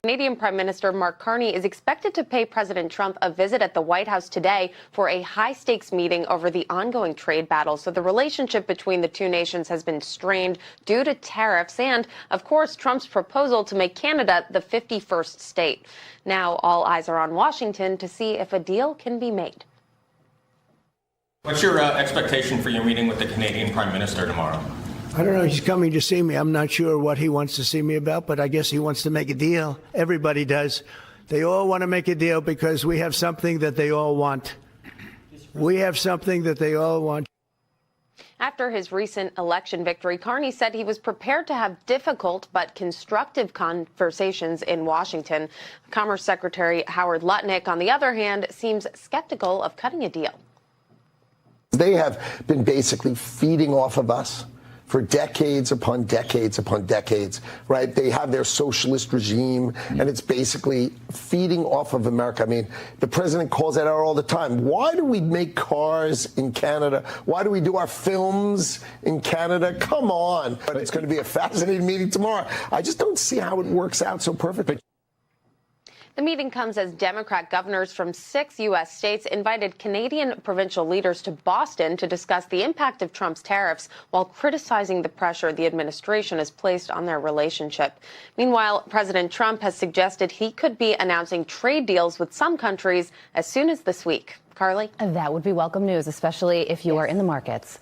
Canadian Prime Minister Mark Carney is expected to pay President Trump a visit at the White House today for a high-stakes meeting over the ongoing trade battle. So the relationship between the two nations has been strained due to tariffs and, of course, Trump's proposal to make Canada the 51st state. Now all eyes are on Washington to see if a deal can be made. What's your expectation for your meeting with the Canadian Prime Minister tomorrow? I don't know. He's coming to see me. I'm not sure what he wants to see me about, but I guess he wants to make a deal. Everybody does. They all want to make a deal because we have something that they all want. We have something that they all want. After his recent election victory, Carney said he was prepared to have difficult but constructive conversations in Washington. Commerce Secretary Howard Lutnick, on the other hand, seems skeptical of cutting a deal. They have been basically feeding off of us for decades upon decades upon decades, right? They have their socialist regime, and it's basically feeding off of America. I mean, the president calls that out all the time. Why do we make cars in Canada? Why do we do our films in Canada? Come on. But it's going to be a fascinating meeting tomorrow. I just don't see how it works out so perfectly. The meeting comes as Democrat governors from 6 U.S. states invited Canadian provincial leaders to Boston to discuss the impact of Trump's tariffs while criticizing the pressure the administration has placed on their relationship. Meanwhile, President Trump has suggested he could be announcing trade deals with some countries as soon as this week. Carly? That would be welcome news, especially if you are in the markets.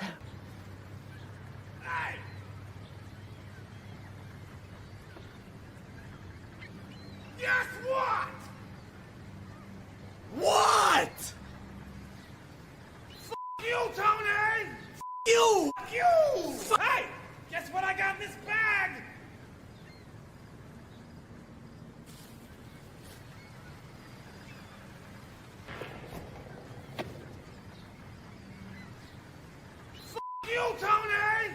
Guess what? What? F you, Tony! F you! F you! Hey! Guess what I got in this bag? F you, Tony!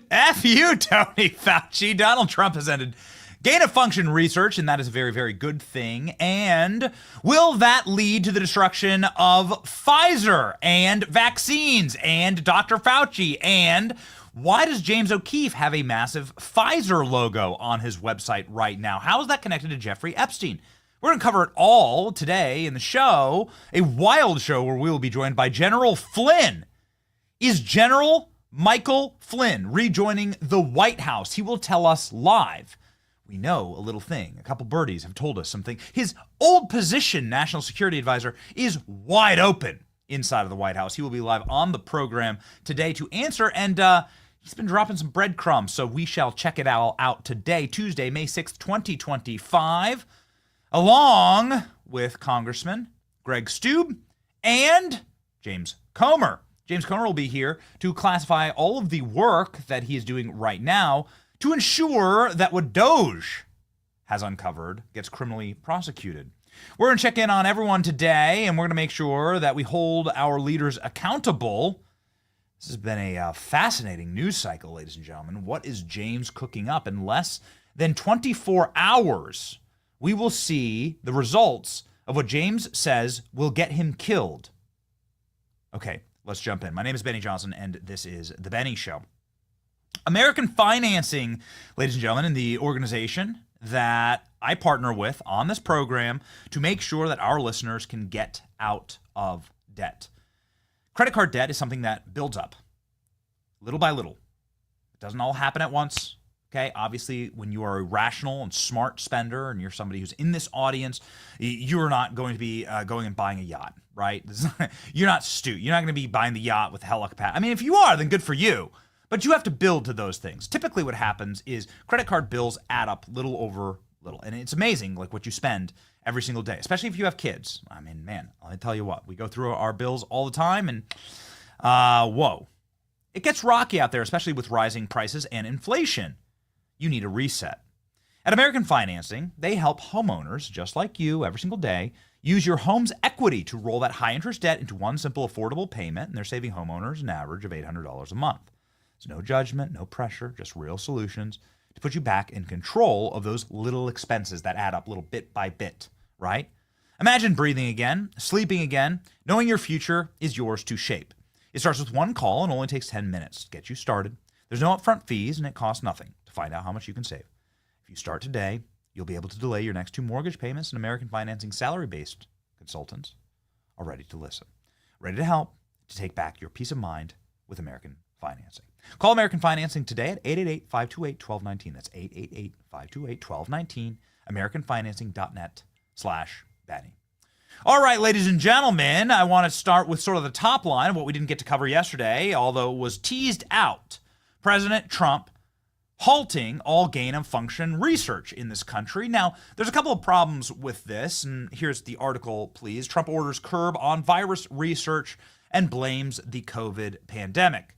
F you, Tony Fauci. Donald Trump has ended gain-of-function research, and that is a very, very good thing. And will that lead to the destruction of Pfizer and vaccines and Dr. Fauci? And why does James O'Keefe have a massive Pfizer logo on his website right now? How is that connected to Jeffrey Epstein? We're going to cover it all today in the show, a wild show where we will be joined by General Flynn. Is General Michael Flynn rejoining the White House? He will tell us live. We know a little thing. A couple birdies have told us something. His old position, National Security Advisor, is wide open inside of the White House. He will be live on the program today to answer, and he's been dropping some breadcrumbs, so we shall check it all out today, Tuesday, May 6th, 2025, along with Congressman Greg Steube and James Comer. James Comer will be here to classify all of the work that he is doing right now to ensure that what Doge has uncovered gets criminally prosecuted. We're going to check in on everyone today, and we're going to make sure that we hold our leaders accountable. This has been a fascinating news cycle, ladies and gentlemen. What is James cooking up? In less than 24 hours, we will see the results of what James says will get him killed. Okay, let's jump in. My name is Benny Johnson, and this is The Benny Show. American Financing, ladies and gentlemen, in the organization that I partner with on this program to make sure that our listeners can get out of debt. Credit card debt is something that builds up little by little. It doesn't all happen at once. Okay, obviously, when you are a rational and smart spender and you're somebody who's in this audience, you're not going to be going and buying a yacht, right? You're not astute. You're not going to be buying the yacht with helicopter. I mean, if you are, then good for you. But you have to build to those things. Typically what happens is credit card bills add up little over little. And it's amazing like what you spend every single day, especially if you have kids. I mean, man, I'll tell you what, we go through our bills all the time and whoa. It gets rocky out there, especially with rising prices and inflation. You need a reset. At American Financing, they help homeowners just like you every single day use your home's equity to roll that high interest debt into one simple affordable payment, and they're saving homeowners an average of $800 a month. There's no judgment, no pressure, just real solutions to put you back in control of those little expenses that add up little bit by bit, right? Imagine breathing again, sleeping again, knowing your future is yours to shape. It starts with one call and only takes 10 minutes to get you started. There's no upfront fees and it costs nothing to find out how much you can save. If you start today, you'll be able to delay your next 2 mortgage payments, and American Financing salary-based consultants are ready to listen, ready to help to take back your peace of mind with American Financing. Call American Financing today at 888-528-1219. That's 888-528-1219, AmericanFinancing.net/Benny. All right, ladies and gentlemen, I want to start with sort of the top line of what we didn't get to cover yesterday, although it was teased out. President Trump halting all gain-of-function research in this country. Now, there's a couple of problems with this, and here's the article, please. Trump orders curb on virus research and blames the COVID pandemic.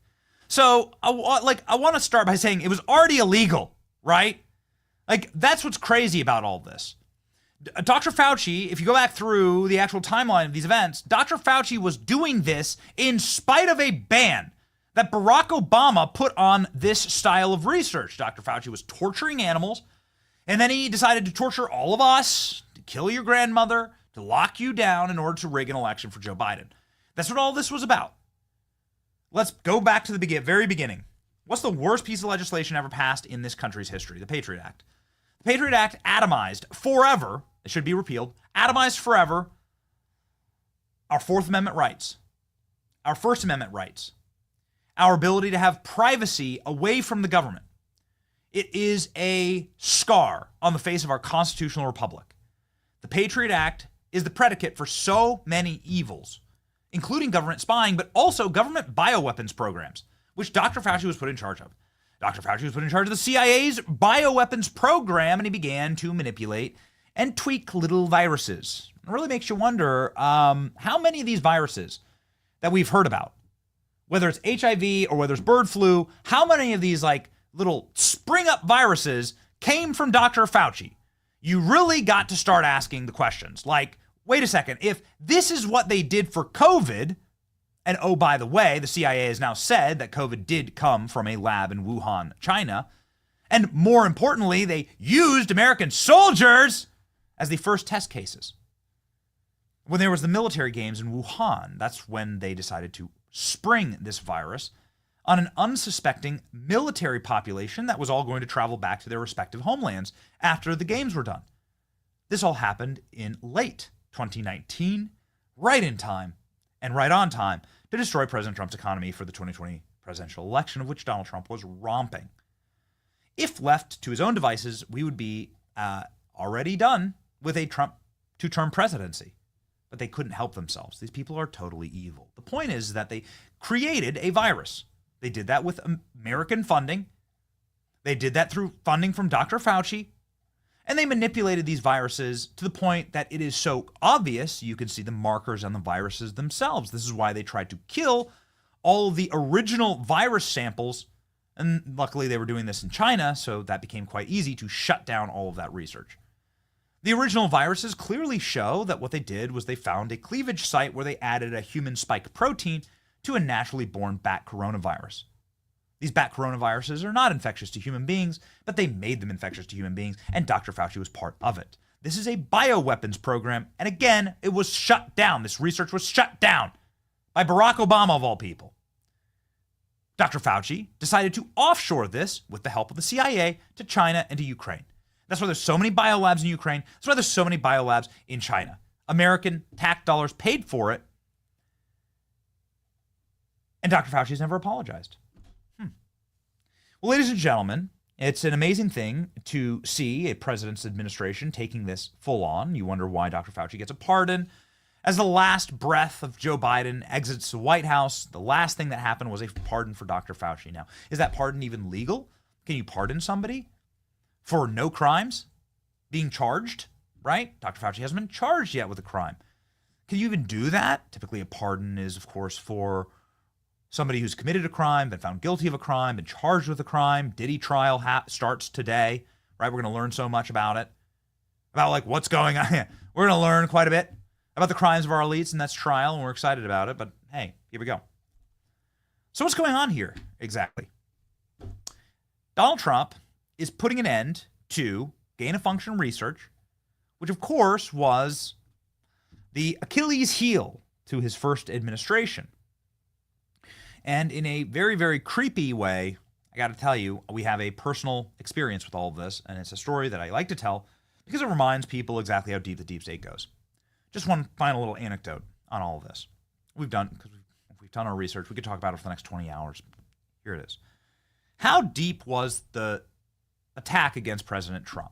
So, I want to start by saying it was already illegal, right? Like, that's what's crazy about all this. Dr. Fauci, if you go back through the actual timeline of these events, Dr. Fauci was doing this in spite of a ban that Barack Obama put on this style of research. Dr. Fauci was torturing animals, and then he decided to torture all of us, to kill your grandmother, to lock you down in order to rig an election for Joe Biden. That's what all this was about. Let's go back to the very beginning. What's the worst piece of legislation ever passed in this country's history? The Patriot Act. The Patriot Act atomized forever, it should be repealed, atomized forever our Fourth Amendment rights, our First Amendment rights, our ability to have privacy away from the government. It is a scar on the face of our constitutional republic. The Patriot Act is the predicate for so many evils, including government spying, but also government bioweapons programs, which Dr. Fauci was put in charge of. Dr. Fauci was put in charge of the CIA's bioweapons program, and he began to manipulate and tweak little viruses. It really makes you wonder how many of these viruses that we've heard about, whether it's HIV or whether it's bird flu, how many of these like little spring up viruses came from Dr. Fauci? You really got to start asking the questions like, wait a second, if this is what they did for COVID, and oh, by the way, the CIA has now said that COVID did come from a lab in Wuhan, China, and more importantly, they used American soldiers as the first test cases. When there was the military games in Wuhan, that's when they decided to spring this virus on an unsuspecting military population that was all going to travel back to their respective homelands after the games were done. This all happened in late 2019, right in time and right on time to destroy President Trump's economy for the 2020 presidential election, of which Donald Trump was romping. If left to his own devices, we would be already done with a Trump 2-term presidency. But they couldn't help themselves. These people are totally evil. The point is that they created a virus. They did that with American funding. They did that through funding from Dr. Fauci. And they manipulated these viruses to the point that it is so obvious you can see the markers on the viruses themselves. This is why they tried to kill all of the original virus samples. And luckily they were doing this in China, so that became quite easy to shut down all of that research. The original viruses clearly show that what they did was they found a cleavage site where they added a human spike protein to a naturally born bat coronavirus. These bat coronaviruses are not infectious to human beings, but they made them infectious to human beings, and Dr. Fauci was part of it. This is a bioweapons program, and again, it was shut down. This research was shut down by Barack Obama, of all people. Dr. Fauci decided to offshore this with the help of the CIA to China and to Ukraine. That's why there's so many biolabs in Ukraine. That's why there's so many biolabs in China. American tax dollars paid for it. And Dr. Fauci has never apologized. Well, ladies and gentlemen, it's an amazing thing to see a president's administration taking this full on. You wonder why Dr. Fauci gets a pardon. As the last breath of Joe Biden exits the White House, the last thing that happened was a pardon for Dr. Fauci. Now, is that pardon even legal? Can you pardon somebody for no crimes being charged, right? Dr. Fauci hasn't been charged yet with a crime. Can you even do that? Typically, a pardon is, of course, for somebody who's committed a crime, been found guilty of a crime, been charged with a crime. Diddy trial starts today, right? We're going to learn so much about it, about like what's going on. We're going to learn quite a bit about the crimes of our elites in this trial, and we're excited about it. But hey, here we go. So what's going on here exactly? Donald Trump is putting an end to gain-of-function research, which of course was the Achilles heel to his first administration. And in a very, very creepy way, I got to tell you, we have a personal experience with all of this, and it's a story that I like to tell because it reminds people exactly how deep the deep state goes. Just one final little anecdote on all of this. We've done our research. We could talk about it for the next 20 hours. Here it is. How deep was the attack against President Trump?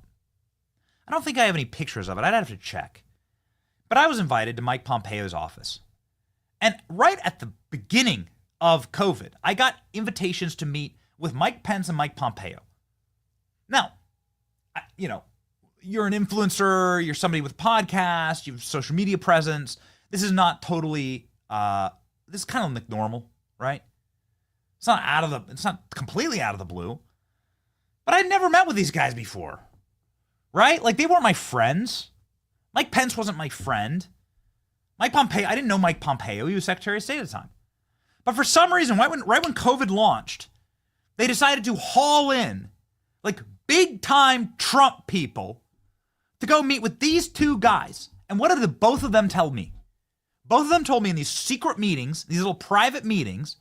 I don't think I have any pictures of it. I'd have to check. But I was invited to Mike Pompeo's office. And right at the beginning of COVID, I got invitations to meet with Mike Pence and Mike Pompeo. Now, you're an influencer, you're somebody with a podcast, you have social media presence. This is not totally, this is kind of like normal, right? It's not completely out of the blue. But I'd never met with these guys before, right? Like, they weren't my friends. Mike Pence wasn't my friend. Mike Pompeo, I didn't know Mike Pompeo. He was Secretary of State at the time. But for some reason, right when COVID launched, they decided to haul in like big time Trump people to go meet with these two guys. And what did both of them tell me? Both of them told me in these secret meetings, these little private meetings,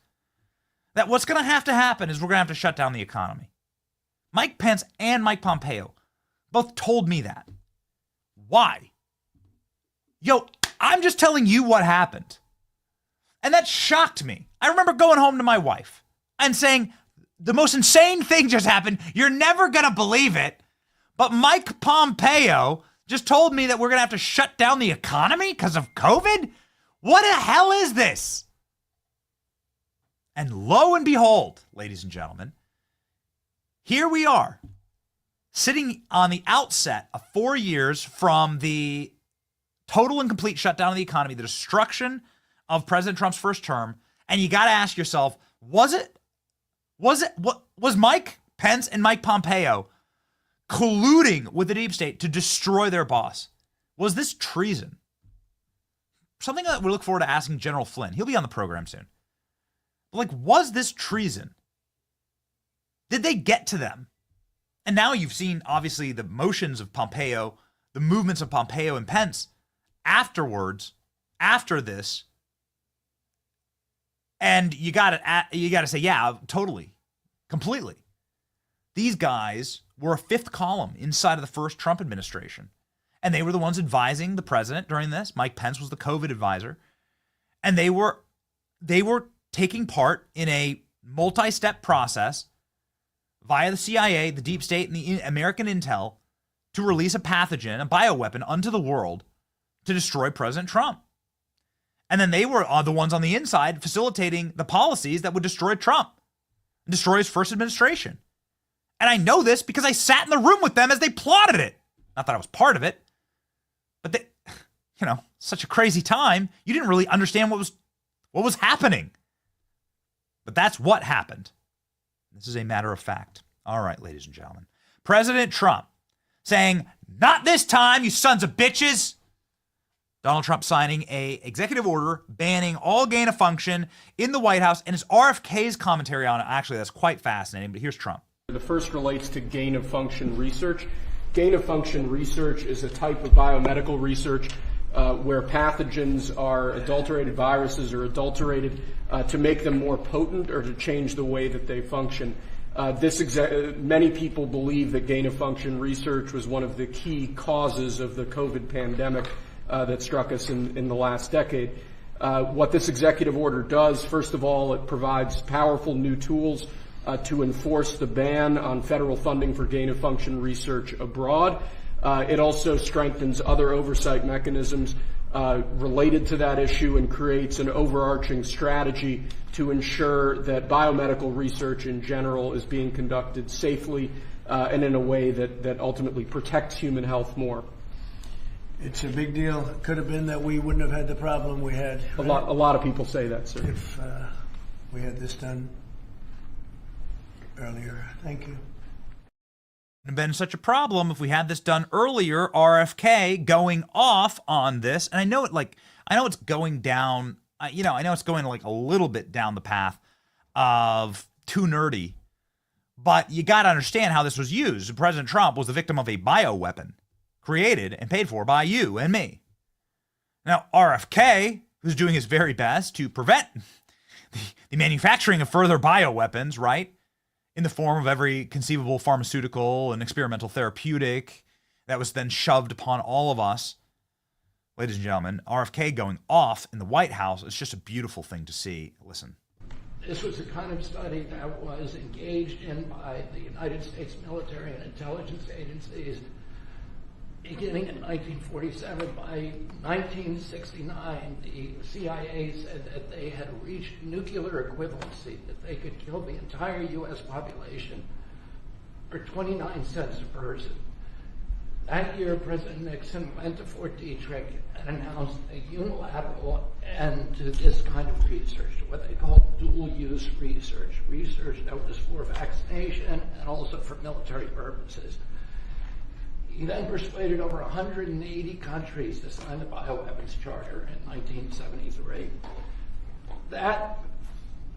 that what's going to happen is we're going to have to shut down the economy. Mike Pence and Mike Pompeo both told me that. Why? Yo, I'm just telling you what happened. And that shocked me. I remember going home to my wife and saying, the most insane thing just happened. You're never going to believe it. But Mike Pompeo just told me that we're going to have to shut down the economy because of COVID? What the hell is this? And lo and behold, ladies and gentlemen, here we are, sitting on the outset of 4 years from the total and complete shutdown of the economy, the destruction of President Trump's first term, and you got to ask yourself, was Mike Pence and Mike Pompeo colluding with the deep state to destroy their boss? Was this treason? Something that we look forward to asking General Flynn. He'll be on the program soon. But like, was this treason? Did they get to them? And now you've seen, obviously, the motions of Pompeo, the movements of Pompeo and Pence afterwards, after this. And you got to say, yeah, totally, completely. These guys were a fifth column inside of the first Trump administration. And they were the ones advising the president during this. Mike Pence was the COVID advisor. And they were taking part in a multi-step process via the CIA, the deep state, and the American intel to release a pathogen, a bioweapon, unto the world to destroy President Trump. And then they were the ones on the inside facilitating the policies that would destroy Trump and destroy his first administration. And I know this because I sat in the room with them as they plotted it. Not that I was part of it, but they, such a crazy time. You didn't really understand what was happening. But that's what happened. This is a matter of fact. All right, ladies and gentlemen. President Trump saying, "Not this time, you sons of bitches." Donald Trump signing a executive order banning all gain of function in the White House, and his RFK's commentary on it. Actually, that's quite fascinating, but here's Trump. The first relates to gain of function research. Gain of function research is a type of biomedical research where pathogens are adulterated, viruses are adulterated to make them more potent or to change the way that they function. Many people believe that gain of function research was one of the key causes of the COVID pandemic that struck us in the last decade. What this executive order does, first of all, it provides powerful new tools to enforce the ban on federal funding for gain of function research abroad. It also strengthens other oversight mechanisms related to that issue and creates an overarching strategy to ensure that biomedical research in general is being conducted safely and in a way that ultimately protects human health more. It's a big deal. It could have been that we wouldn't have had the problem we had. A lot of people say that, sir. If we had this done earlier. Thank you. It would have been such a problem if we had this done earlier. RFK going off on this, and I know it's going down. I know it's going like a little bit down the path of too nerdy, but you got to understand how this was used. President Trump was the victim of a bioweapon created and paid for by you and me. Now, RFK, who's doing his very best to prevent the manufacturing of further bioweapons, right, in the form of every conceivable pharmaceutical and experimental therapeutic that was then shoved upon all of us. Ladies and gentlemen, RFK going off in the White House is just a beautiful thing to see. Listen. This was the kind of study that was engaged in by the United States military and intelligence agencies beginning in 1947. By 1969, the CIA said that they had reached nuclear equivalency, that they could kill the entire U.S. population for 29 cents a person. That year, President Nixon went to Fort Detrick and announced a unilateral end to this kind of research, what they call dual-use research, research that was for vaccination and also for military purposes. He then persuaded over 180 countries to sign the Bioweapons Charter in 1973. That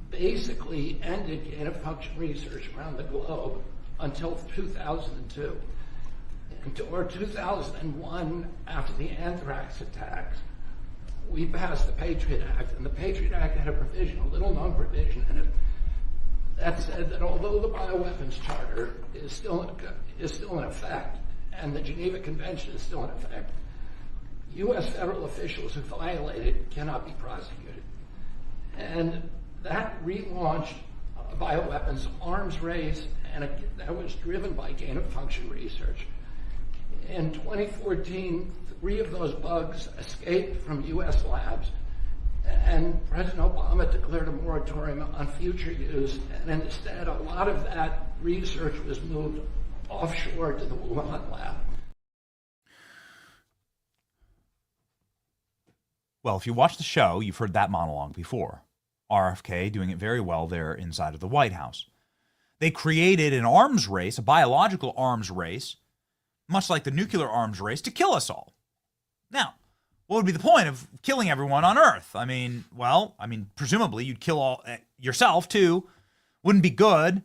basically ended gain-of-function research around the globe until 2002. Or 2001, after the anthrax attacks, we passed the Patriot Act, and the Patriot Act had a provision, a little-known provision in it, that said that although the Bioweapons Charter is still in effect, and the Geneva Convention is still in effect, U.S. federal officials who violate it cannot be prosecuted. And that relaunched a bioweapons arms race, and that was driven by gain-of-function research. In 2014, 3 of those bugs escaped from U.S. labs, and President Obama declared a moratorium on future use, and instead a lot of that research was moved offshore to the Wuhan lab. Well, if you watch the show, you've heard that monologue before. RFK doing it very well there inside of the White House. They created an arms race, a biological arms race, much like the nuclear arms race, to kill us all. Now, what would be the point of killing everyone on Earth? I mean, presumably you'd kill all yourself too. Wouldn't be good.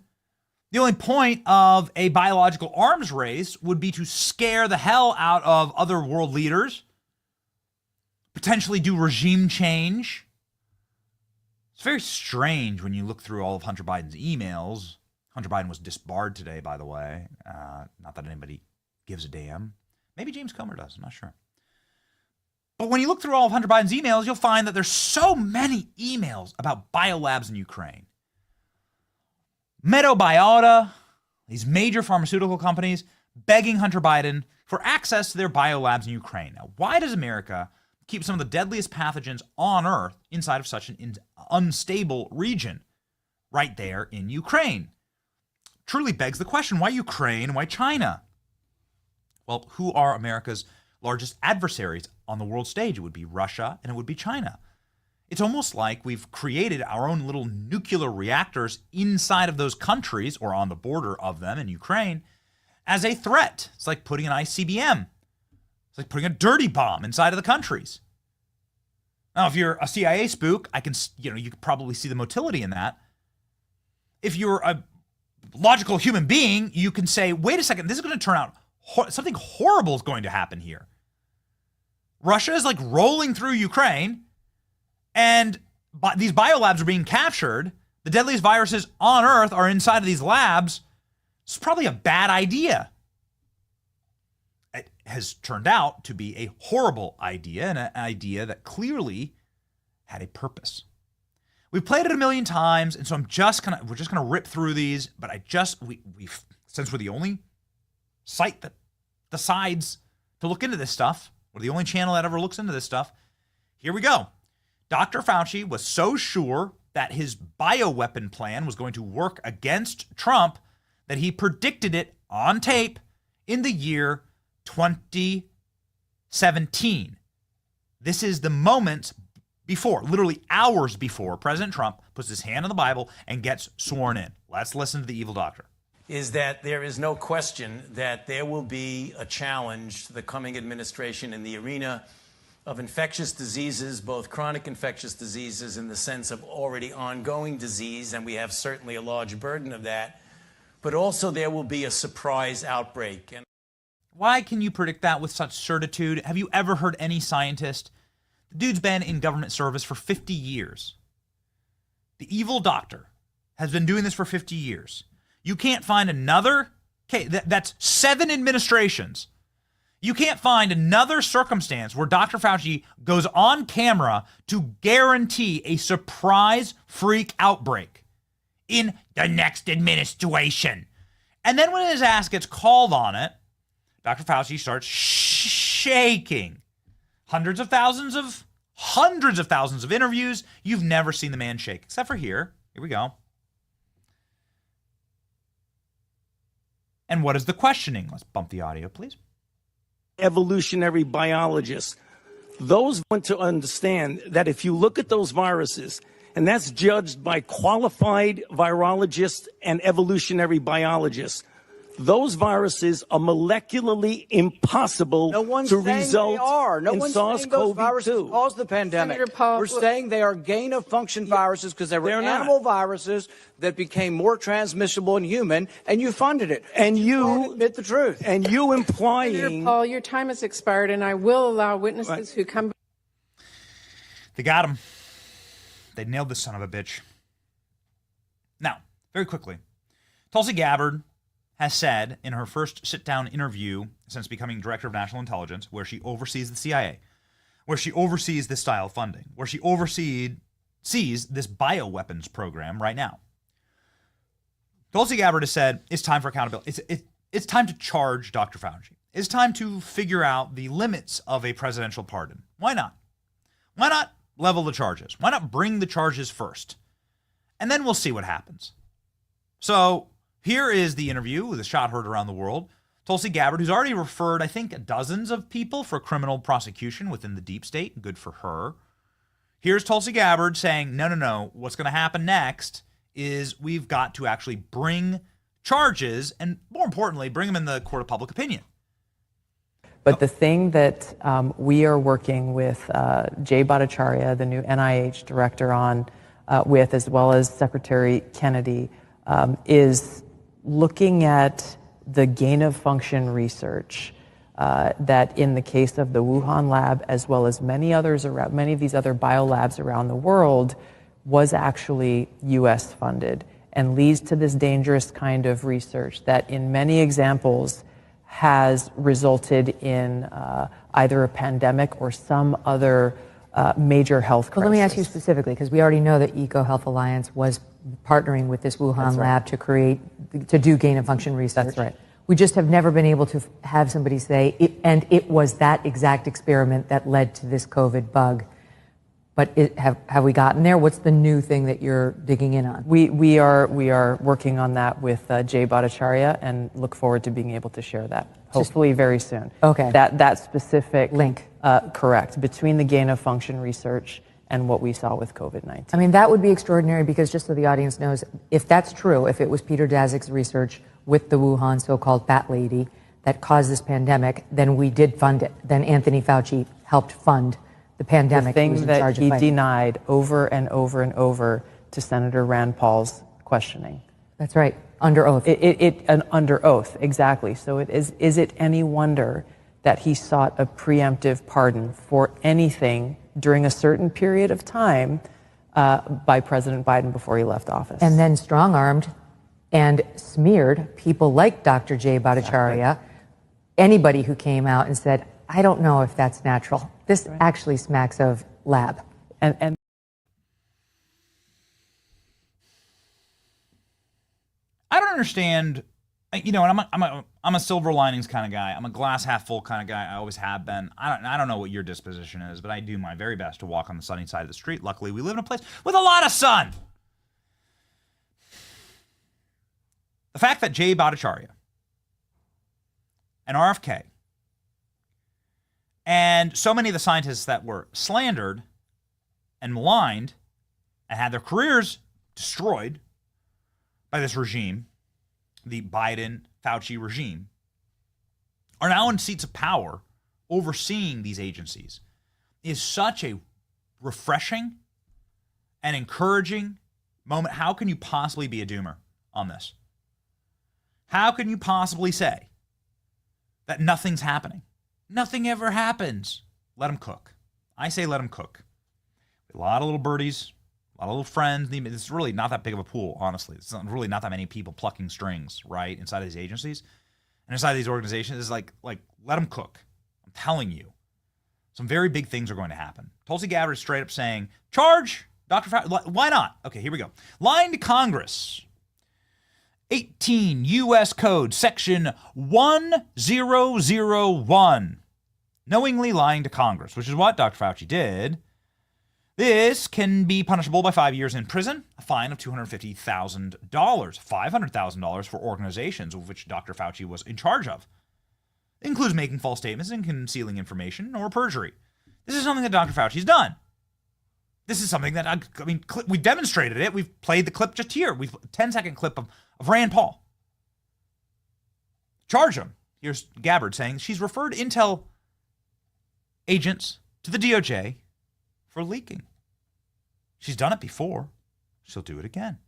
The only point of a biological arms race would be to scare the hell out of other world leaders, potentially do regime change. It's very strange when you look through all of Hunter Biden's emails. Hunter Biden was disbarred today, by the way. Not that anybody gives a damn. Maybe James Comer does, I'm not sure. But when you look through all of Hunter Biden's emails, you'll find that there's so many emails about biolabs in Ukraine. Meadow-Biota, these major pharmaceutical companies, begging Hunter Biden for access to their biolabs in Ukraine. Now, why does America keep some of the deadliest pathogens on Earth inside of such an unstable region right there in Ukraine? Truly begs the question, why Ukraine? Why China? Well, who are America's largest adversaries on the world stage? It would be Russia and it would be China. It's almost like we've created our own little nuclear reactors inside of those countries or on the border of them in Ukraine as a threat. It's like putting an ICBM. It's like putting a dirty bomb inside of the countries. Now, if you're a CIA spook, you could probably see the motility in that. If you're a logical human being, you can say, wait a second, this is going to turn out something horrible is going to happen here. Russia is like rolling through Ukraine, and these biolabs are being captured. The deadliest viruses on Earth are inside of these labs. It's probably a bad idea. It has turned out to be a horrible idea, and an idea that clearly had a purpose. We've played it a million times, and so we're just gonna rip through these. But since we're the only site that decides to look into this stuff, we're the only channel that ever looks into this stuff. Here we go. Dr. Fauci was so sure that his bioweapon plan was going to work against Trump that he predicted it on tape in the year 2017. This is the moment before, literally hours before, President Trump puts his hand on the Bible and gets sworn in. Let's listen to the evil doctor. Is that there is no question that there will be a challenge to the coming administration in the arena of infectious diseases, both chronic infectious diseases in the sense of already ongoing disease, and we have certainly a large burden of that, but also there will be a surprise outbreak. And why can you predict that with such certitude? Have you ever heard any scientist? The dude's been in government service for 50 years. The evil doctor has been doing this for 50 years. You can't find another case. That's 7 administrations. You can't find another circumstance where Dr. Fauci goes on camera to guarantee a surprise freak outbreak in the next administration. And then when his ass gets called on it, Dr. Fauci starts shaking. Hundreds of thousands of interviews. You've never seen the man shake, except for here. Here we go. And what is the questioning? Let's bump the audio, please. Evolutionary biologists. Those want to understand that if you look at those viruses, and that's judged by qualified virologists and evolutionary biologists, those viruses are molecularly impossible to result in SARS-CoV-2. Caused the pandemic. We're saying they are gain-of-function viruses because they were animal viruses that became more transmissible in human, and you funded it. And you admit the truth. And you implying... Senator Paul, your time has expired, and I will allow witnesses who come... They got him. They nailed this son of a bitch. Now, very quickly, Tulsi Gabbard has said in her first sit-down interview since becoming Director of National Intelligence, where she oversees the CIA, where she oversees this style of funding, where she sees this bioweapons program right now. Tulsi Gabbard has said it's time for accountability. It's time to charge Dr. Fauci. It's time to figure out the limits of a presidential pardon. Why not? Why not level the charges? Why not bring the charges first? And then we'll see what happens. So here is the interview, the shot heard around the world. Tulsi Gabbard, who's already referred, I think, dozens of people for criminal prosecution within the deep state. Good for her. Here's Tulsi Gabbard saying, no. What's going to happen next is we've got to actually bring charges and, more importantly, bring them in the court of public opinion. But the thing that we are working with Jay Bhattacharya, the new NIH director, on with, as well as Secretary Kennedy, is looking at the gain-of-function research that, in the case of the Wuhan lab, as well as many of these other biolabs around the world, was actually U.S. funded and leads to this dangerous kind of research that, in many examples, has resulted in either a pandemic or some other major health crisis. Well, let me ask you specifically, because we already know that EcoHealth Alliance was partnering with this Wuhan lab to do gain-of-function research. That's right. We just have never been able to have somebody say, it was that exact experiment that led to this COVID bug. But have we gotten there? What's the new thing that you're digging in on? We are working on that with Jay Bhattacharya and look forward to being able to share that, hopefully very soon. Okay. That specific link. Correct, between the gain-of-function research and what we saw with COVID-19. I mean, that would be extraordinary because, just so the audience knows, if that's true, if it was Peter Daszak's research with the Wuhan so-called bat lady that caused this pandemic, then we did fund it. Then Anthony Fauci helped fund the pandemic. The thing that he denied over and over and over to Senator Rand Paul's questioning. That's right, under oath. Under oath, exactly. So is it any wonder that he sought a preemptive pardon for anything during a certain period of time by President Biden before he left office? And then strong-armed and smeared people like Dr. Jay Bhattacharya, anybody who came out and said, I don't know if that's natural. This actually smacks of lab. And I don't understand, and I'm a silver linings kind of guy. I'm a glass half full kind of guy. I always have been. I don't know what your disposition is, but I do my very best to walk on the sunny side of the street. Luckily, we live in a place with a lot of sun. The fact that Jay Bhattacharya and RFK and so many of the scientists that were slandered and maligned and had their careers destroyed by this regime, the Biden-Fauci regime, are now in seats of power overseeing these agencies is such a refreshing and encouraging moment. How can you possibly be a doomer on this? How can you possibly say that nothing's happening? Nothing ever happens. Let them cook. I say let them cook. A lot of little birdies, A lot of little friends. It's really not that big of a pool, honestly. It's really not that many people plucking strings, right, inside of these agencies. And inside of these organizations, it's like let them cook. I'm telling you. Some very big things are going to happen. Tulsi Gabbard is straight up saying, charge Dr. Fauci. Why not? Okay, here we go. Lying to Congress. 18 U.S. Code, Section 1001. Knowingly lying to Congress, which is what Dr. Fauci did. This can be punishable by 5 years in prison, a fine of $250,000, $500,000 for organizations of which Dr. Fauci was in charge of. It includes making false statements and concealing information or perjury. This is something that Dr. Fauci's done. This is something that, we demonstrated it. We've played the clip just here. We've a 10-second clip of Rand Paul. Charge him. Here's Gabbard saying she's referred intel agents to the DOJ for leaking. She's done it before. She'll do it again.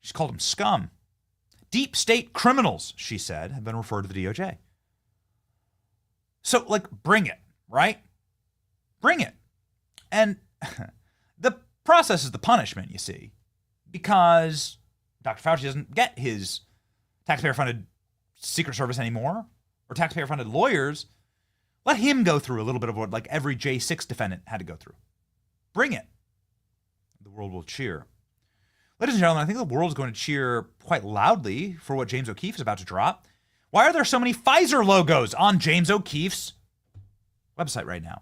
She's called them scum. Deep state criminals, she said, have been referred to the DOJ. So, bring it, right? Bring it. And the process is the punishment, you see, because Dr. Fauci doesn't get his taxpayer-funded Secret Service anymore, or taxpayer-funded lawyers. Let him go through a little bit of what every J6 defendant had to go through. Bring it. The world will cheer. Ladies and gentlemen, I think the world is going to cheer quite loudly for what James O'Keefe is about to drop. Why are there so many Pfizer logos on James O'Keefe's website right now?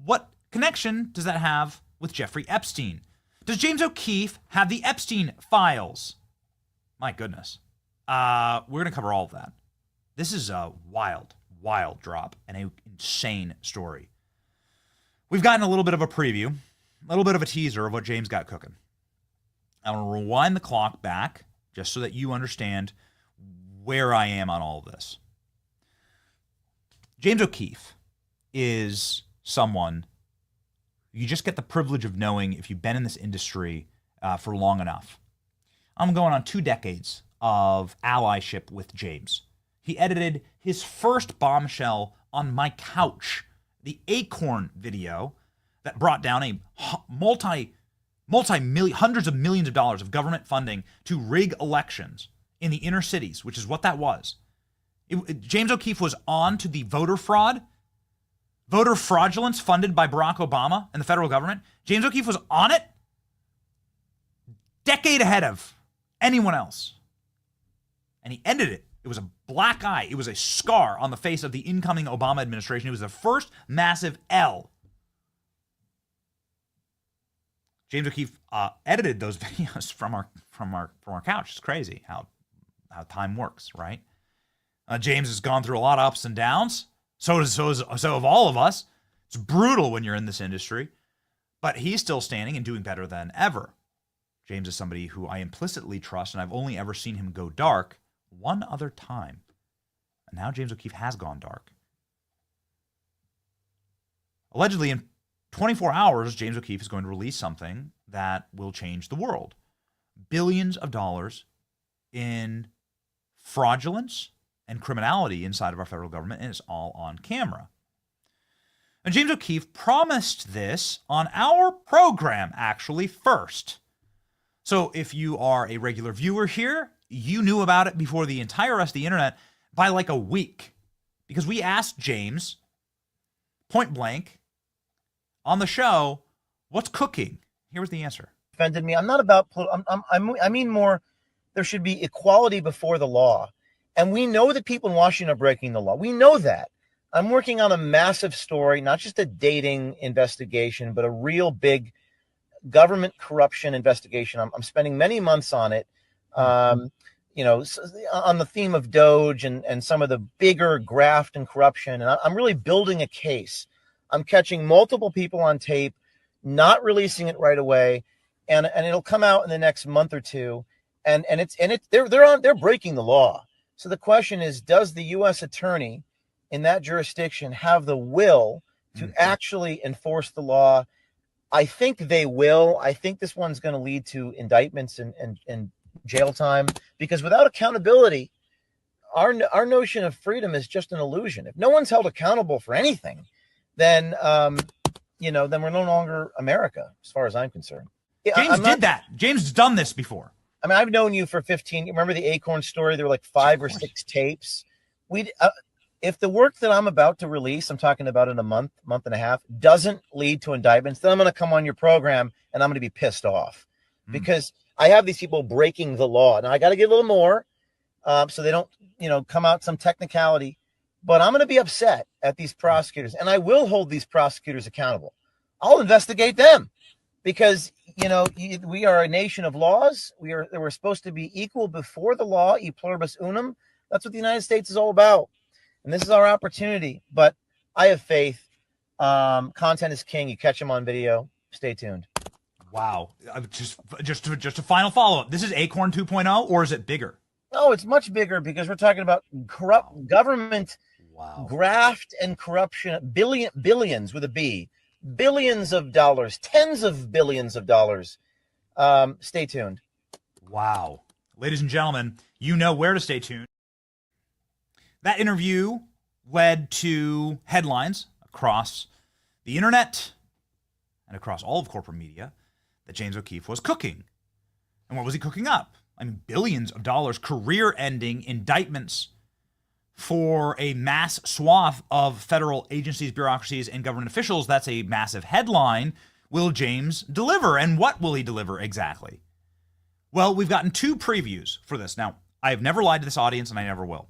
What connection does that have with Jeffrey Epstein? Does James O'Keefe have the Epstein files? My goodness. We're going to cover all of that. This is a wild drop and an insane story. We've gotten a little bit of a preview, a little bit of a teaser of what James got cooking. I'm going to rewind the clock back just so that you understand where I am on all of this. James O'Keefe is someone you just get the privilege of knowing if you've been in this industry for long enough. I'm going on 2 decades of allyship with James. He edited his first bombshell on my couch, the Acorn video that brought down a hundreds of millions of dollars of government funding to rig elections in the inner cities, which is what that was. James O'Keefe was on to the voter fraudulence funded by Barack Obama and the federal government. James O'Keefe was on it, decade ahead of anyone else. And he ended it. It was a black eye. It was a scar on the face of the incoming Obama administration. It was the first massive L. James O'Keefe edited those videos from our couch. It's crazy how time works, right? James has gone through a lot of ups and downs. So have all of us. It's brutal when you're in this industry, but he's still standing and doing better than ever. James is somebody who I implicitly trust, and I've only ever seen him go dark one other time. And now James O'Keefe has gone dark. Allegedly, in 24 hours, James O'Keefe is going to release something that will change the world. Billions of dollars in fraudulence and criminality inside of our federal government, and it's all on camera. And James O'Keefe promised this on our program, actually, first. So if you are a regular viewer here, you knew about it before the entire rest of the internet by like a week. Because we asked James, point blank, on the show, what's cooking? Here was the answer. Offended me. I'm not about, I mean more, there should be equality before the law. And we know that people in Washington are breaking the law. We know that. I'm working on a massive story, not just a dating investigation, but a real big government corruption investigation. I'm spending many months on it, on the theme of Doge and some of the bigger graft and corruption. And I'm really building a case. I'm catching multiple people on tape, not releasing it right away, and it'll come out in the next month or two. And they're breaking the law. So the question is, does the U.S. attorney in that jurisdiction have the will to actually enforce the law? I think they will. I think this one's going to lead to indictments and jail time, because without accountability, our notion of freedom is just an illusion. If no one's held accountable for anything, then we're no longer America, as far as I'm concerned. James did that. James has done this before. I mean, I've known you for 15. Remember the Acorn story? There were like 5 or 6 tapes. If the work that I'm about to release, I'm talking about in a month and a half, doesn't lead to indictments, then I'm going to come on your program and I'm going to be pissed off because I have these people breaking the law. Now I got to get a little more so they don't, come out some technicality. But I'm going to be upset at these prosecutors, and I will hold these prosecutors accountable. I'll investigate them because, we are a nation of laws. We're supposed to be equal before the law, e pluribus unum. That's what the United States is all about. And this is our opportunity. But I have faith. Content is king. You catch them on video. Stay tuned. Wow. Just a final follow-up. This is Acorn 2.0, or is it bigger? No, it's much bigger because we're talking about corrupt government graft and corruption, billions with a B, billions of dollars, tens of billions of dollars. Stay tuned. Wow. Ladies and gentlemen, you know where to stay tuned. That interview led to headlines across the internet and across all of corporate media that James O'Keefe was cooking. And what was he cooking up? I mean, billions of dollars, career-ending indictments for a mass swath of federal agencies, bureaucracies, and government officials. That's a massive headline. Will James deliver? And what will he deliver exactly? Well, we've gotten 2 previews for this. Now, I have never lied to this audience, and I never will.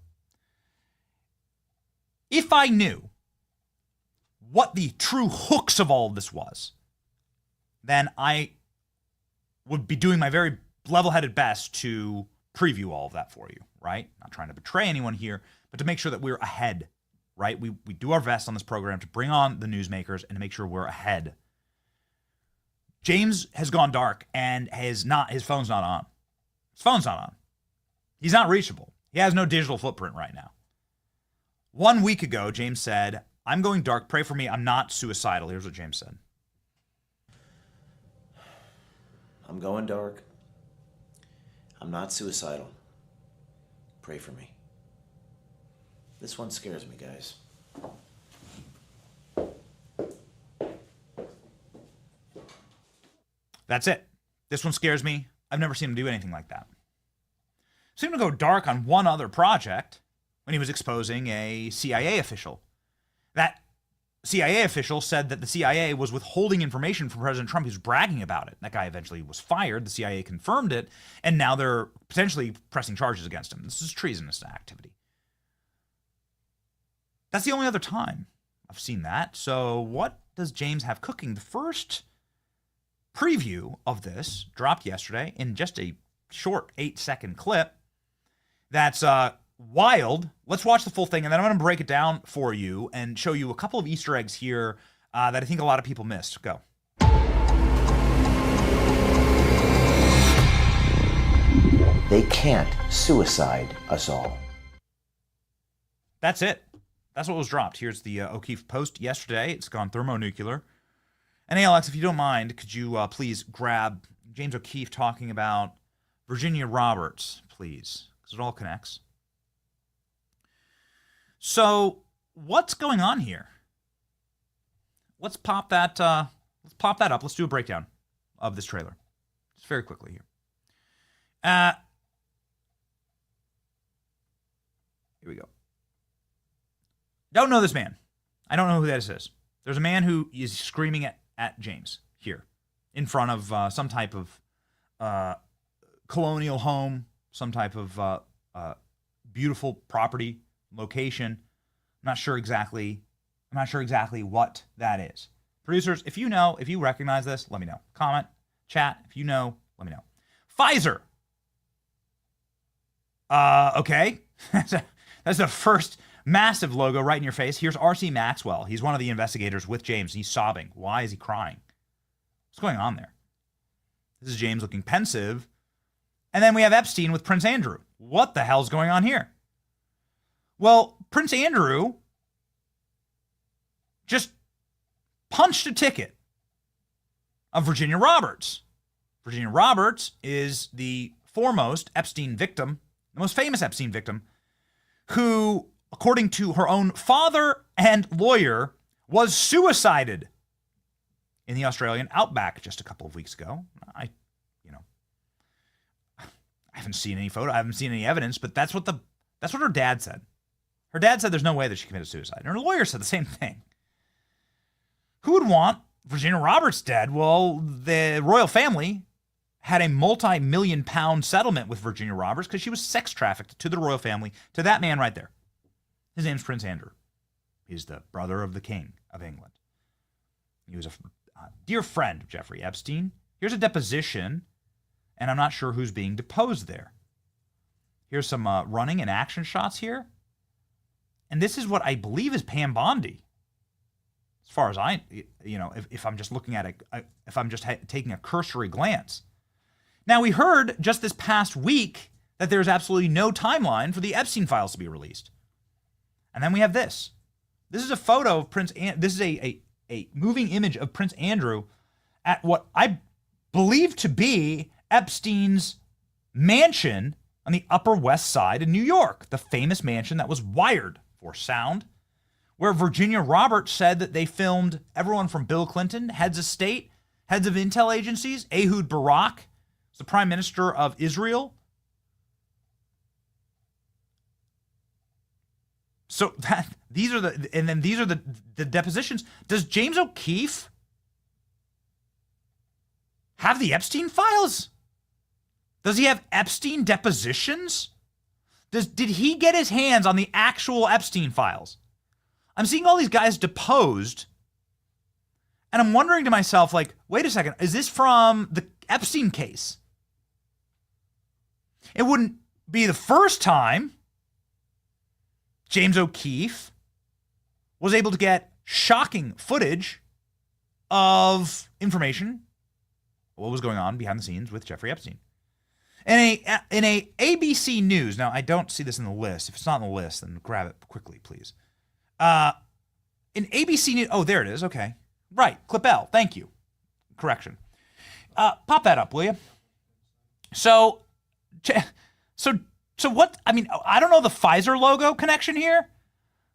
If I knew what the true hooks of all of this was, then I would be doing my very level-headed best to preview all of that for you, right? Not trying to betray anyone here, but to make sure that we're ahead, right? We do our best on this program to bring on the newsmakers and to make sure we're ahead. James has gone dark and his phone's not on. His phone's not on. He's not reachable. He has no digital footprint right now. 1 week ago, James said, "I'm going dark. Pray for me. I'm not suicidal." Here's what James said. I'm going dark. I'm not suicidal. Pray for me. This one scares me, guys. That's it. This one scares me. I've never seen him do anything like that. Seen him go dark on one other project when he was exposing a CIA official. That CIA official said that the CIA was withholding information from President Trump. He was bragging about it. That guy eventually was fired. The CIA confirmed it, and now they're potentially pressing charges against him. This is treasonous activity. That's the only other time I've seen that. So what does James have cooking? The first preview of this dropped yesterday in just a short 8-second clip. That's wild. Let's watch the full thing, and then I'm going to break it down for you and show you a couple of Easter eggs here that I think a lot of people missed. Go. They can't suicide us all. That's it. That's what was dropped. Here's the O'Keefe post yesterday. It's gone thermonuclear. And Alex, if you don't mind, could you please grab James O'Keefe talking about Virginia Roberts, please? Because it all connects. So, what's going on here? Let's pop that. Let's pop that up. Let's do a breakdown of this trailer, just very quickly here. Here we go. Don't know this man. I don't know who this is. There's a man who is screaming at James here in front of some type of colonial home, some type of beautiful property location. I'm not sure exactly what that is. Producers, if you know, if you recognize this, let me know. Comment, chat, if you know, let me know. Pfizer. Okay. That's the first massive logo right in your face. Here's R.C. Maxwell. He's one of the investigators with James. He's sobbing. Why is he crying? What's going on there? This is James looking pensive. And then we have Epstein with Prince Andrew. What the hell's going on here? Well, Prince Andrew just punched a ticket of Virginia Roberts. Virginia Roberts is the foremost Epstein victim, the most famous Epstein victim, who, according to her own father and lawyer, was suicided in the Australian outback just a couple of weeks ago. I haven't seen any photo. I haven't seen any evidence, but that's what her dad said. Her dad said there's no way that she committed suicide. And her lawyer said the same thing. Who would want Virginia Roberts dead? Well, the royal family had a multi-million-pound settlement with Virginia Roberts because she was sex trafficked to the royal family, to that man right there. His name's Prince Andrew. He's the brother of the King of England. He was a dear friend of Jeffrey Epstein. Here's a deposition, and I'm not sure who's being deposed there. Here's some running and action shots here. And this is what I believe is Pam Bondi. As far as if I'm just looking at if I'm just taking a cursory glance. Now, we heard just this past week that there's absolutely no timeline for the Epstein files to be released. And then we have this. This is a photo of this is a moving image of Prince Andrew at what I believe to be Epstein's mansion on the Upper West Side in New York, the famous mansion that was wired for sound, where Virginia Roberts said that they filmed everyone from Bill Clinton, heads of state, heads of intel agencies, Ehud Barak, the prime minister of Israel. So these are the depositions. Does James O'Keefe have the Epstein files? Does he have Epstein depositions? Did he get his hands on the actual Epstein files? I'm seeing all these guys deposed, and I'm wondering to myself, like, wait a second, is this from the Epstein case? It wouldn't be the first time James O'Keefe was able to get shocking footage of information, what was going on behind the scenes with Jeffrey Epstein. In a ABC News, now I don't see this in the list. If it's not in the list, then grab it quickly, please. In ABC News, oh, there it is. Okay. Right. Clip L. Thank you. Correction. Pop that up, will you? So what, I mean, I don't know the Pfizer logo connection here,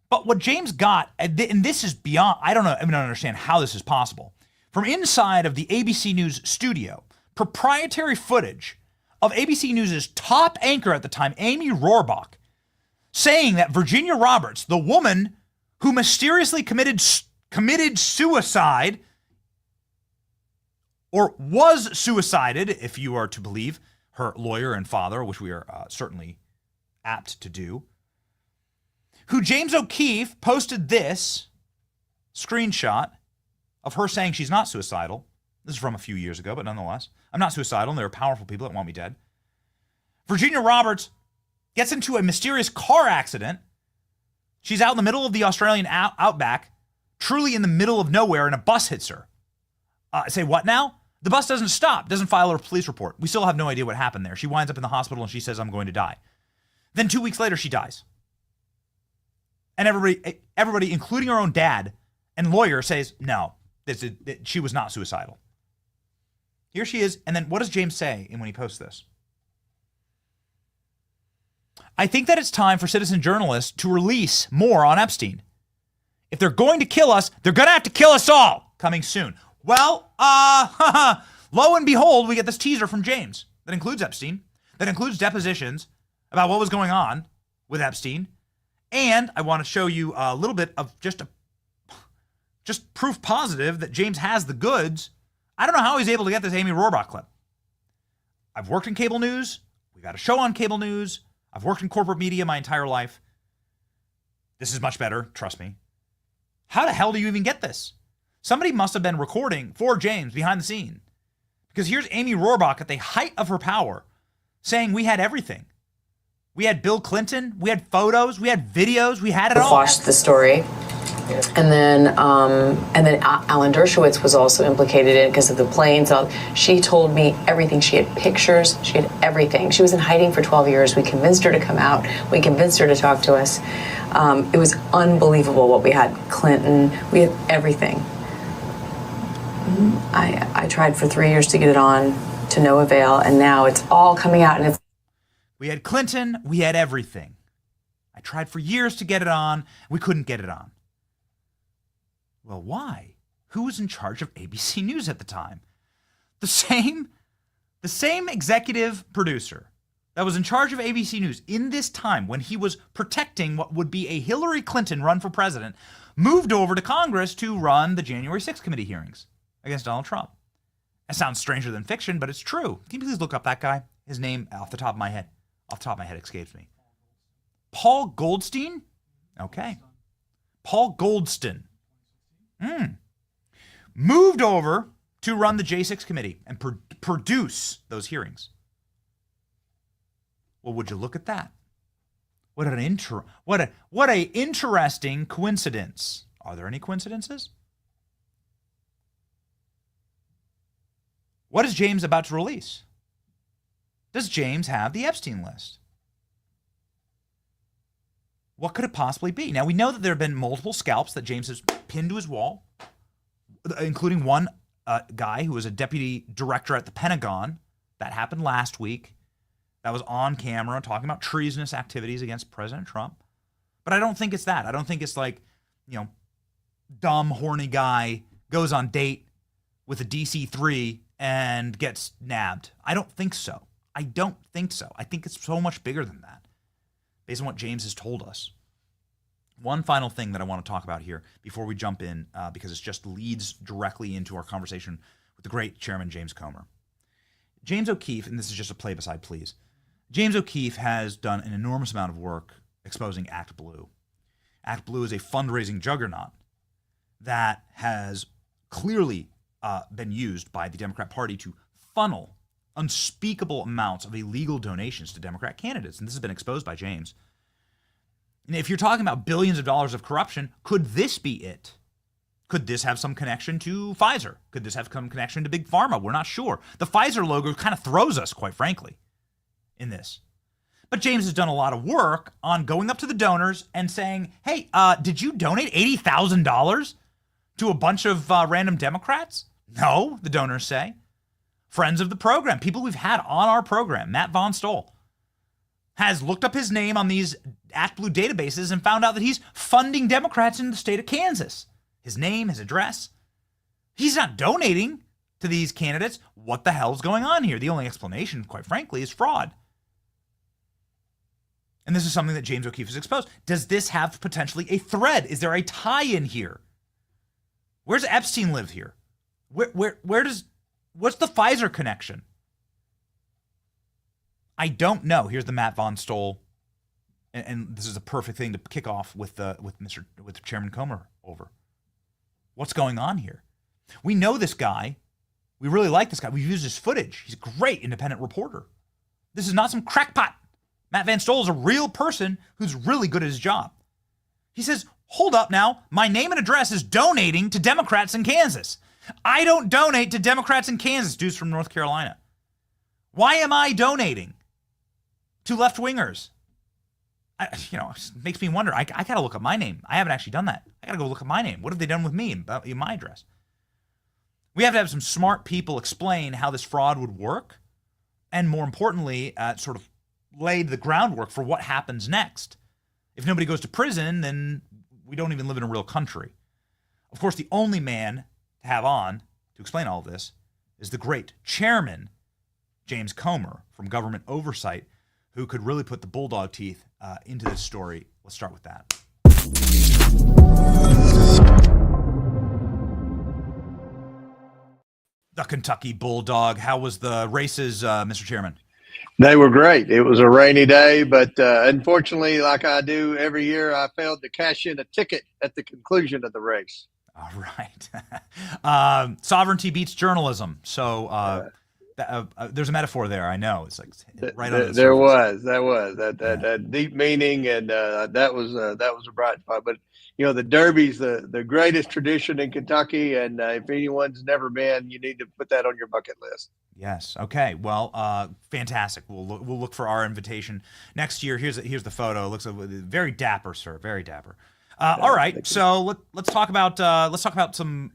but what James got, and this is beyond, I don't understand how this is possible. From inside of the ABC News studio, proprietary footage of ABC News' top anchor at the time, Amy Roarbach, saying that Virginia Roberts, the woman who mysteriously committed suicide, or was suicided, if you are to believe her lawyer and father, which we are certainly apt to do, who James O'Keefe posted this screenshot of her saying she's not suicidal. This is from a few years ago, but nonetheless, I'm not suicidal, and there are powerful people that want me dead. Virginia Roberts gets into a mysterious car accident. She's out in the middle of the Australian outback, truly in the middle of nowhere, and a bus hits her. Say what now? The bus doesn't stop, doesn't file a police report. We still have no idea what happened there. She winds up in the hospital and she says, I'm going to die. Then 2 weeks later, she dies. And everybody, including her own dad and lawyer, says, no, she was not suicidal. Here she is. And then what does James say when he posts this? I think that it's time for citizen journalists to release more on Epstein. If they're going to kill us, they're going to have to kill us all. Coming soon. Well, lo and behold, we get this teaser from James that includes Epstein, that includes depositions about what was going on with Epstein. And I want to show you a little bit of just proof positive that James has the goods. I don't know how he's able to get this Amy Roarbach clip. I've worked in cable news. We got a show on cable news. I've worked in corporate media my entire life. This is much better, trust me. How the hell do you even get this? Somebody must have been recording for James behind the scene. Because here's Amy Roarbach at the height of her power saying we had everything. We had Bill Clinton, we had photos, we had videos, we had it all. Watched the story. And then Alan Dershowitz was also implicated in it because of the planes. She told me everything. She had pictures. She had everything. She was in hiding for 12 years. We convinced her to come out. We convinced her to talk to us. It was unbelievable what we had. Clinton. We had everything. I tried for 3 years to get it on, to no avail, and now it's all coming out. And we had Clinton. We had everything. I tried for years to get it on. We couldn't get it on. Well, why? who was in charge of ABC News at the time? The same executive producer that was in charge of ABC News in this time when he was protecting what would be a Hillary Clinton run for president moved over to Congress to run the January 6th committee hearings against Donald Trump. That sounds stranger than fiction, but it's true. Can you please look up that guy? His name off the top of my head escapes me. Paul Goldstein? Okay. Paul Goldston. Moved over to run the J6 committee and produce those hearings. Well, would you look at that? What a interesting coincidence. Are there any coincidences? What is James about to release? Does James have the Epstein list? What could it possibly be? Now, we know that there have been multiple scalps that James has pinned to his wall, including one guy who was a deputy director at the Pentagon. That happened last week. That was on camera talking about treasonous activities against President Trump. But I don't think it's that. I don't think it's like, dumb, horny guy goes on date with a DC-3 and gets nabbed. I don't think so. I think it's so much bigger than that, based on what James has told us. One final thing that I want to talk about here before we jump in, because it just leads directly into our conversation with the great Chairman James Comer. James O'Keefe, and this is just a play-beside, please. James O'Keefe has done an enormous amount of work exposing Act Blue. Act Blue is a fundraising juggernaut that has clearly been used by the Democrat Party to funnel unspeakable amounts of illegal donations to Democrat candidates. And this has been exposed by James. And if you're talking about billions of dollars of corruption, could this be it? Could this have some connection to Pfizer? Could this have some connection to Big Pharma? We're not sure. The Pfizer logo kind of throws us, quite frankly, in this. But James has done a lot of work on going up to the donors and saying, hey, did you donate $80,000 to a bunch of random Democrats? No, the donors say. Friends of the program, people we've had on our program, Matt Von Stoll, has looked up his name on these Act Blue databases and found out that he's funding Democrats in the state of Kansas. His name, his address. He's not donating to these candidates. What the hell's going on here? The only explanation, quite frankly, is fraud. And this is something that James O'Keefe has exposed. Does this have potentially a thread? Is there a tie-in here? Where's Epstein live here? What's the Pfizer connection? I don't know. Here's the Matt Von Stoll, and this is a perfect thing to kick off with Chairman Comer over. What's going on here? We know this guy. We really like this guy. We've used his footage. He's a great independent reporter. This is not some crackpot. Matt Van Stoll is a real person who's really good at his job. He says, hold up now. My name and address is donating to Democrats in Kansas. I don't donate to Democrats in Kansas, dudes from North Carolina. Why am I donating to left-wingers? It makes me wonder. I got to look up my name. I haven't actually done that. I got to go look up my name. What have they done with me about my address? We have to have some smart people explain how this fraud would work, and more importantly, sort of lay the groundwork for what happens next. If nobody goes to prison, then we don't even live in a real country. Of course, the only man to have on to explain all of this is the great Chairman James Comer from Government Oversight, who could really put the bulldog teeth into this story. Let's start with that. The Kentucky Bulldog. How was the races, Mr. Chairman? They were great. It was a rainy day, but unfortunately, like I do every year, I failed to cash in a ticket at the conclusion of the race. All right. Sovereignty beats journalism. So there's a metaphor there. I know. It's like right on the there surface. was that deep meaning, and that was a bright spot. But the Derby's the greatest tradition in Kentucky, and if anyone's never been, you need to put that on your bucket list. Yes. Okay. Well, fantastic. We'll look for our invitation next year. Here's the photo. It looks very dapper, sir. Very dapper. All right. So let's talk about some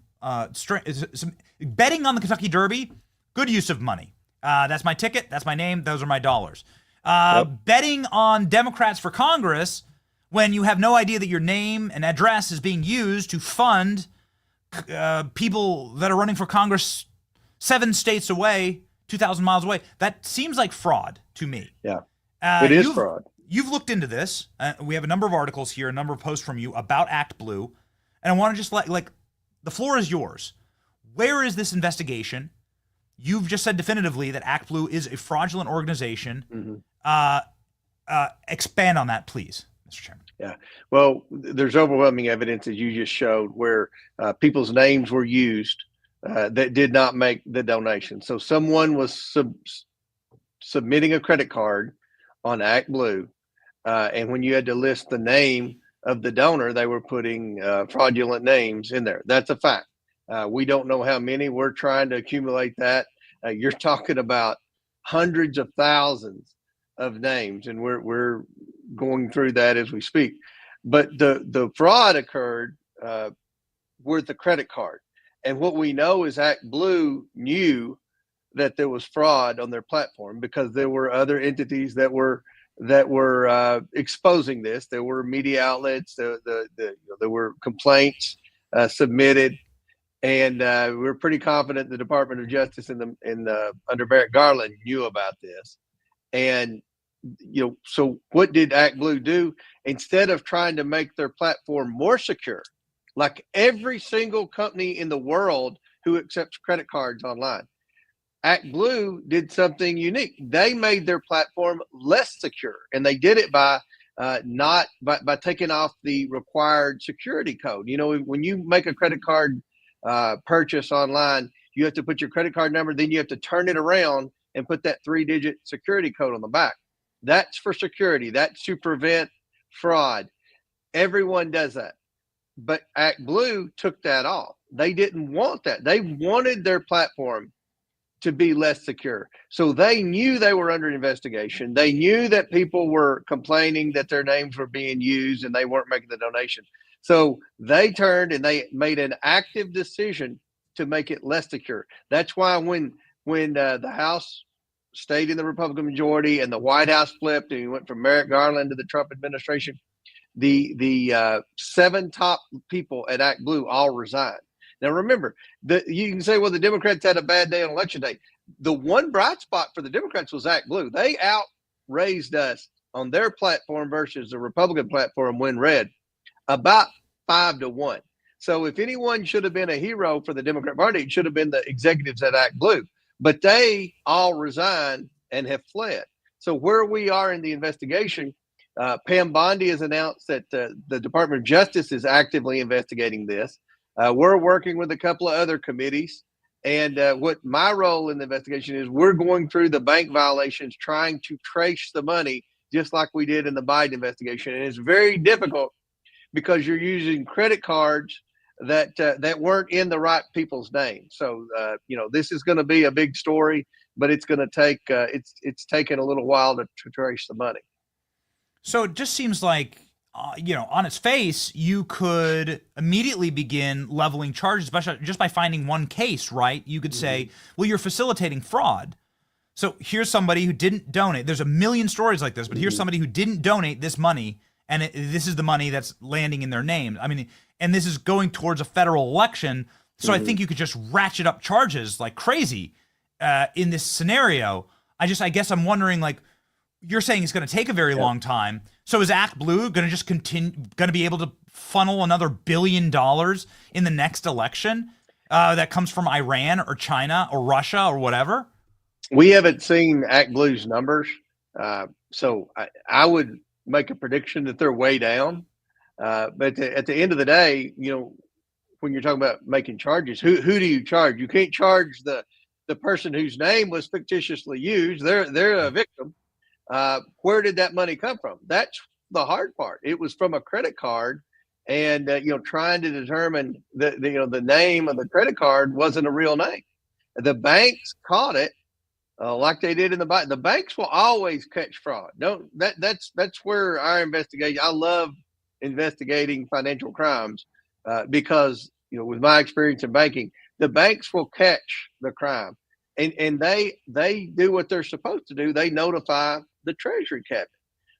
betting on the Kentucky Derby. Good use of money. That's my ticket. That's my name. Those are my dollars. Betting on Democrats for Congress when you have no idea that your name and address is being used to fund people that are running for Congress 7 states away, 2,000 miles away. That seems like fraud to me. Yeah, it is fraud. You've looked into this. We have a number of articles here, a number of posts from you about Act Blue. And I want to just like the floor is yours. Where is this investigation? You've just said definitively that Act Blue is a fraudulent organization. Expand on that, please, Mr. Chairman. Yeah. Well, there's overwhelming evidence, as you just showed, where people's names were used that did not make the donation. So someone was submitting a credit card on Act Blue, and when you had to list the name of the donor, they were putting fraudulent names in there. That's a fact. We don't know how many. We're trying to accumulate that. You're talking about hundreds of thousands of names, and we're going through that as we speak. But the fraud occurred with the credit card. And what we know is Act Blue knew that there was fraud on their platform because there were other entities that were exposing this. There were media outlets. There were complaints submitted, and we're pretty confident the Department of Justice under Merrick Garland knew about this. And so what did Act Blue do? Instead of trying to make their platform more secure, like every single company in the world who accepts credit cards online, Act Blue did something unique. They made their platform less secure, and they did it by taking off the required security code. When you make a credit card purchase online, you have to put your credit card number, then you have to turn it around and put that 3-digit security code on the back. That's for security. That's to prevent fraud. Everyone does that. But Act Blue took that off. They didn't want that. They wanted their platform to be less secure. So they knew they were under investigation. They knew that people were complaining that their names were being used and they weren't making the donation. So they turned and they made an active decision to make it less secure. That's why when the House stayed in the Republican majority and the White House flipped and we went from Merrick Garland to the Trump administration, the 7 top people at Act Blue all resigned. Now, remember, you can say, well, the Democrats had a bad day on election day. The one bright spot for the Democrats was Act Blue. They outraised us on their platform versus the Republican platform when read about 5-1. So if anyone should have been a hero for the Democrat Party, it should have been the executives at Act Blue. But they all resigned and have fled. So where we are in the investigation, Pam Bondi has announced that the Department of Justice is actively investigating this. We're working with a couple of other committees. And what my role in the investigation is, we're going through the bank violations, trying to trace the money, just like we did in the Biden investigation. And it's very difficult because you're using credit cards that weren't in the right people's names. So, this is going to be a big story, but it's going to take, it's taken a little while to trace the money. So it just seems like, on its face, you could immediately begin leveling charges, especially just by finding one case, right? You could say, well, you're facilitating fraud. So here's somebody who didn't donate. There's a million stories like this, but here's somebody who didn't donate this money, and this is the money that's landing in their name. I mean, and this is going towards a federal election. So I think you could just ratchet up charges like crazy in this scenario. I guess I'm wondering, like, you're saying it's going to take a very long time. So is Act Blue going to just going to be able to funnel another $1 billion in the next election that comes from Iran or China or Russia or whatever? We haven't seen Act Blue's numbers. So I would make a prediction that they're way down. But at the end of the day, when you're talking about making charges, who do you charge? You can't charge the person whose name was fictitiously used. They're a victim. Where did that money come from? That's the hard part. It was from a credit card, and trying to determine the name of the credit card wasn't a real name. The banks caught it, like they did in the bank. The banks will always catch fraud. That's where our investigation. I love investigating financial crimes because with my experience in banking, the banks will catch the crime, and they do what they're supposed to do. They notify the Treasury cabinet.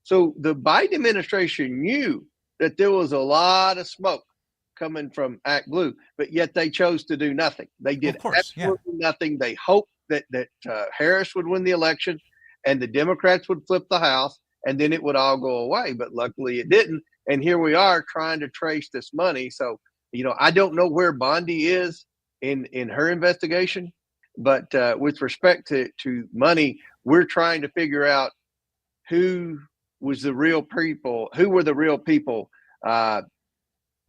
So the Biden administration knew that there was a lot of smoke coming from Act Blue, but yet they chose to do nothing. They did absolutely nothing. They hoped that Harris would win the election and the Democrats would flip the House, and then it would all go away. But luckily it didn't. And here we are trying to trace this money. So, I don't know where Bondi is in her investigation, but with respect to money, we're trying to figure out who were the real people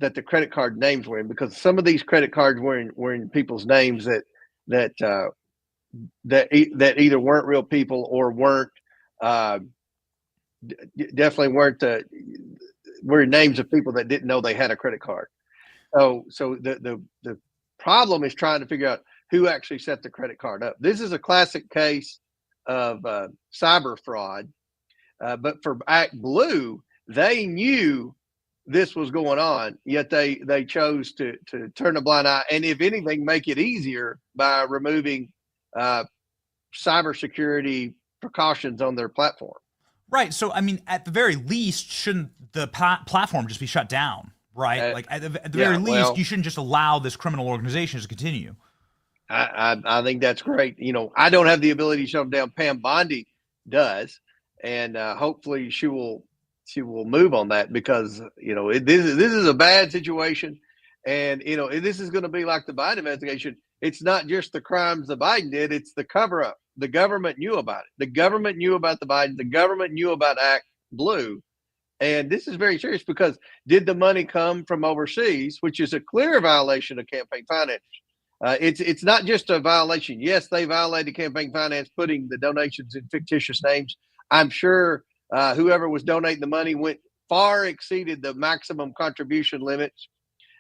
that the credit card names were in, because some of these credit cards were in people's names that either weren't real people or weren't definitely weren't were names of people that didn't know they had a credit card. So the problem is trying to figure out who actually set the credit card up. This is a classic case of cyber fraud. But for Act Blue, they knew this was going on, yet they chose to turn a blind eye, and if anything, make it easier by removing cybersecurity precautions on their platform. Right. So, I mean, at the very least, shouldn't the platform just be shut down? Right. Like at the very least, you shouldn't just allow this criminal organization to continue. I think that's great. I don't have the ability to shut them down. Pam Bondi does. And hopefully she will move on that, because this is a bad situation, and this is going to be like the Biden investigation. It's not just the crimes the Biden did; it's the cover up. The government knew about it. The government knew about the Biden. The government knew about Act Blue, and this is very serious, because did the money come from overseas, which is a clear violation of campaign finance? It's not just a violation. Yes, they violated campaign finance, putting the donations in fictitious names. I'm sure whoever was donating the money far exceeded the maximum contribution limits.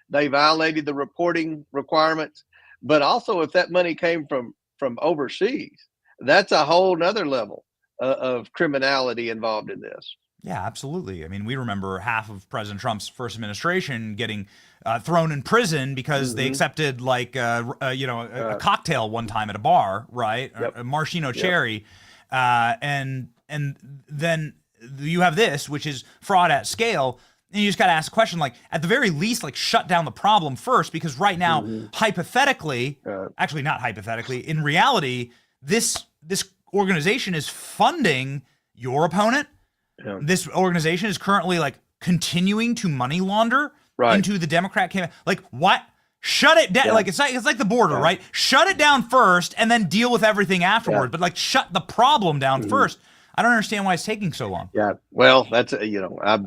They violated the reporting requirements. But also, if that money came from overseas, that's a whole nother level of criminality involved in this. Yeah, absolutely. I mean, we remember half of President Trump's first administration getting thrown in prison because they accepted a cocktail one time at a bar, right? Yep. A maraschino cherry. And then you have this, which is fraud at scale. And you just got to ask a question, at the very least, shut down the problem first, because right now, hypothetically, actually not hypothetically, in reality, this organization is funding your opponent. Yeah. This organization is currently continuing to money launder into the Democrat campaign. What? Shut it down. Yeah. It's like the border, right? Shut it down first and then deal with everything afterward. Yeah. But shut the problem down first. I don't understand why it's taking so long. Yeah. Well, that's, I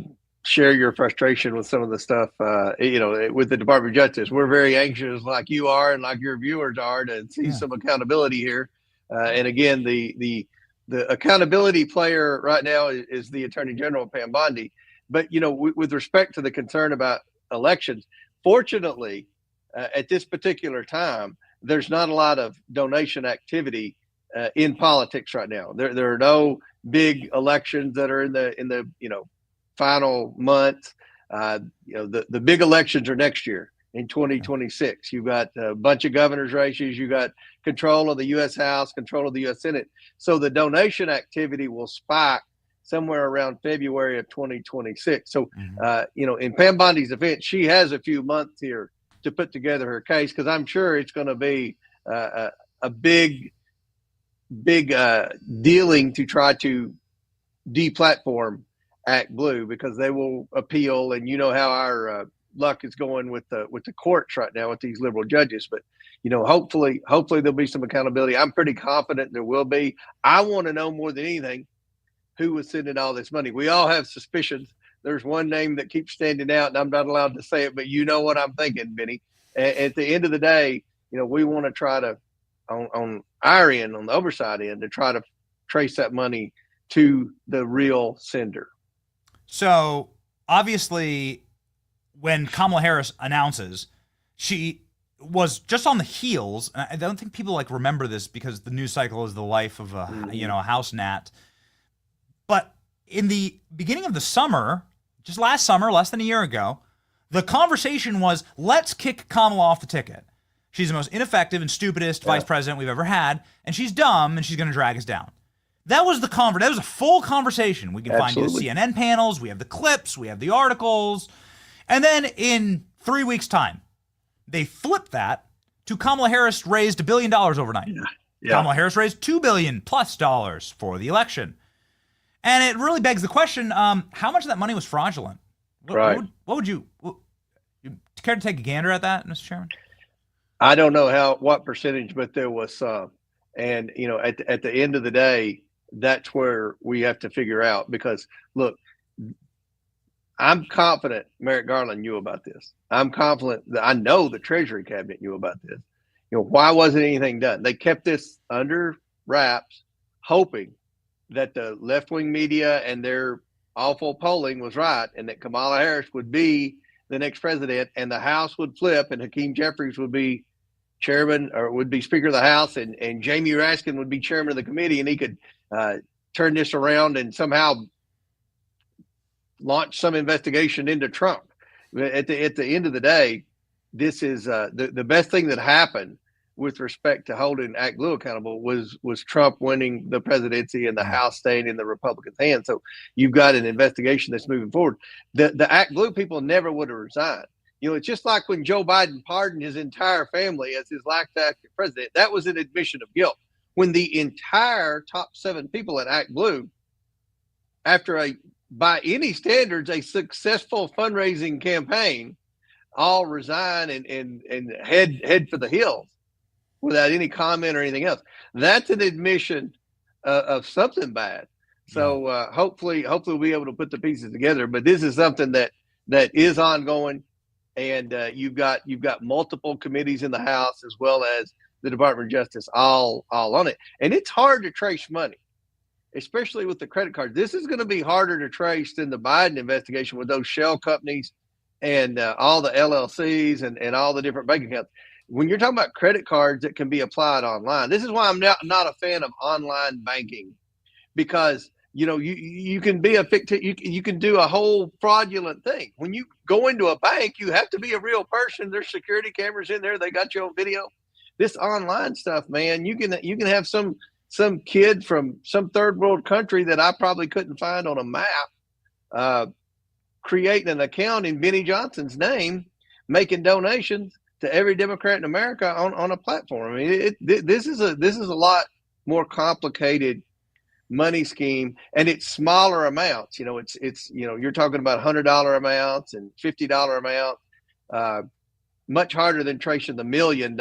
share your frustration with some of the stuff, with the Department of Justice. We're very anxious, like you are and like your viewers are, to see some accountability here. And again, the accountability player right now is the Attorney General, Pam Bondi. But, with respect to the concern about elections, fortunately, at this particular time, there's not a lot of donation activity in politics right now. There are no big elections that are in the final months. The big elections are next year in 2026. You've got a bunch of governor's races. You got control of the U.S. House, control of the U.S. Senate. So the donation activity will spike somewhere around February of 2026. So in Pam Bondi's defense, she has a few months here to put together her case, because I'm sure it's going to be a big dealing to try to deplatform Act Blue, because they will appeal, and how our luck is going with the courts right now with these liberal judges. But hopefully there'll be some accountability. I'm pretty confident there will be. I want to know more than anything who was sending all this money. We all have suspicions. There's one name that keeps standing out, and I'm not allowed to say it, but you know what I'm thinking, Benny. At the end of the day, we want to try to, on our end, on the oversight end, to try to trace that money to the real sender. So obviously, when Kamala Harris announces, she was just on the heels. And I don't think people remember this, because the news cycle is the life of a house gnat. But in the beginning of the summer, just last summer, less than a year ago, the conversation was, let's kick Kamala off the ticket. She's the most ineffective and stupidest vice president we've ever had, and she's dumb, and she's going to drag us down. That was that was a full conversation. We can find the CNN panels, we have the clips, we have the articles. And then in 3 weeks' time. They flipped that to Kamala Harris raised $1 billion overnight. Yeah. Kamala Harris raised $2 billion plus for the election. And it really begs the question, how much of that money was fraudulent? Right. What would you care to take a gander at that, Mr. Chairman? I don't know what percentage, but there was some. And, you know, at the end of the day, that's where we have to figure out, because look, I'm confident Merrick Garland knew about this. I'm confident that I know the Treasury Cabinet knew about this. You know, why wasn't anything done? They kept this under wraps, hoping that the left-wing media and their awful polling was right, and that Kamala Harris would be the next president, and the House would flip, and Hakeem Jeffries would be chairman, or would be Speaker of the House, and Jamie Raskin would be chairman of the committee, and he could turn this around and somehow launch some investigation into Trump. At the end of the day, this is the best thing that happened with respect to holding Act Blue accountable was Trump winning the presidency and the House staying in the Republicans' hands. So you've got an investigation that's moving forward. The Act Blue people never would have resigned. You know, it's just like when Joe Biden pardoned his entire family as his last act as president. That was an admission of guilt. When the entire top 7 people at Act Blue, after by any standards, a successful fundraising campaign, all resign and head for the hills without any comment or anything else. That's an admission of something bad. So hopefully we'll be able to put the pieces together. But this is something that is ongoing, and you've got multiple committees in the House as well as the Department of Justice all on it. And it's hard to trace money, especially with the credit cards. This is going to be harder to trace than the Biden investigation with those shell companies and all the LLCs and all the different bank accounts. When you're talking about credit cards that can be applied online, this is why I'm not a fan of online banking, because you know you can be a fictitious, you can do a whole fraudulent thing. When you go into a bank, you have to be a real person. There's security cameras in there. They got you on video. This online stuff, man, you can have some kid from some third world country that I probably couldn't find on a map, creating an account in Benny Johnson's name, making donations to every Democrat in America on a platform. I mean, this is a lot more complicated money scheme, and it's smaller amounts. You know, it's you know, you're talking about $100 amounts and $50 amounts. Much harder than tracing the $1 million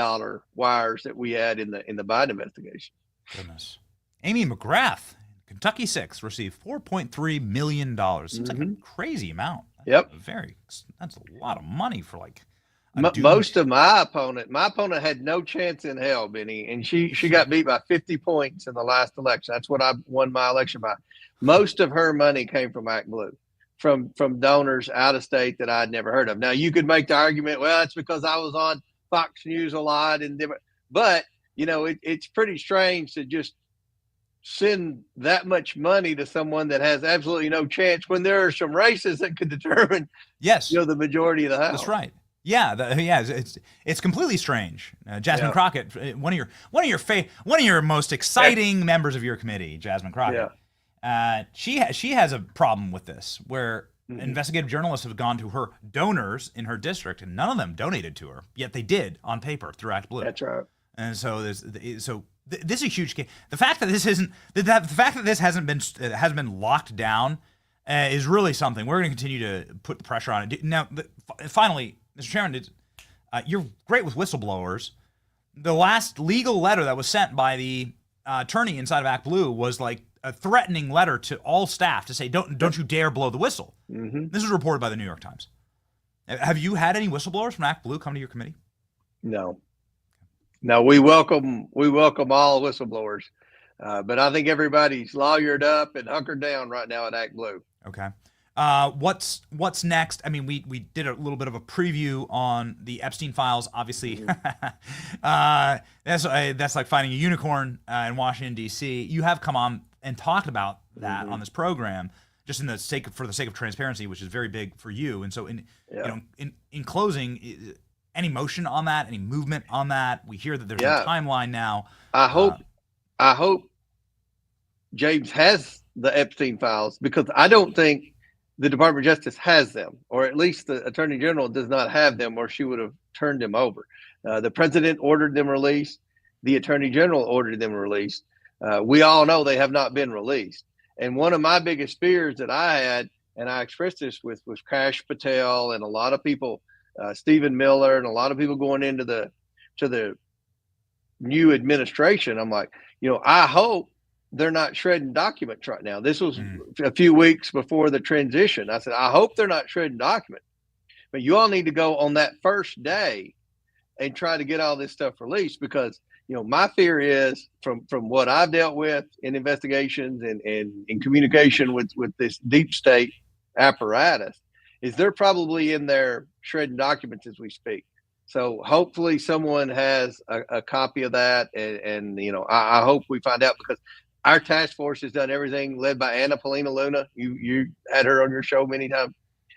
wires that we had in the Biden investigation. Goodness. Amy McGrath, Kentucky 6, received $4.3 million. Seems like a crazy amount. Yep. That's a lot of money for like most of my opponent had no chance in hell, Benny, and she got beat by 50 points in the last election. That's what I won my election by. Most of her money came from Act Blue, from donors out of state that I'd never heard of. Now you could make the argument, well, it's because I was on Fox News a lot and different, but you know, it's pretty strange to just send that much money to someone that has absolutely no chance when there are some races that could determine, the majority of the House. That's right. Yeah, it's completely strange. Jasmine Crockett, one of your most exciting members of your committee, Jasmine Crockett. She has a problem with this, where investigative journalists have gone to her donors in her district, and none of them donated to her, yet they did on paper through Act Blue. That's right. And so this is a huge case. The fact that this hasn't been locked down is really something. We're going to continue to put the pressure on it. Now, finally, Mr. Chairman, you're great with whistleblowers. The last legal letter that was sent by the attorney inside of Act Blue was like a threatening letter to all staff to say, don't you dare blow the whistle. This was reported by the New York Times. Have you had any whistleblowers from Act Blue come to your committee? No, we welcome all whistleblowers, but I think everybody's lawyered up and hunkered down right now at Act Blue. Okay. What's next? I mean, we did a little bit of a preview on the Epstein files. Obviously, that's like finding a unicorn in Washington D.C. You have come on and talked about that on this program, just for the sake of transparency, which is very big for you. And so, in closing, any motion on that? Any movement on that? We hear that there's a timeline now. I hope James has the Epstein files, because I don't think the Department of Justice has them, or at least the Attorney General does not have them, or she would have turned them over. The President ordered them released. The Attorney General ordered them released. We all know they have not been released. And one of my biggest fears that I had, and I expressed this with Kash Patel and a lot of people, Stephen Miller, and a lot of people going into the new administration. I'm like, I hope they're not shredding documents right now. This was a few weeks before the transition. I said, I hope they're not shredding documents, but you all need to go on that first day and try to get all this stuff released, because, my fear is from what I've dealt with in investigations and in communication with this deep state apparatus, is they're probably in there shredding documents as we speak. So hopefully someone has a copy of that. And I hope we find out, because our task force has done everything, led by Anna Paulina Luna. You had her on your show many times.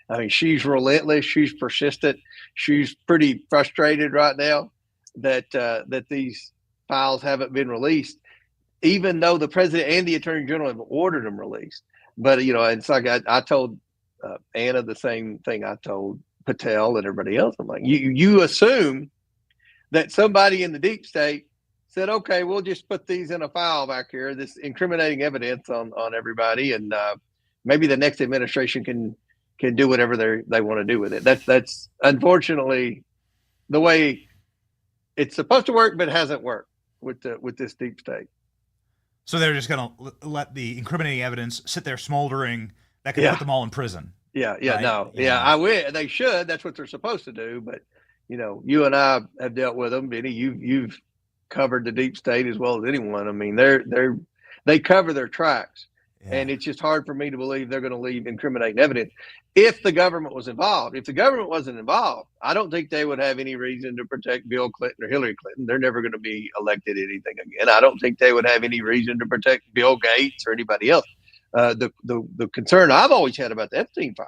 I mean, she's relentless. She's persistent. She's pretty frustrated right now that these files haven't been released, even though the President and the Attorney General have ordered them released. But, it's like I told Anna the same thing I told Patel and everybody else. I'm like, you assume that somebody in the deep state said, okay, we'll just put these in a file back here, this incriminating evidence on everybody, and maybe the next administration can do whatever they want to do with it. That's unfortunately the way it's supposed to work, but it hasn't worked with this deep state. So they're just going to let the incriminating evidence sit there smoldering that could put them all in prison. Yeah, right? I wish they should. That's what they're supposed to do. But you and I have dealt with them, Benny. You've covered the deep state as well as anyone. I mean, they cover their tracks, and it's just hard for me to believe they're going to leave incriminating evidence if the government was involved. If the government wasn't involved, I don't think they would have any reason to protect Bill Clinton or Hillary Clinton. They're never going to be elected anything again. I don't think they would have any reason to protect Bill Gates or anybody else. The concern I've always had about the Epstein file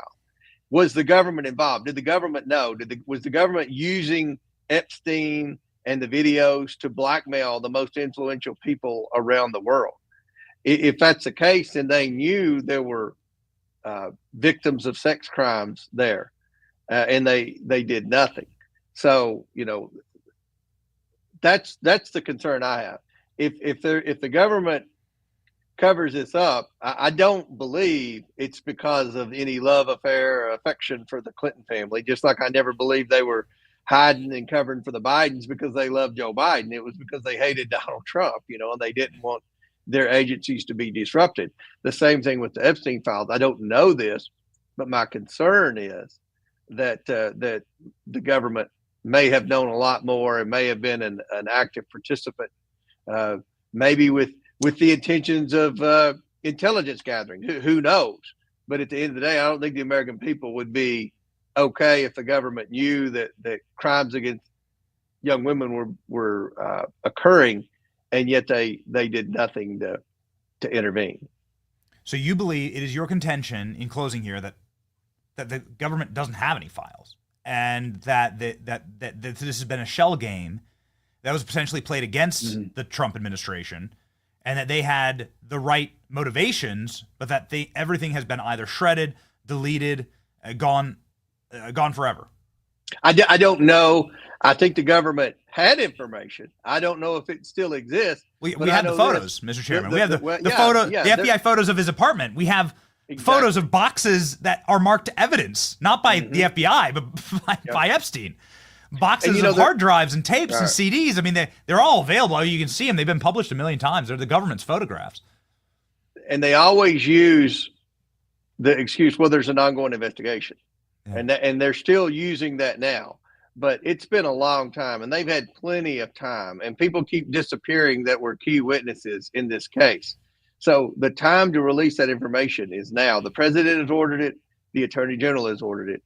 was the government involved. Did the government know? Was the government using Epstein and the videos to blackmail the most influential people around the world? If that's the case, then they knew there were victims of sex crimes there, and they did nothing. So that's the concern I have. If the government covers this up, I don't believe it's because of any love affair or affection for the Clinton family, just like I never believed they were hiding and covering for the Bidens because they loved Joe Biden. It was because they hated Donald Trump, and they didn't want their agencies to be disrupted. The same thing with the Epstein files. I don't know this, but my concern is that the government may have known a lot more and may have been an active participant, maybe with the intentions of intelligence gathering. Who knows? But at the end of the day, I don't think the American people would be okay if the government knew that crimes against young women were occurring, and yet they did nothing to intervene. So you believe it is your contention, in closing here, that the government doesn't have any files, and that this has been a shell game that was potentially played against the Trump administration, and that they had the right motivations, but that everything has been either shredded, deleted, gone forever. I don't know. I think the government had information. I don't know if it still exists. We have the photos, Mr. Chairman. We have the FBI photos of his apartment. We have photos of boxes that are marked evidence, not by the FBI, but by Epstein. Boxes of hard drives and tapes and CDs. I mean, they're all available. You can see them. They've been published a million times. They're the government's photographs. And they always use the excuse, well, there's an ongoing investigation. Yeah. And they're still using that now. But it's been a long time, and they've had plenty of time. And people keep disappearing that were key witnesses in this case. So the time to release that information is now. The president has ordered it. The attorney general has ordered it.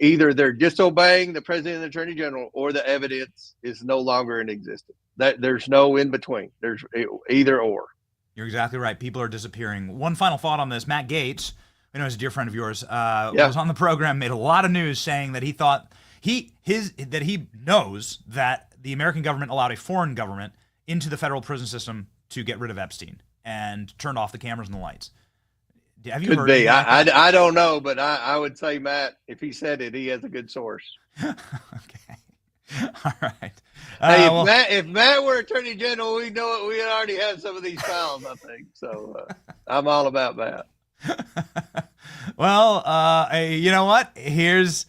Either they're disobeying the president and the attorney general, or the evidence is no longer in existence. There's no in between. There's either or. You're exactly right. People are disappearing. One final thought on this. Matt Gaetz, I know is a dear friend of yours, was on the program, made a lot of news saying that he thought he knows that the American government allowed a foreign government into the federal prison system to get rid of Epstein and turned off the cameras and the lights. Have you Could heard be. anything like that? I don't know, but I would say, Matt, if he said it, he has a good source. All right. Hey, Well, if Matt were Attorney General, we know it. We already have some of these files, I think. So I'm all about that. well, you know what? Here's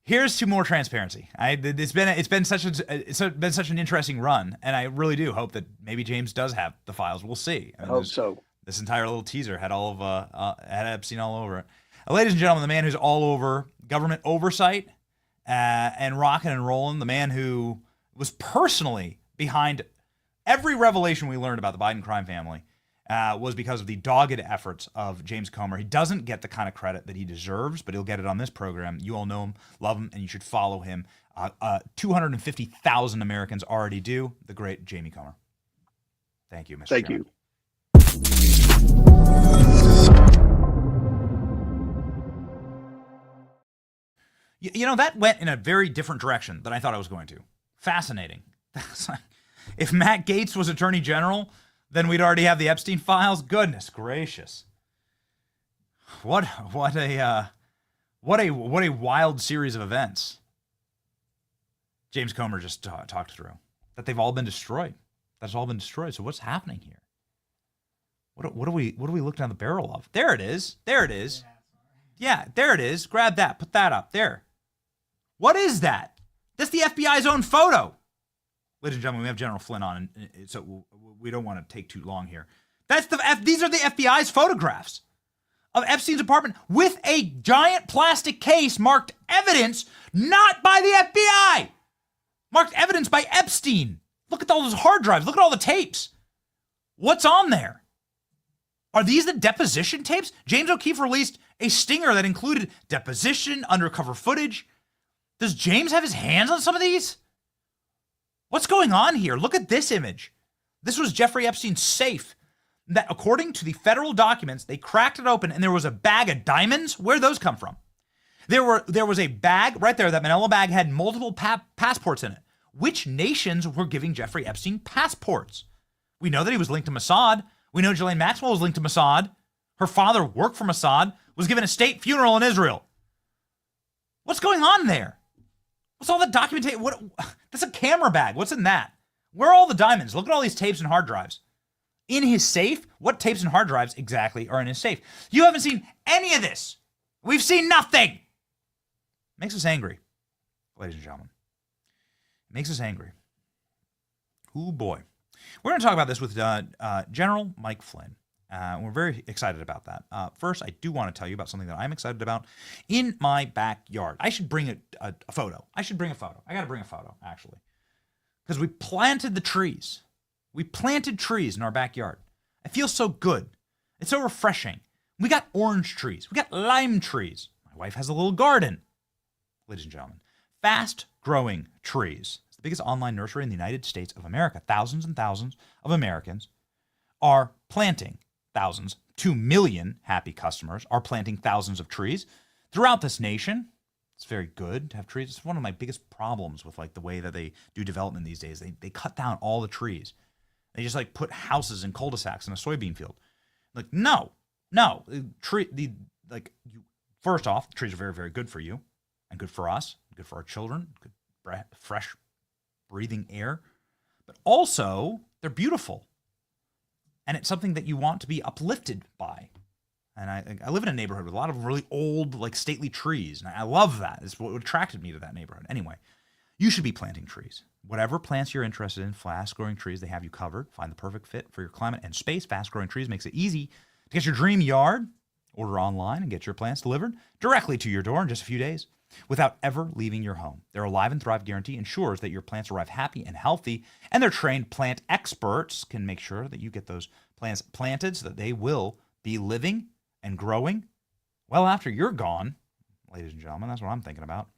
to more transparency. It's been such an interesting run, and I really do hope that maybe James does have the files. We'll see. I hope so. This entire little teaser had all of had Epstein all over it. Ladies and gentlemen, the man who's all over government oversight and rocking and rolling, the man who was personally behind every revelation we learned about the Biden crime family, was because of the dogged efforts of James Comer. He doesn't get the kind of credit that he deserves, but he'll get it on this program. You all know him, love him, and you should follow him. 250,000 Americans already do. The great Jamie Comer. Thank you, Mr. Thank Chairman. you. You know, that went in a very different direction than I thought it was going to. Fascinating. If Matt Gaetz was Attorney General, then we'd already have the Epstein files. Goodness gracious. What a wild series of events James Comer just talked through. That they've all been destroyed. That's all been destroyed. So what's happening here? What are we looking down the barrel of? There it is. There it is. Yeah, there it is. Grab that. Put that up. There. What is that? That's the FBI's own photo. Ladies and gentlemen, we have General Flynn on, so we don't want to take too long here. These are the FBI's photographs of Epstein's apartment with a giant plastic case marked evidence, not by the FBI. Marked evidence by Epstein. Look at all those hard drives. Look at all the tapes. What's on there? Are these the deposition tapes? James O'Keefe released a stinger that included deposition, undercover footage. Does James have his hands on some of these? What's going on here? Look at this image. This was Jeffrey Epstein's safe. That, according to the federal documents, they cracked it open and there was a bag of diamonds. Where'd those come from? There was a bag right there. That manila bag had multiple passports in it. Which nations were giving Jeffrey Epstein passports? We know that he was linked to Mossad. We know Ghislaine Maxwell was linked to Mossad. Her father worked for Mossad, was given a state funeral in Israel. What's going on there? What's all the documentation? That's a camera bag. What's in that? Where are all the diamonds? Look at all these tapes and hard drives. In his safe? What tapes and hard drives exactly are in his safe? You haven't seen any of this. We've seen nothing. Makes us angry, ladies and gentlemen. It makes us angry. Ooh, boy. We're going to talk about this with General Mike Flynn. We're very excited about that. First, I do want to tell you about something that I'm excited about in my backyard. I should bring a photo. I should bring a photo. I got to bring a photo, actually. Because we planted the trees. We planted trees in our backyard. I feel so good. It's so refreshing. We got orange trees. We got lime trees. My wife has a little garden. Ladies and gentlemen, Fast Growing Trees. It's the biggest online nursery in the United States of America. Thousands and thousands of Americans are planting thousands. 2 million happy customers are planting thousands of trees throughout this nation. It's very good to have trees. It's one of my biggest problems with like the way that they do development these days. They cut down all the trees. They just like put houses in cul-de-sacs in a soybean field. Like, no. First off, the trees are very, very good for you and good for us, good for our children, good fresh breathing air. But also, they're beautiful. And it's something that you want to be uplifted by. And I live in a neighborhood with a lot of really old, like stately trees. And I love that. It's what attracted me to that neighborhood. Anyway, you should be planting trees. Whatever plants you're interested in, fast-growing trees, they have you covered. Find the perfect fit for your climate and space. Fast-growing trees makes it easy to get your dream yard. Order online and get your plants delivered directly to your door in just a few days without ever leaving your home. Their Alive and Thrive guarantee ensures that your plants arrive happy and healthy, and their trained plant experts can make sure that you get those plants planted so that they will be living and growing well after you're gone. Ladies and gentlemen, that's what I'm thinking about.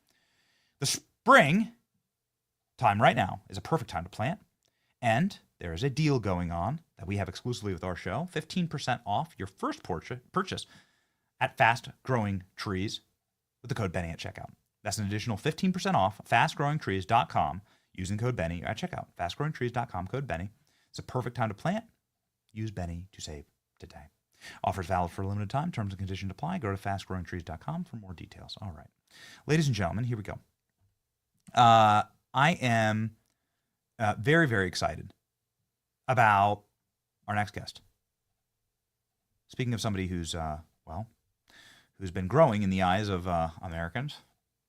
The spring time right now is a perfect time to plant, and there is a deal going on that we have exclusively with our show, 15% off your first purchase at Fast Growing Trees with the code Benny at checkout. That's an additional 15% off fastgrowingtrees.com using code Benny at checkout. Fastgrowingtrees.com, code Benny. It's a perfect time to plant. Use Benny to save today. Offers valid for a limited time. Terms and conditions apply. Go to fastgrowingtrees.com for more details. All right. Ladies and gentlemen, here we go. I am very, very excited about our next guest. Speaking of somebody who's, who's been growing in the eyes of Americans,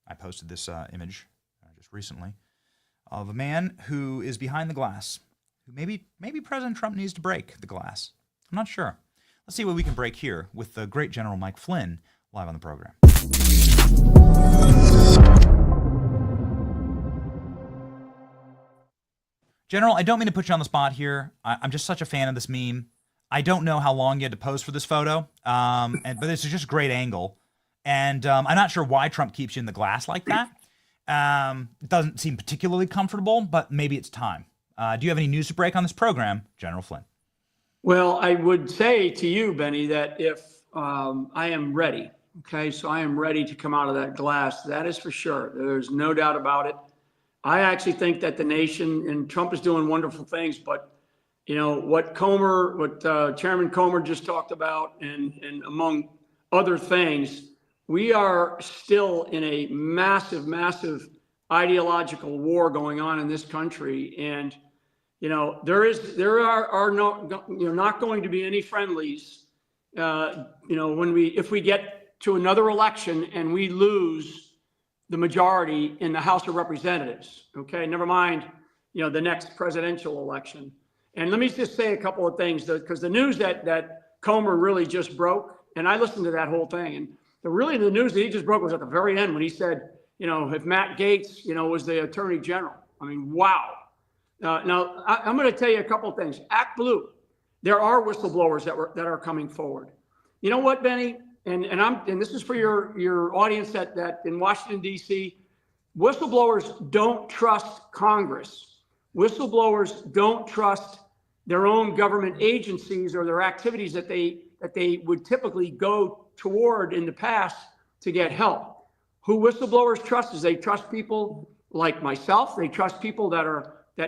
I posted this image just recently of a man who is behind the glass, who maybe President Trump needs to break the glass. I'm not sure. Let's see what we can break here with the great General Mike Flynn live on the program. General, I don't mean to put you on the spot here. I'm just such a fan of this meme. I don't know how long you had to pose for this photo, but this is just a great angle. And I'm not sure why Trump keeps you in the glass like that. It doesn't seem particularly comfortable, but maybe it's time. Do you have any news to break on this program, General Flynn? Well, I would say to you, Benny, that if I am ready, okay, so I am ready to come out of that glass, that is for sure. There's no doubt about it. I actually think that the nation, and Trump is doing wonderful things, but you know, what Chairman Comer just talked about, and among other things, we are still in a massive, massive ideological war going on in this country. And, you know, there are not going to be any friendlies, you know, if we get to another election and we lose the majority in the House of Representatives, okay, never mind, you know, the next presidential election. And let me just say a couple of things, because the news that Comer really just broke, and I listened to that whole thing, and the news that he just broke was at the very end when he said, you know, if Matt Gaetz, you know, was the Attorney General. I mean, wow. Now, I'm going to tell you a couple of things. Act Blue, there are whistleblowers that are coming forward. You know what, Benny? And this is for your audience that in Washington, D.C., whistleblowers don't trust Congress. Whistleblowers don't trust their own government agencies or their activities that they would typically go toward in the past to get help. Who whistleblowers trust is they trust people like myself. They trust people that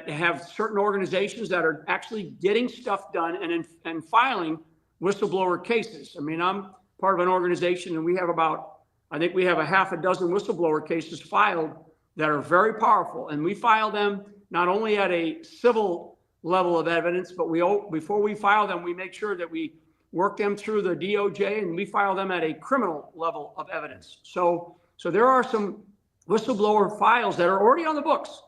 have certain organizations that are actually getting stuff done and filing whistleblower cases. I mean, I'm part of an organization, and we have I think we have a half a dozen whistleblower cases filed that are very powerful, and we file them not only at a civil level of evidence, but before we file them, we make sure that we work them through the DOJ, and we file them at a criminal level of evidence. So there are some whistleblower files that are already on the books.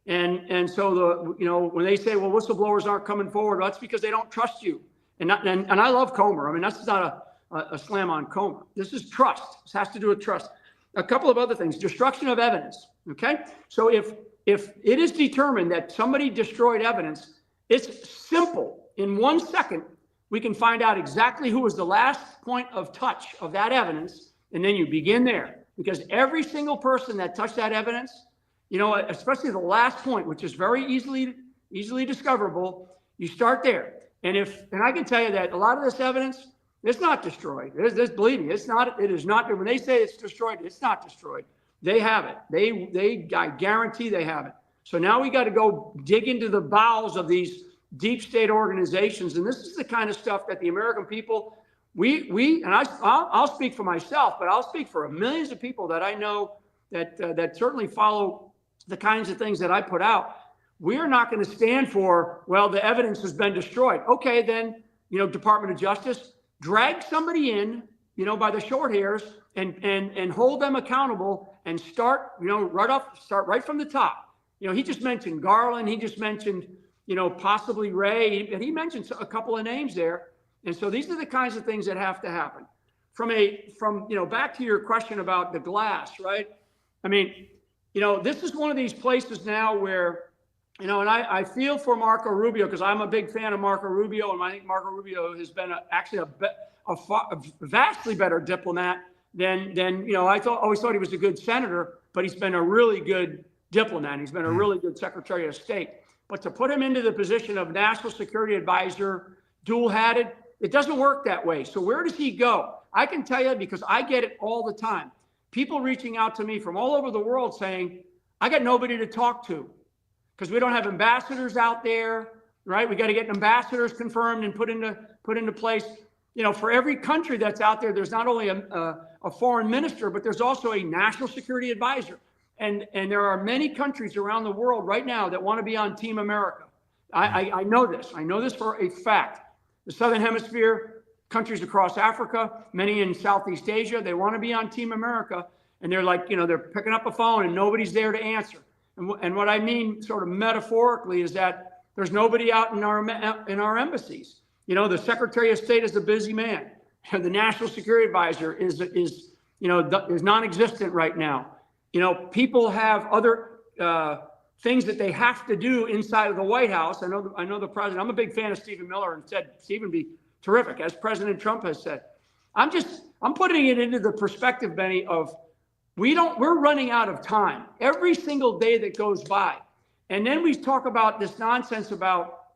And so when they say, well, whistleblowers aren't coming forward, well, that's because they don't trust you. And I love Comer. I mean, that's not a slam on Comer. This is trust. This has to do with trust. A couple of other things, destruction of evidence. Okay. So if it is determined that somebody destroyed evidence, it's simple. In 1 second, we can find out exactly who was the last point of touch of that evidence. And then you begin there, because every single person that touched that evidence, you know, especially the last point, which is very easily discoverable, you start there. And I can tell you that a lot of this evidence, it's not destroyed. Believe me, it is not. When they say it's destroyed, it's not destroyed. They have it. I guarantee they have it. So now we got to go dig into the bowels of these deep state organizations. And this is the kind of stuff that the American people, I'll speak for myself, but I'll speak for millions of people that I know that certainly follow the kinds of things that I put out. We're not going to stand for, well, the evidence has been destroyed. Okay, then, you know, Department of Justice, drag somebody in, you know, by the short hairs and hold them accountable and start right from the top. You know, he just mentioned Garland. He just mentioned, you know, possibly Ray, and he mentioned a couple of names there. And so these are the kinds of things that have to happen. From back to your question about the glass, right? I mean, you know, this is one of these places now where, you know, and I feel for Marco Rubio, because I'm a big fan of Marco Rubio, and I think Marco Rubio has been actually a vastly better diplomat than you know. Always thought he was a good senator, but he's been a really good diplomat. He's been a really good Secretary of State. But to put him into the position of National Security Advisor, dual-hatted, it doesn't work that way. So where does he go? I can tell you, because I get it all the time. People reaching out to me from all over the world saying, I got nobody to talk to, because we don't have ambassadors out there, right? We got to get ambassadors confirmed and put into place. for every country that's out there, there's not only a foreign minister, but there's also a national security advisor. And there are many countries around the world right now that want to be on Team America. I know this. I know this for a fact. The Southern Hemisphere, countries across Africa, many in Southeast Asia, they want to be on Team America. And they're like, they're picking up a phone and nobody's there to answer. And what I mean sort of metaphorically is that there's nobody out in our embassies. The Secretary of State is a busy man. The National Security Advisor is non-existent right now. People have other things that they have to do inside of the White House. I know the president. I'm a big fan of Stephen Miller and said Stephen would be terrific, as President Trump has said. I'm putting it into the perspective, Benny, of we're running out of time every single day that goes by, and then we talk about this nonsense about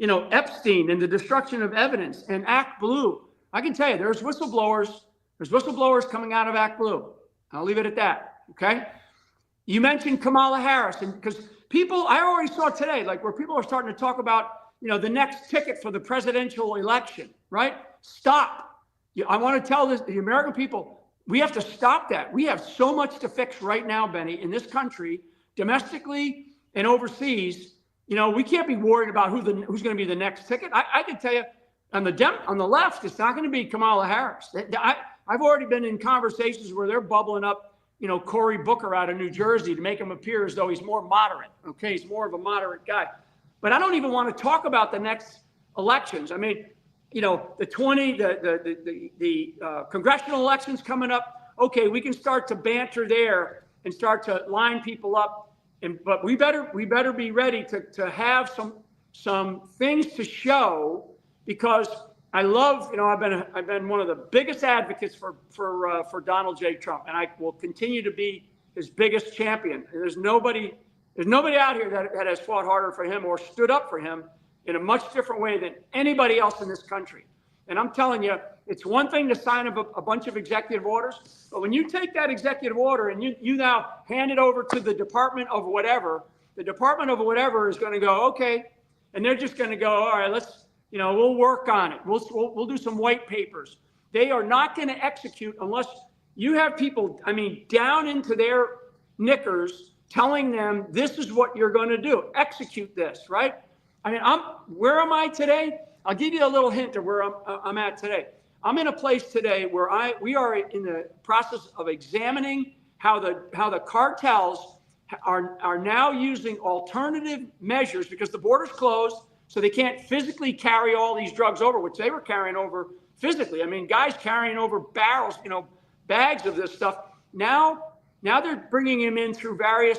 Epstein and the destruction of evidence and Act Blue. I can tell you, there's whistleblowers coming out of Act Blue. I'll leave it at that. Okay. You mentioned Kamala Harris, and because I already saw today, like where people are starting to talk about, the next ticket for the presidential election, right? Stop. I want to tell the American people, we have to stop that. We have so much to fix right now, Benny, in this country, domestically and overseas. We can't be worried about who's going to be the next ticket. I can tell you, on the left, it's not going to be Kamala Harris. I've already been in conversations where they're bubbling up, Cory Booker out of New Jersey to make him appear as though he's more moderate. Okay, he's more of a moderate guy. But I don't even want to talk about the next elections. I mean, the congressional elections coming up. Okay, we can start to banter there and start to line people up. But we better be ready to have some things to show, because I love, I've been one of the biggest advocates for Donald J. Trump, and I will continue to be his biggest champion. There's nobody out here that has fought harder for him or stood up for him in a much different way than anybody else in this country. And I'm telling you, it's one thing to sign a bunch of executive orders, but when you take that executive order and you now hand it over to the Department of whatever, the Department of whatever is going to go, okay, and they're just going to go, all right, let's, we'll work on it. We'll do some white papers. They are not going to execute unless you have people, down into their knickers telling them this is what you're going to do. Execute this, right? Where am I today? I'll give you a little hint of where I'm at today. I'm in a place today where we are in the process of examining how the cartels are now using alternative measures, because the border's closed, so they can't physically carry all these drugs over, which they were carrying over physically. Guys carrying over barrels, bags of this stuff. Now they're bringing them in through various,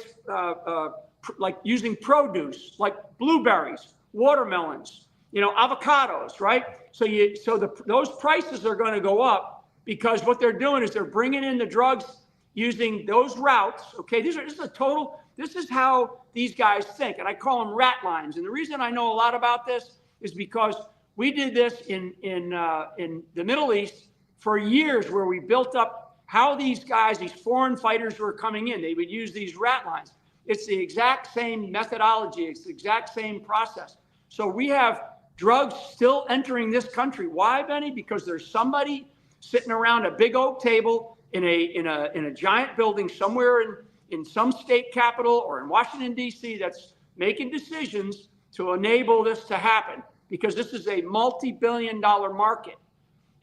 like using produce, like blueberries, watermelons, avocados, right? So those prices are going to go up, because what they're doing is they're bringing in the drugs using those routes. Okay, this is how these guys think, and I call them rat lines. And the reason I know a lot about this is because we did this in the Middle East for years, where we built up how these guys, these foreign fighters who are coming in, they would use these rat lines. It's the exact same methodology. It's the exact same process. So we have drugs still entering this country. Why, Benny? Because there's somebody sitting around a big oak table in a giant building somewhere in some state capital or in Washington, D.C., that's making decisions to enable this to happen, because this is a multi-billion-dollar market.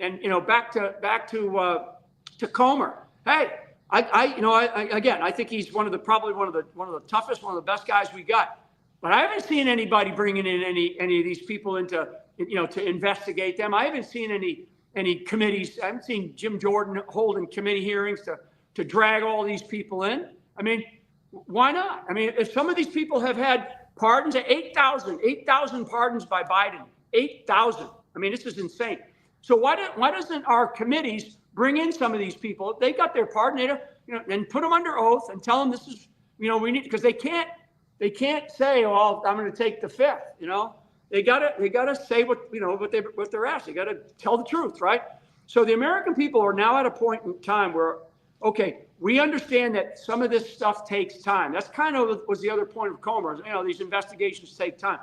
And back to Comer. Hey, I think he's probably one of the toughest, one of the best guys we got. But I haven't seen anybody bringing in any of these people to investigate them. I haven't seen any committees. I haven't seen Jim Jordan holding committee hearings to drag all these people in. Why not? If some of these people have had pardons, 8,000 pardons by Biden, 8,000. This is insane. So why doesn't our committees bring in some of these people? If they got their pardon, and put them under oath and tell them this is, we need, because they can't say, "Oh, I'm going to take the fifth." They gotta say what they're asked. They got to tell the truth, right? So the American people are now at a point in time where, okay, we understand that some of this stuff takes time. That's kind of was the other point of Comer. These investigations take time.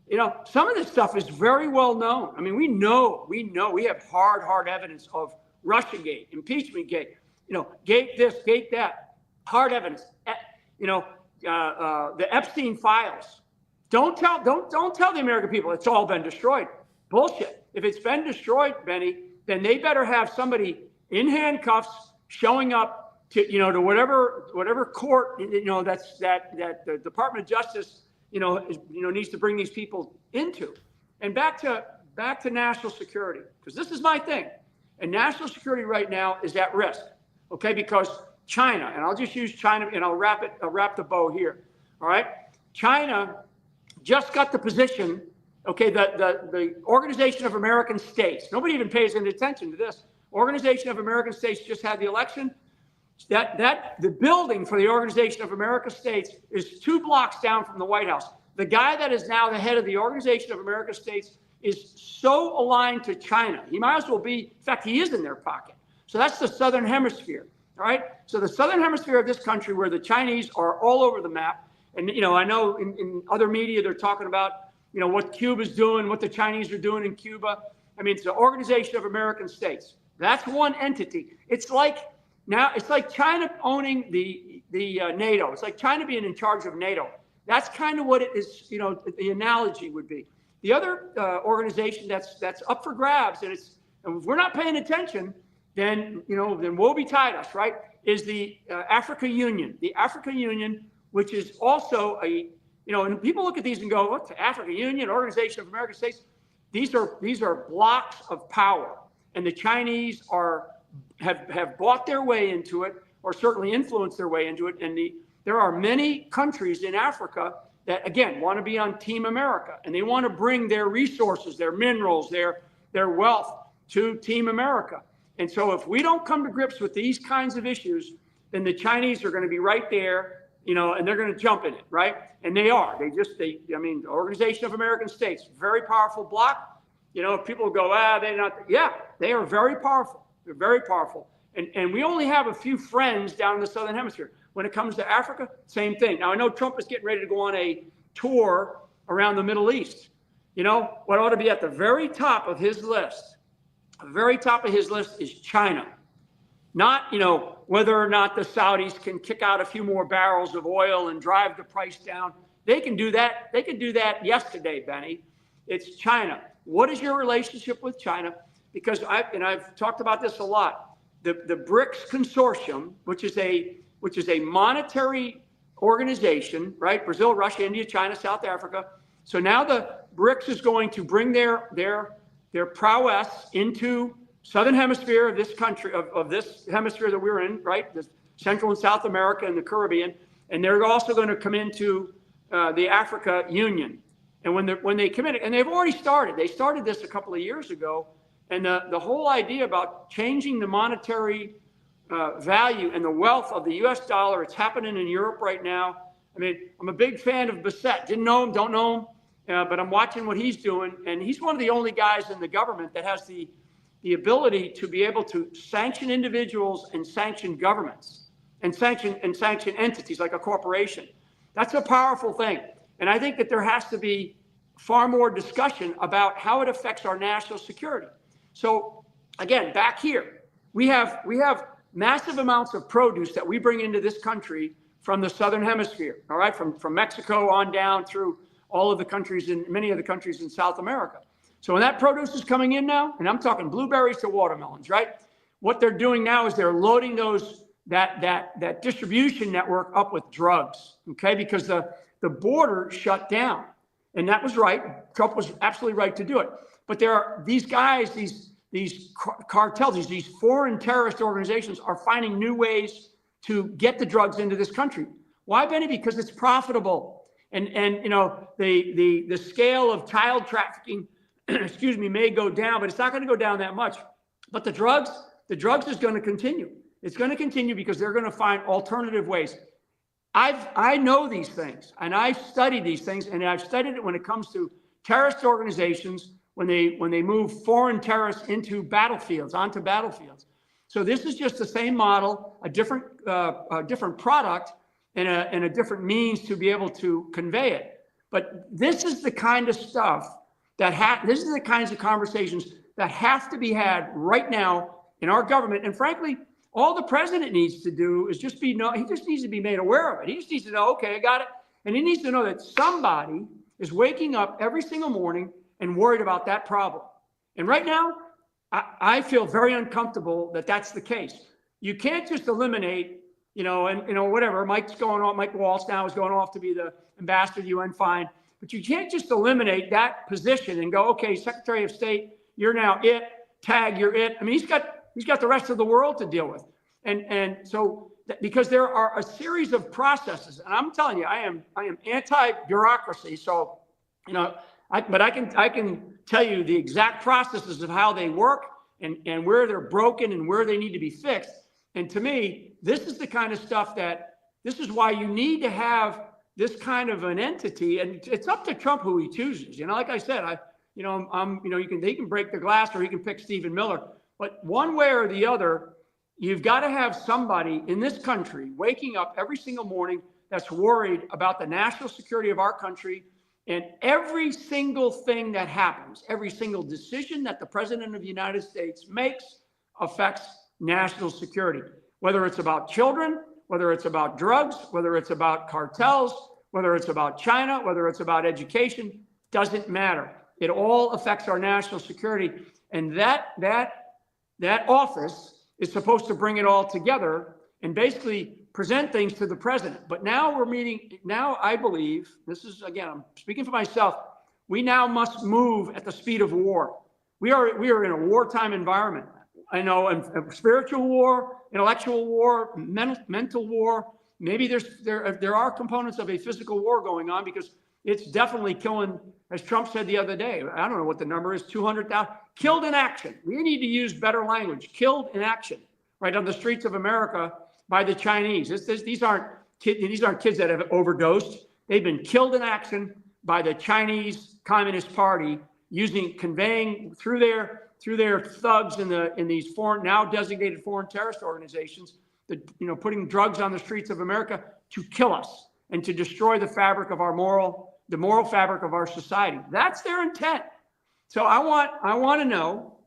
You know, some of this stuff is very well known. I mean, we have hard evidence of Russiagate, Impeachment-gate, you know, gate this, gate that, hard evidence. You know, the Epstein files. Don't tell the American people it's all been destroyed. Bullshit. If it's been destroyed, Benny, then they better have somebody in handcuffs showing up to, you know, to whatever court, you know, that the Department of Justice, needs to bring these people into. And back to national security, because this is my thing. And national security right now is at risk, okay? Because China, and I'll just use China, and I'll wrap the bow here, all right? China just got the position, okay, the Organization of American States. Nobody even pays any attention to this. Organization of American States just had the election. The building for the Organization of American States is 2 blocks down from the White House. The guy that is now the head of the Organization of American States is so aligned to China. He might as well be, in fact, he is in their pocket. So that's the Southern Hemisphere, all right? So the Southern Hemisphere of this country, where the Chinese are all over the map. And, you know, I know in other media, they're talking about, you know, what Cuba's doing, what the Chinese are doing in Cuba. I mean, it's the Organization of American States. That's one entity. It's like China owning the NATO. It's like China being in charge of NATO. That's kind of what it is, you know, the analogy would be. The other organization that's up for grabs, and if we're not paying attention, then woe betide us, right? Is the Africa Union. The Africa Union, which is also and people look at these and go, "What's the Africa Union, Organization of American States?" These are blocks of power, and the Chinese have bought their way into it, or certainly influenced their way into it. And there are many countries in Africa that, again, want to be on Team America, and they want to bring their resources, their minerals, their wealth to Team America. And so if we don't come to grips with these kinds of issues, then the Chinese are going to be right there, you know, and they're going to jump in it, right? And they are. The Organization of American States, very powerful bloc. You know, people go, they're not. Yeah, they are very powerful. They're very powerful. And we only have a few friends down in the Southern Hemisphere. When it comes to Africa, same thing. Now, I know Trump is getting ready to go on a tour around the Middle East. You know, what ought to be at the very top of his list, is China. Not, you know, whether or not the Saudis can kick out a few more barrels of oil and drive the price down. They can do that. They can do that yesterday, Benny. It's China. What is your relationship with China? Because I've talked about this a lot. The BRICS consortium, which is a monetary organization, right? Brazil, Russia, India, China, South Africa. So now the BRICS is going to bring their prowess into Southern Hemisphere of this country, of this hemisphere that we're in, right? The Central and South America and the Caribbean. And they're also going to come into the Africa Union. And when they come in, and they've already started. They started this a couple of years ago. And the whole idea about changing the monetary value and the wealth of the U.S. dollar, it's happening in Europe right now. I mean, I'm a big fan of Bissett. Didn't know him, don't know him, but I'm watching what he's doing. And he's one of the only guys in the government that has the ability to be able to sanction individuals and sanction governments and sanction entities like a corporation. That's a powerful thing. And I think that there has to be far more discussion about how it affects our national security. So again, back here, we have massive amounts of produce that we bring into this country from the Southern Hemisphere, all right, from Mexico on down through all of the countries, in many of the countries in South America. So when that produce is coming in now, and I'm talking blueberries to watermelons, right? What they're doing now is they're loading that distribution network up with drugs, okay? Because the border shut down, and that was right. Trump was absolutely right to do it. But there are these guys, these cartels, these foreign terrorist organizations are finding new ways to get the drugs into this country. Why, Benny? Because it's profitable. And you know, the scale of child trafficking, excuse me, may go down, but it's not going to go down that much. But the drugs is going to continue. It's going to continue because they're going to find alternative ways. I know these things, and I've studied these things, and I've studied it when it comes to terrorist organizations, when they move foreign terrorists onto battlefields. So this is just the same model, a different product, and a different means to be able to convey it. But this is the kind of stuff this is the kinds of conversations that have to be had right now in our government. And frankly, all the president needs to do is he just needs to be made aware of it. He just needs to know, okay, I got it. And he needs to know that somebody is waking up every single morning and worried about that problem. And right now, I feel very uncomfortable that that's the case. You can't just eliminate, whatever. Mike Waltz now is going off to be the ambassador to the UN, fine. But you can't just eliminate that position and go, okay, Secretary of State, you're now it. Tag, you're it. I mean, he's got the rest of the world to deal with. And so because there are a series of processes, and I'm telling you, I am anti-bureaucracy. So, but I can tell you the exact processes of how they work and where they're broken and where they need to be fixed. And to me, this is the kind of stuff this is why you need to have this kind of an entity, and it's up to Trump who he chooses. Like I said, they can break the glass or he can pick Stephen Miller, but one way or the other, you've got to have somebody in this country waking up every single morning that's worried about the national security of our country, and every single thing that happens, every single decision that the President of the United States makes affects national security, whether it's about children, whether it's about drugs, whether it's about cartels, whether it's about China, whether it's about education, doesn't matter. It all affects our national security. And that office is supposed to bring it all together and basically present things to the president. But now I believe, this is, again, I'm speaking for myself, we now must move at the speed of war. We are in a wartime environment. I know, and spiritual war, intellectual war, mental war. Maybe there are components of a physical war going on, because it's definitely killing, as Trump said the other day. I don't know what the number is, 200,000 killed in action. We need to use better language. Killed in action, right on the streets of America by the Chinese. These aren't kids that have overdosed. They've been killed in action by the Chinese Communist Party, conveying through their thugs in these foreign, now designated foreign terrorist organizations, putting drugs on the streets of America to kill us and to destroy the fabric of the moral fabric of our society. That's their intent. So I want to know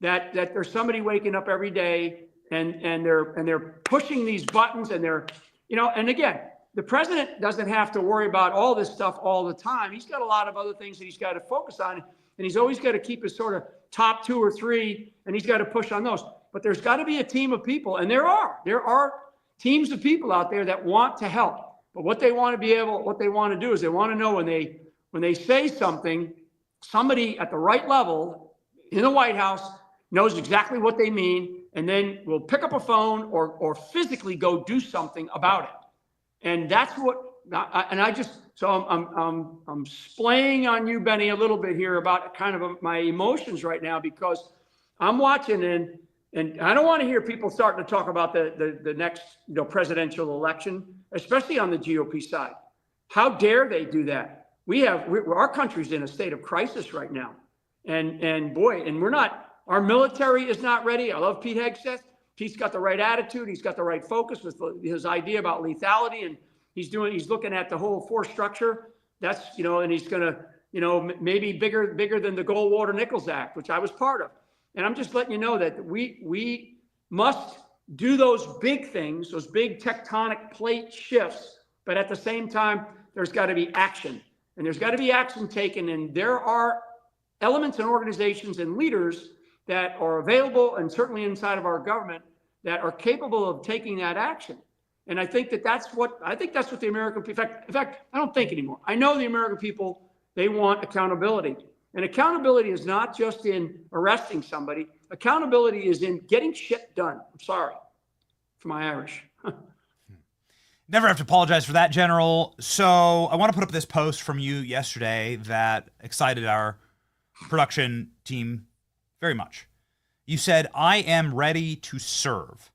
that there's somebody waking up every day and they're pushing these buttons, and and again, the president doesn't have to worry about all this stuff all the time. He's got a lot of other things that he's got to focus on, and he's always got to keep his sort of top 2 or 3, and he's got to push on those. But there's got to be a team of people, and there are teams of people out there that want to help. But what they want to do is they want to know when they say something, somebody at the right level in the White House knows exactly what they mean, and then will pick up a phone or physically go do something about it. And that's what. I'm splaying on you, Benny, a little bit here about kind of my emotions right now, because I'm watching and I don't want to hear people starting to talk about the next presidential election, especially on the GOP side. How dare they do that? Our country's in a state of crisis right now, and we're not. Our military is not ready. I love Pete Hegseth. Pete's got the right attitude. He's got the right focus with his idea about lethality, and he's looking at the whole force structure. That's, and he's going to, maybe bigger than the Goldwater-Nichols Act, which I was part of. And I'm just letting you know that we must do those big things, those big tectonic plate shifts. But at the same time, there's got to be action, and there's got to be action taken. And there are elements and organizations and leaders that are available, and certainly inside of our government, that are capable of taking that action. And I think that's what the American people, in fact, I don't think anymore. I know the American people, they want accountability. And accountability is not just in arresting somebody. Accountability is in getting shit done. I'm sorry for my Irish. Never have to apologize for that, General. So I want to put up this post from you yesterday that excited our production team very much. You said, "I am ready to serve."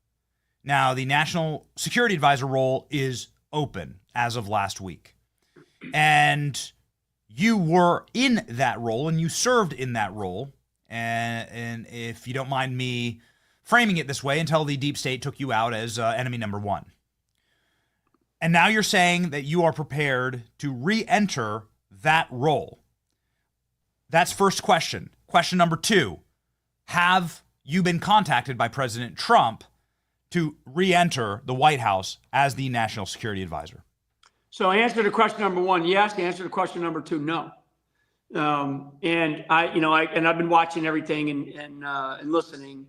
Now, the National Security Advisor role is open as of last week. And you were in that role, and you served in that role. And if you don't mind me framing it this way, until the deep state took you out as enemy number 1. And now you're saying that you are prepared to re-enter that role? That's first question. Question number 2, have you been contacted by President Trump to re-enter the White House as the national security advisor? So answer to question number 1, yes. Answer to question number 2, no. And I've been watching everything and listening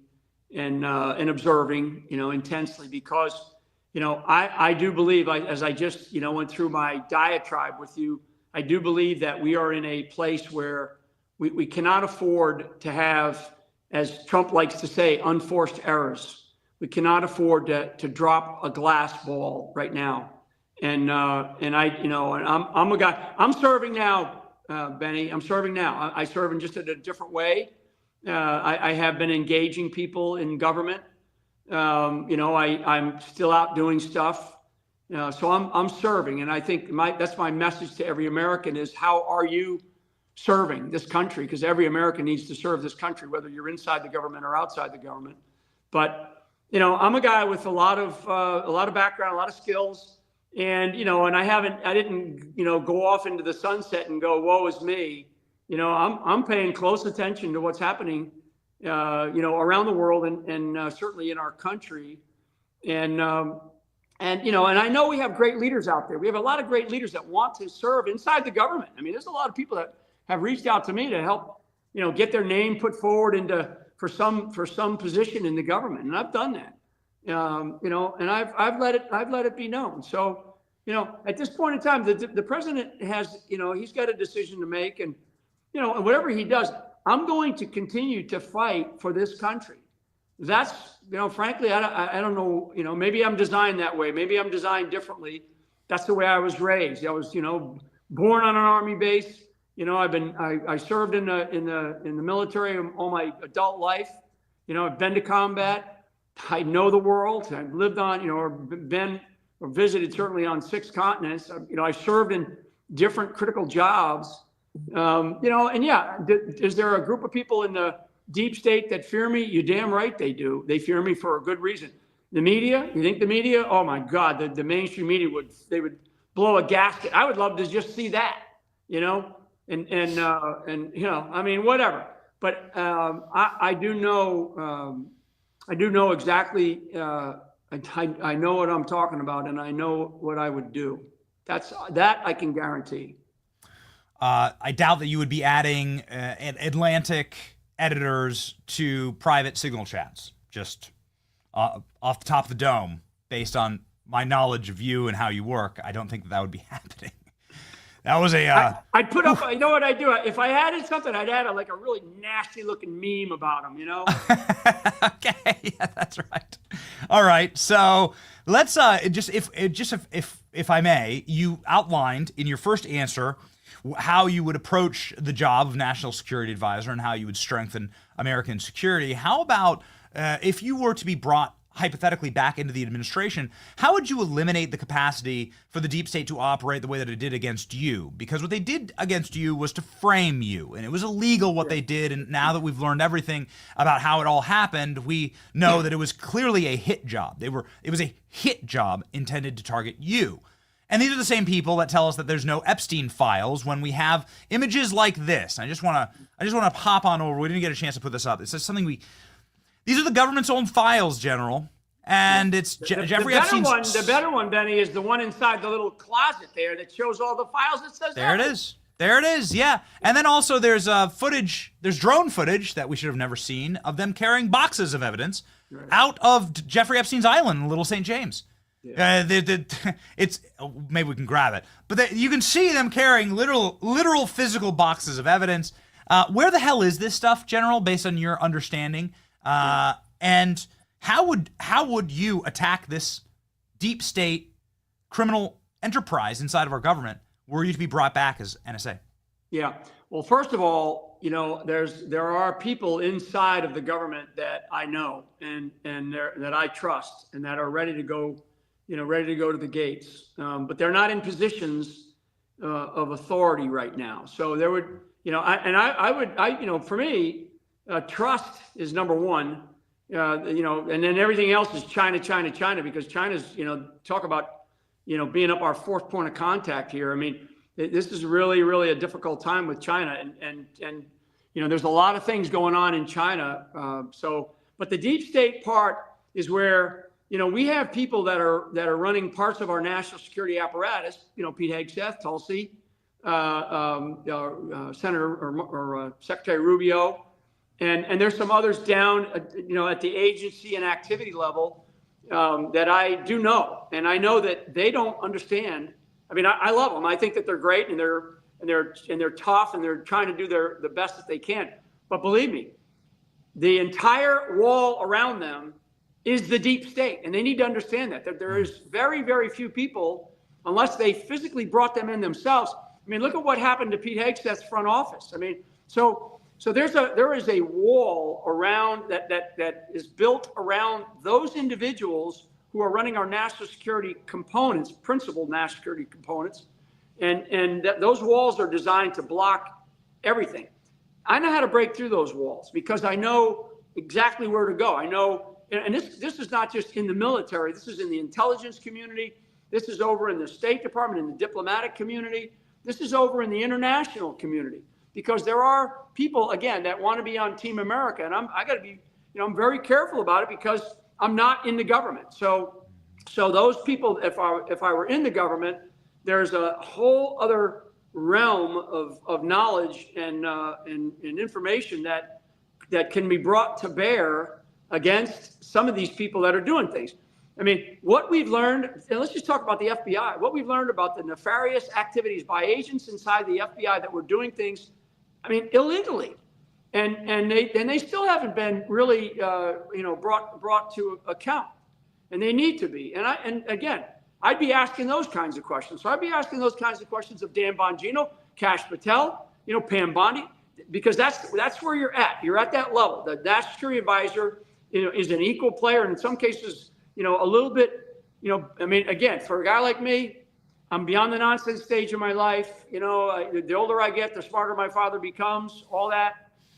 and observing, intensely, because, I do believe, as I just, went through my diatribe with you, I do believe that we are in a place where we cannot afford to have, as Trump likes to say, unforced errors. We cannot afford to drop a glass ball right now. And I'm a guy, I'm serving now, Benny, I'm serving now. I serve in just a different way. I have been engaging people in government. I'm still out doing stuff. So I'm serving. And I think that's my message to every American is, how are you serving this country? Because every American needs to serve this country, whether you're inside the government or outside the government. But, I'm a guy with a lot of background, a lot of skills. And, and I didn't, go off into the sunset and go, woe is me. I'm paying close attention to what's happening, around the world and certainly in our country. And I know we have great leaders out there. We have a lot of great leaders that want to serve inside the government. I mean, there's a lot of people that have reached out to me to help, get their name put forward for some position in the government. And I've done that, and I've let it be known. So, at this point in time, the president has, he's got a decision to make, and, and whatever he does, I'm going to continue to fight for this country. That's, frankly, I don't know, maybe I'm designed that way. Maybe I'm designed differently. That's the way I was raised. I was, born on an Army base. I served in the military all my adult life. I've been to combat. I know the world. I've lived on, or been or visited certainly on 6 continents. I served in different critical jobs. And yeah, is there a group of people in the deep state that fear me? You damn right they do. They fear me for a good reason. The media, you think the media? Oh my God, the mainstream media would blow a gasket. I would love to just see that, and I mean, whatever. But I do know exactly. I know what I'm talking about, and I know what I would do. That I can guarantee. I doubt that you would be adding Atlantic editors to private signal chats, just off the top of the dome, based on my knowledge of you and how you work. I don't think that would be happening. That was I'd put up, you know what I'd do? If I added something, I'd add a really nasty looking meme about them, Okay, yeah, that's right. All right, so let's if I may, you outlined in your first answer how you would approach the job of National Security Advisor and how you would strengthen American security. How about if you were to be brought hypothetically back into the administration, how would you eliminate the capacity for the deep state to operate the way that it did against you? Because what they did against you was to frame you, and it was illegal what they did. And now that we've learned everything about how it all happened, we know that it was clearly a hit job. It was a hit job intended to target you. And these are the same people that tell us that there's no Epstein files when we have images like this. I just want to pop on over. We didn't get a chance to put this up. It's just something these are the government's own files, General. And it's Jeffrey Epstein's. The better one, Benny, is the one inside the little closet there that shows all the files. It says there it is. There it is. Yeah. And then also there's drone footage that we should have never seen of them carrying boxes of evidence out of Jeffrey Epstein's island in Little St. James. Yeah. Maybe we can grab it, but you can see them carrying literal physical boxes of evidence. Where the hell is this stuff, General, based on your understanding? And how would you attack this deep state criminal enterprise inside of our government were you to be brought back as NSA? Yeah. Well, first of all, there are people inside of the government that I know and that I trust and that are ready to go to the gates. But they're not in positions of authority right now. So there would, for me, trust is number one. And then everything else is China, because China's, talk about, being up our fourth point of contact here. I mean, This is really, really a difficult time with China, and you know, there's a lot of things going on in China. But the deep state part is where, you know, we have people that are running parts of our national security apparatus. You know, Pete Hegseth, Tulsi, Senator or Secretary Rubio, and there's some others down, you know, at the agency and activity level that I do know, and I know that they don't understand. I mean, I love them. I think that they're great, and they're tough, and they're trying to do the best that they can. But believe me, the entire wall around them is the deep state, and they need to understand that there is very, very few people, unless they physically brought them in themselves. I mean, look at what happened to Pete Hegseth's front office. I mean, so there is a wall around that is built around those individuals who are running our national security components, principal national security components, and those walls are designed to block everything. I know how to break through those walls because I know exactly where to go. I know, and this is not just in the military. This is in the intelligence community. This is over in the State Department, in the diplomatic community. This is over in the international community, because there are people, again, that want to be on Team America, and I got to be, you know, I'm very careful about it because I'm not in the government. So those people, if I were in the government, there's a whole other realm of knowledge and information that can be brought to bear against some of these people that are doing things. I mean, what we've learned, and let's just talk about the FBI, what we've learned about the nefarious activities by agents inside the FBI that were doing things, I mean, illegally. And they still haven't been really, you know, brought to account, and they need to be. And again, I'd be asking those kinds of questions. So I'd be asking those kinds of questions of Dan Bongino, Kash Patel, you know, Pam Bondi, because that's where you're at. You're at that level. The national security advisor, you know, is an equal player, and in some cases, you know, a little bit, you know, I mean, again, for a guy like me, I'm beyond the nonsense stage of my life. You know, the older I get, the smarter my father becomes, all that.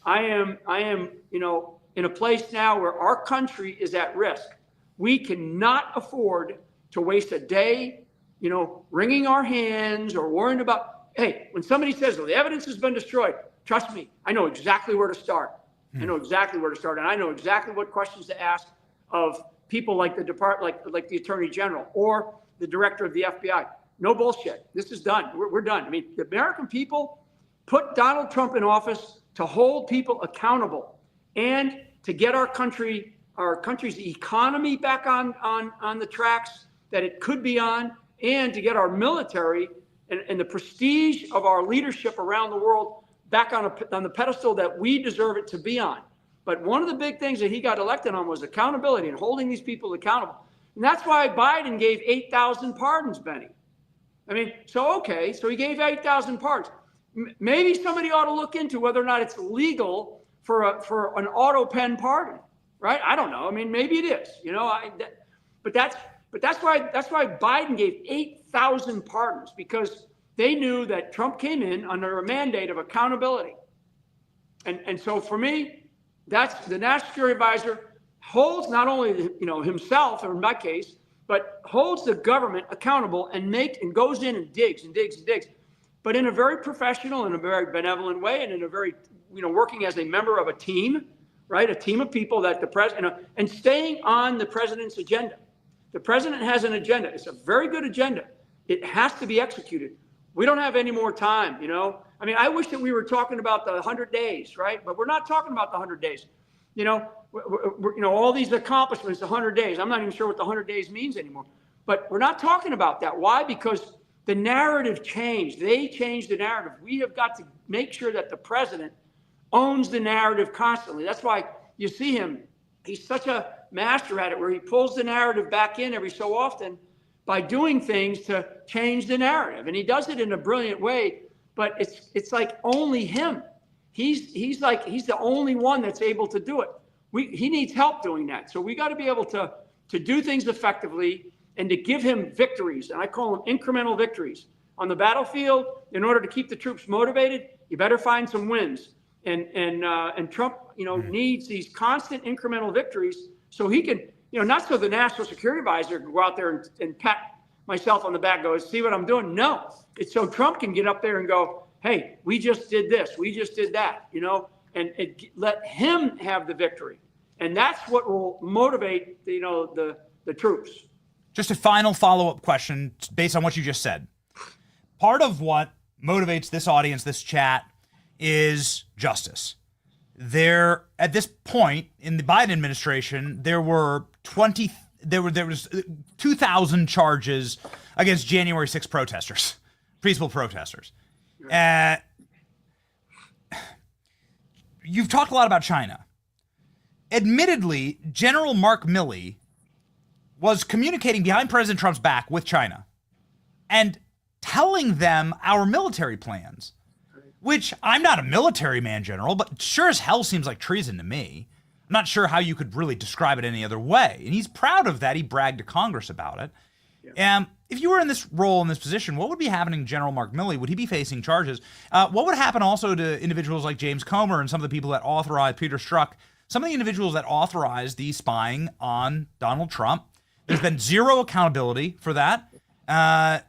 I am, you know, in a place now where our country is at risk. We cannot afford to waste a day, you know, wringing our hands or worrying about, hey, when somebody says, well, the evidence has been destroyed, trust me, I know exactly where to start. I know exactly where to start, and I know exactly what questions to ask of people like the department, like the Attorney General or the Director of the FBI. No bullshit. This is done. We're done. I mean, the American people put Donald Trump in office to hold people accountable and to get our country's economy back on the tracks that it could be on, and to get our military and the prestige of our leadership around the world back on the pedestal that we deserve it to be on. But one of the big things that he got elected on was accountability and holding these people accountable. And that's why Biden gave 8,000 pardons, Benny. I mean, so he gave 8,000 pardons. Maybe somebody ought to look into whether or not it's legal for an auto pen pardon, right? I don't know. I mean, maybe it is. You know, but that's why Biden gave 8,000 pardons, because they knew that Trump came in under a mandate of accountability. And so for me, that's the national security advisor holds not only, you know, himself, or in my case, but holds the government accountable and goes in and digs and digs and digs, but in a very professional and a very benevolent way, and in a very, you know, working as a member of a team, right? A team of people that the president, and staying on the president's agenda. The president has an agenda. It's a very good agenda. It has to be executed. We don't have any more time, you know? I mean, I wish that we were talking about the 100 days, right? But we're not talking about the 100 days. You know, all these accomplishments, 100 days. I'm not even sure what the 100 days means anymore. But we're not talking about that. Why? Because the narrative changed. They changed the narrative. We have got to make sure that the president owns the narrative constantly. That's why you see him. He's such a master at it, where he pulls the narrative back in every so often by doing things to change the narrative. And he does it in a brilliant way, but it's like only him. He's the only one that's able to do it. He needs help doing that. So we got to be able to do things effectively and to give him victories. And I call them incremental victories. On the battlefield, in order to keep the troops motivated, you better find some wins. And Trump, you know, needs these constant incremental victories so he can, you know, not so the national security advisor can go out there and pat myself on the back, go, see what I'm doing? No, it's so Trump can get up there and go, hey, we just did this, we just did that, you know, and let him have the victory. And that's what will motivate, you know, the troops. Just a final follow-up question based on what you just said. Part of what motivates this audience, this chat, is justice. There, at this point in the Biden administration, there was 2,000 charges against January 6th protesters, peaceful protesters. You've talked a lot about China. Admittedly, General Mark Milley was communicating behind President Trump's back with China and telling them our military plans, which I'm not a military man, General, but sure as hell seems like treason to me. I'm not sure how you could really describe it any other way. And he's proud of that. He bragged to Congress about it. If you were in this role, in this position, what would be happening to General Mark Milley? Would he be facing charges? What would happen also to individuals like James Comer and some of the people that authorized, Peter Strzok, some of the individuals that authorized the spying on Donald Trump? There's been zero accountability for that.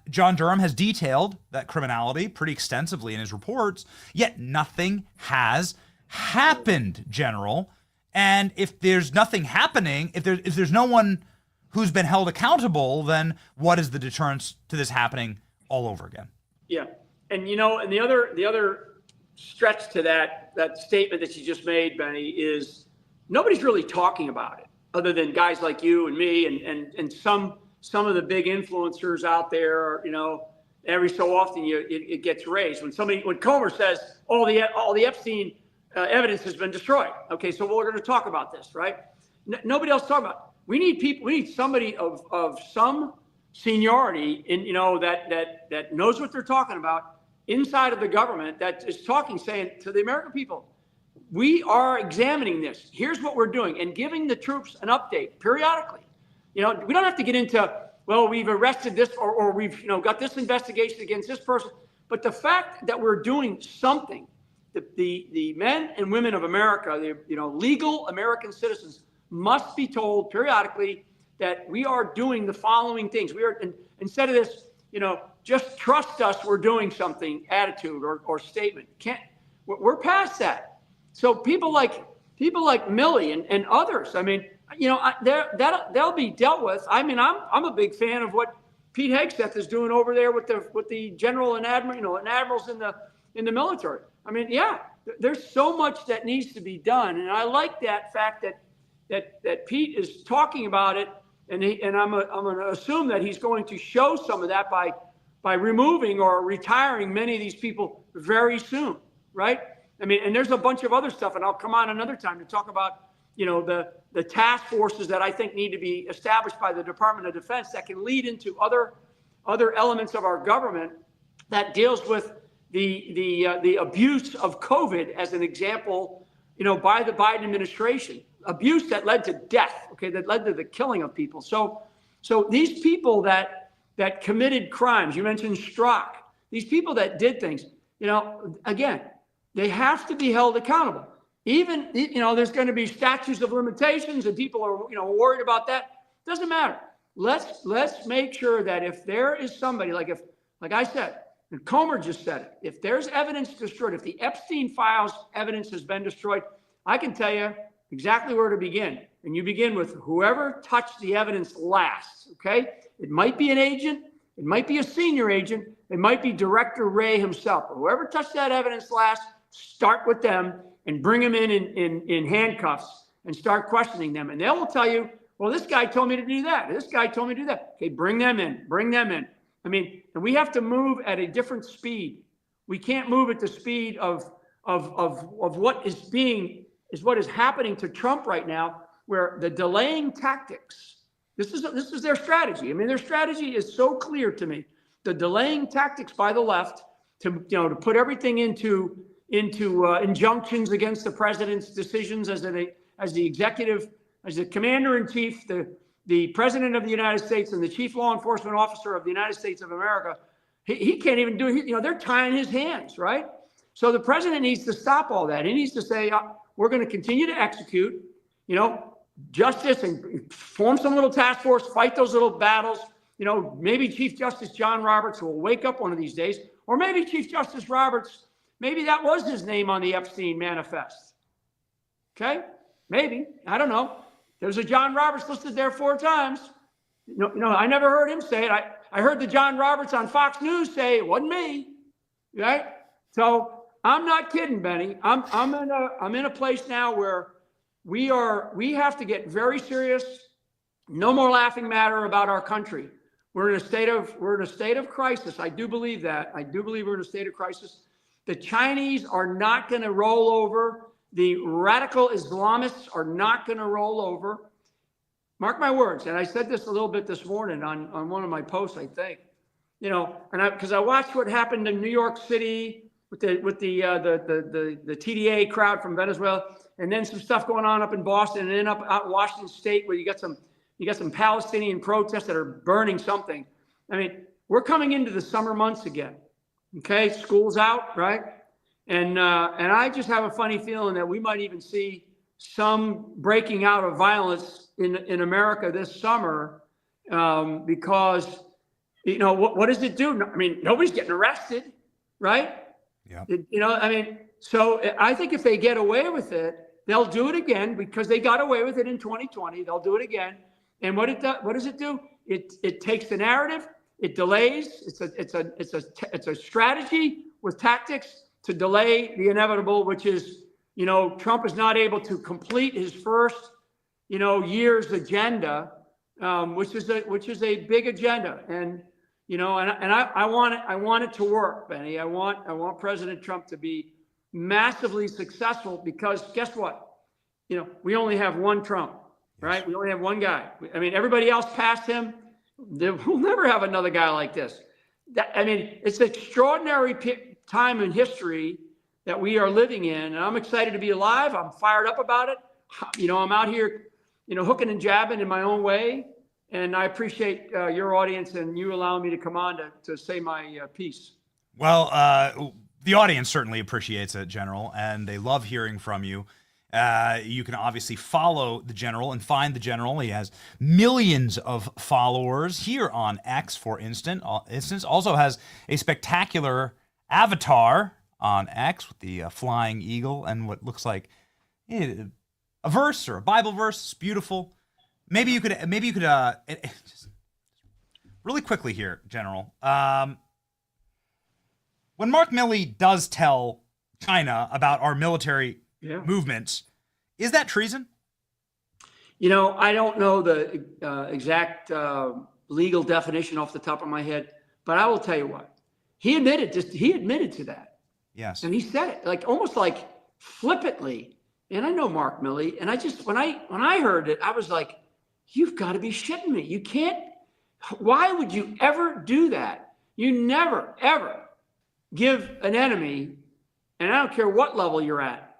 John Durham has detailed that criminality pretty extensively in his reports, yet nothing has happened, General. And if there's nothing happening, if there's no one who's been held accountable, then what is the deterrence to this happening all over again? Yeah, and you know, and the other stretch to that statement that you just made, Benny, is nobody's really talking about it, other than guys like you and me and some of the big influencers out there. You know, every so often it gets raised when Comer says all the Epstein evidence has been destroyed. Okay, so we're going to talk about this, right? Nobody else talking about it. We need somebody of some seniority in, you know, that knows what they're talking about inside of the government, that is saying to the American people, we are examining this. Here's what we're doing, and giving the troops an update periodically. You know, we don't have to get into, well, we've arrested this or we've, you know, got this investigation against this person. But the fact that we're doing something, the men and women of America, the, you know, legal American citizens must be told periodically that we are doing the following things. We are, instead of this, you know, just trust us, we're doing something attitude or statement. We're past that. So people like Milley and others, I mean, you know, they'll be dealt with. I mean, I'm a big fan of what Pete Hegseth is doing over there with the general and admiral, you know, and admirals in the military. I mean, yeah, there's so much that needs to be done, and I like that fact that Pete is talking about it, and I'm going to assume that he's going to show some of that by removing or retiring many of these people very soon, right? I mean, and there's a bunch of other stuff, and I'll come on another time to talk about, you know, the task forces that I think need to be established by the Department of Defense that can lead into other elements of our government that deals with the abuse of COVID as an example, you know, by the Biden administration. Abuse that led to death, okay, that led to the killing of people. So these people that committed crimes, you mentioned Strzok, these people that did things, you know, again, they have to be held accountable. Even, you know, there's going to be statutes of limitations and people are, you know, worried about that. Doesn't matter. Let's make sure that if there is somebody, like I said, and Comer just said it, if there's evidence destroyed, if the Epstein files evidence has been destroyed, I can tell you exactly where to begin. And you begin with whoever touched the evidence last, okay? It might be an agent. It might be a senior agent. It might be Director Wray himself. But whoever touched that evidence last, start with them and bring them in handcuffs and start questioning them. And they will tell you, well, this guy told me to do that. This guy told me to do that. Okay, bring them in. Bring them in. I mean, and we have to move at a different speed. We can't move at the speed of what is happening to Trump right now, where the delaying tactics. This is their strategy. I mean, their strategy is so clear to me. The delaying tactics by the left to put everything into injunctions against the president's decisions as the executive, as the commander in chief, the president of the United States and the chief law enforcement officer of the United States of America. He can't even do it. You know, they're tying his hands, right? So the president needs to stop all that. He needs to say, we're going to continue to execute, you know, justice and form some little task force, fight those little battles, maybe Chief Justice John Roberts will wake up one of these days, or maybe Chief Justice Roberts, maybe that was his name on the Epstein manifest. Okay? Maybe. I don't know. There's a John Roberts listed there 4 times. I never heard him say it. I heard the John Roberts on Fox News say it wasn't me. Right? So I'm not kidding, Benny. I'm in a place now where we have to get very serious. No more laughing matter about our country. We're in a state of crisis. I do believe that. I do believe we're in a state of crisis. The Chinese are not going to roll over. The radical Islamists are not going to roll over. Mark my words. And I said this a little bit this morning on one of my posts, I think. Because I watched what happened in New York City with the TDA crowd from Venezuela, and then some stuff going on up in Boston, and then up out in Washington State where you got some Palestinian protests that are burning something. I mean, we're coming into the summer months again. Okay, school's out, right? And I just have a funny feeling that we might even see some breaking out of violence in America this summer because, what does it do? I mean, nobody's getting arrested, right? Yeah. So I think if they get away with it, they'll do it again because they got away with it in 2020. They'll do it again. And what does it do? It takes the narrative, it delays. It's a strategy with tactics to delay the inevitable, which is, Trump is not able to complete his first, year's agenda, which is a big agenda. And, I want it to work, Benny. I want President Trump to be massively successful because guess what? We only have one Trump, right? We only have one guy. I mean, everybody else past him, we'll never have another guy like this. It's an extraordinary time in history that we are living in, and I'm excited to be alive. I'm fired up about it. I'm out here, hooking and jabbing in my own way, and I appreciate your audience and you allowing me to come on to say my piece. Well, the audience certainly appreciates it, General, and they love hearing from you. You can obviously follow the General and find the General. He has millions of followers here on X, for instance. Also has a spectacular avatar on X with the flying eagle and what looks like a verse or a Bible verse. It's beautiful. Maybe you could just really quickly here, General. When Mark Milley does tell China about our military movements, is that treason? I don't know the exact legal definition off the top of my head, but I will tell you what. He admitted to that. Yes. And he said it almost like flippantly. And I know Mark Milley, and I just when I heard it, I was like, you've got to be shitting me. You can't. Why would you ever do that? You never, ever give an enemy, and I don't care what level you're at,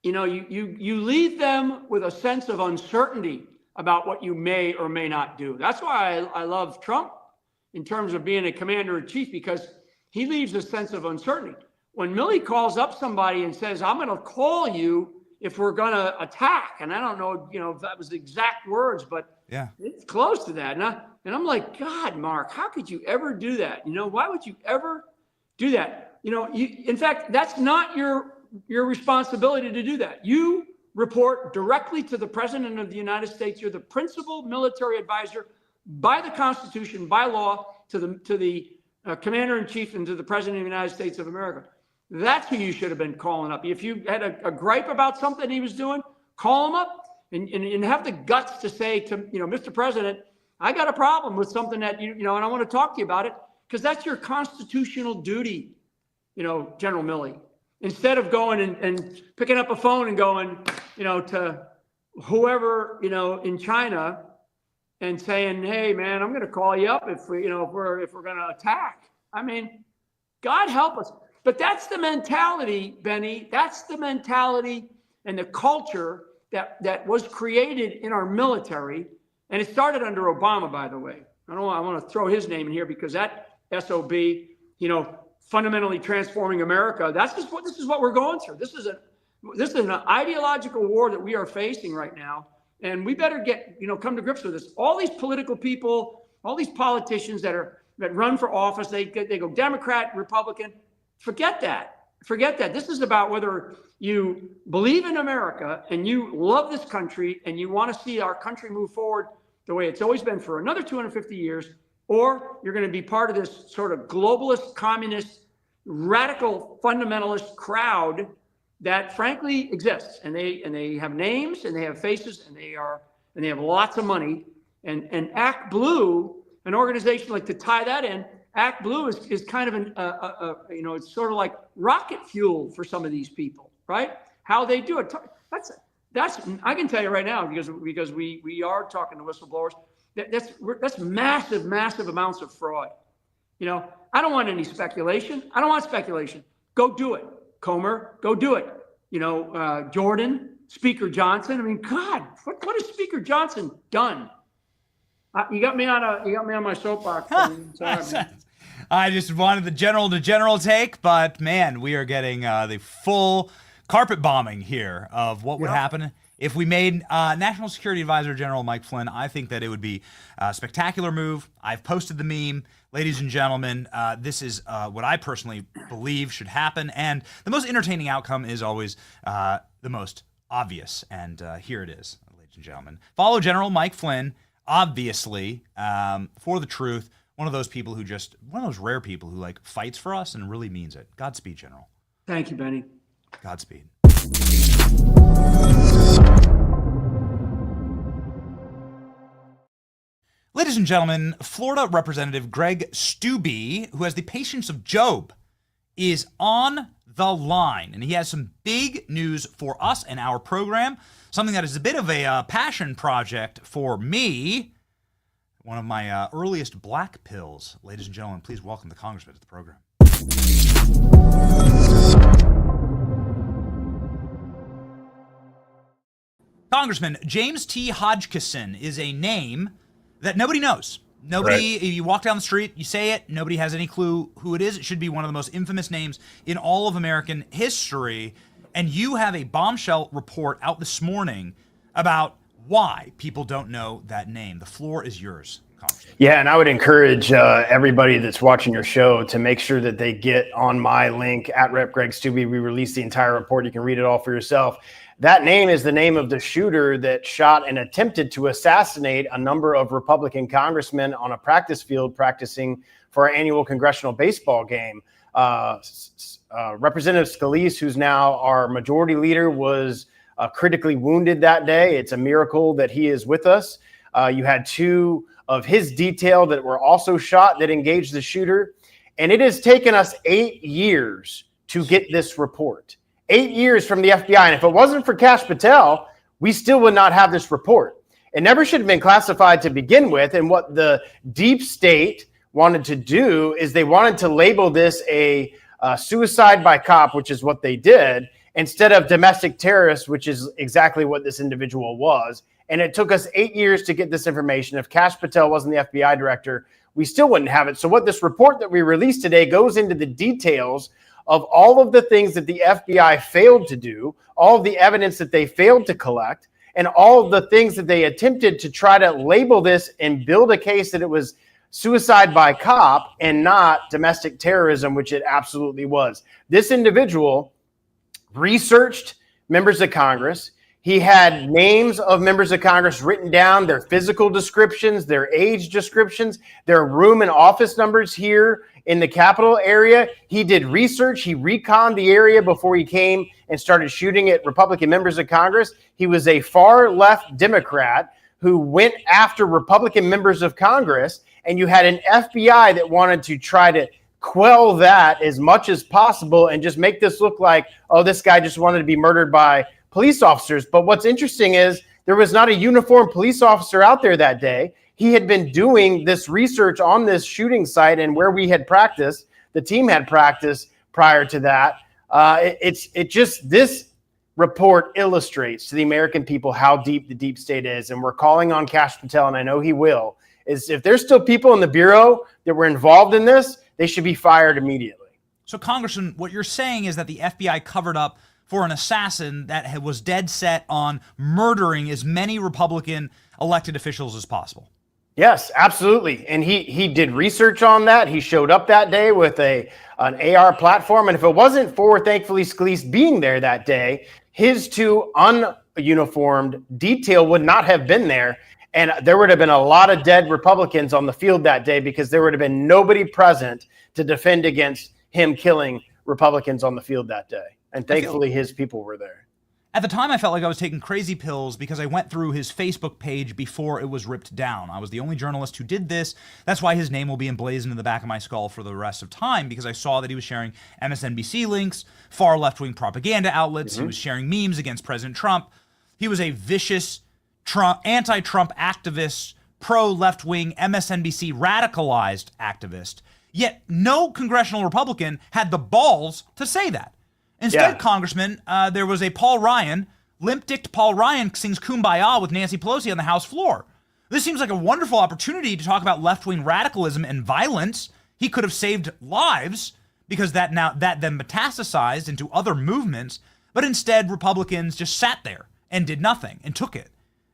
you leave them with a sense of uncertainty about what you may or may not do. That's why I love Trump in terms of being a commander-in-chief, because he leaves a sense of uncertainty. When Milley calls up somebody and says, I'm going to call you if we're going to attack, and I don't know, if that was the exact words, but yeah, it's close to that. And I'm like, God, Mark, how could you ever do that? Why would you ever do that? In fact, that's not your responsibility to do that. You report directly to the President of the United States. You're the principal military advisor by the Constitution, by law, to the Commander-in-Chief and to the President of the United States of America. That's who you should have been calling up. If you had a gripe about something he was doing, call him up and have the guts to say to, Mr. President, I got a problem with something that, and I want to talk to you about it, because that's your constitutional duty, General Milley. Instead of going and picking up a phone and going, to whoever, in China and saying, hey, man, I'm going to call you up if we're going to attack. I mean, God help us. But that's the mentality, Benny. That's the mentality and the culture that was created in our military. And it started under Obama, by the way. I want to throw his name in here because that SOB, fundamentally transforming America. This is what we're going through. This is an ideological war that we are facing right now. And we better come to grips with this. All these political people, all these politicians that run for office, they go Democrat, Republican. Forget that. Forget that. This is about whether you believe in America and you love this country and you want to see our country move forward the way it's always been for another 250 years, or you're going to be part of this sort of globalist, communist, radical, fundamentalist crowd that frankly exists. And they have names and they have faces and they have lots of money. And Act Blue, an organization like to tie that in, Act Blue is kind of it's sort of like rocket fuel for some of these people, right? How they do it. That's I can tell you right now, because we are talking to whistleblowers, that's massive amounts of fraud. I don't want any speculation. I don't want speculation. Go do it. Comer, go do it. Jordan, Speaker Johnson. I mean, God, what has Speaker Johnson done? You got me on my soapbox. I just wanted the general to general take, but man, we are getting the full carpet bombing here of what would happen if we made National Security Advisor General Mike Flynn. I think that it would be a spectacular move. I've posted the meme. Ladies and gentlemen, this is what I personally believe should happen. And the most entertaining outcome is always the most obvious. And here it is, ladies and gentlemen. Follow General Mike Flynn, obviously, for the truth. One of those people one of those rare people who fights for us and really means it. Godspeed, General. Thank you, Benny. Godspeed. Ladies and gentlemen, Florida Representative Greg Steube, who has the patience of Job, is on the line. And he has some big news for us and our program, something that is a bit of a passion project for me. One of my earliest black pills. Ladies and gentlemen, please welcome the Congressman to the program. Congressman James T. Hodgkinson is a name that nobody knows. Nobody, you walk down the street, you say it, nobody has any clue who it is. It should be one of the most infamous names in all of American history. And you have a bombshell report out this morning about why people don't know that name. The floor is yours, Congressman. Yeah, and I would encourage everybody that's watching your show to make sure that they get on my link at Rep. Greg Steube. We released the entire report. You can read it all for yourself. That name is the name of the shooter that shot and attempted to assassinate a number of Republican congressmen on a practice field practicing for our annual congressional baseball game. Representative Scalise, who's now our majority leader, was critically wounded that day. It's a miracle that he is with us. You had two of his detail that were also shot that engaged the shooter. And it has taken us 8 years to get this report. 8 years from the FBI. And if it wasn't for Kash Patel, we still would not have this report. It never should have been classified to begin with. And what the deep state wanted to do is they wanted to label this a suicide by cop, which is what they did, instead of domestic terrorist, which is exactly what this individual was. And it took us 8 years to get this information. If Kash Patel wasn't the FBI director, we still wouldn't have it. So what this report that we released today goes into the details of all of the things that the FBI failed to do, all of the evidence that they failed to collect, and all of the things that they attempted to try to label this and build a case that it was suicide by cop and not domestic terrorism, which it absolutely was. This individual researched members of Congress. He had names of members of Congress written down, their physical descriptions, their age descriptions, their room and office numbers here in the Capitol area. He did research. He reconned the area before he came and started shooting at Republican members of Congress. He was a far left Democrat who went after Republican members of Congress, and you had an FBI that wanted to try to quell that as much as possible and just make this look like, oh, this guy just wanted to be murdered by police officers. But what's interesting is there was not a uniformed police officer out there that day. He had been doing this research on this shooting site and where we had practiced, the team had practiced prior to that. This report illustrates to the American people how deep the deep state is. And we're calling on Kash Patel, and I know he will, is if there's still people in the Bureau that were involved in this, they should be fired immediately. So, Congressman, what you're saying is that the FBI covered up for an assassin that was dead set on murdering as many Republican elected officials as possible. Yes, absolutely. And he did research on that. He showed up that day with an AR platform. And if it wasn't for, thankfully, Scalise being there that day, his two ununiformed detail would not have been there. And there would have been a lot of dead Republicans on the field that day because there would have been nobody present to defend against him killing Republicans on the field that day. And thankfully, his people were there. At the time, I felt like I was taking crazy pills because I went through his Facebook page before it was ripped down. I was the only journalist who did this. That's why his name will be emblazoned in the back of my skull for the rest of time, because I saw that he was sharing MSNBC links, far left-wing propaganda outlets. He was sharing memes against President Trump. He was a vicious anti-Trump activist, pro-left-wing MSNBC radicalized activist. Yet no congressional Republican had the balls to say that. Instead, Congressman, there was a Paul Ryan, limp-dicked Paul Ryan sings Kumbaya with Nancy Pelosi on the House floor. This seems like a wonderful opportunity to talk about left-wing radicalism and violence. He could have saved lives because that then metastasized into other movements, but instead Republicans just sat there and did nothing and took it.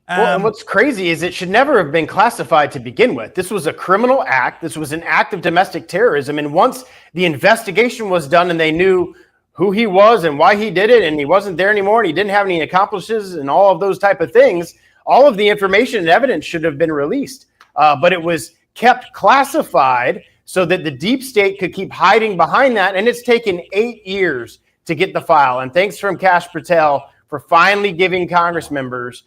Well, and what's crazy is it should never have been classified to begin with. This was a criminal act. This was an act of domestic terrorism. And once the investigation was done and they knew who he was and why he did it, and he wasn't there anymore, and he didn't have any accomplices and all of those type of things, all of the information and evidence should have been released. But it was kept classified so that the deep state could keep hiding behind that. And it's taken 8 years to get the file. And thanks from Kash Patel for finally giving Congress members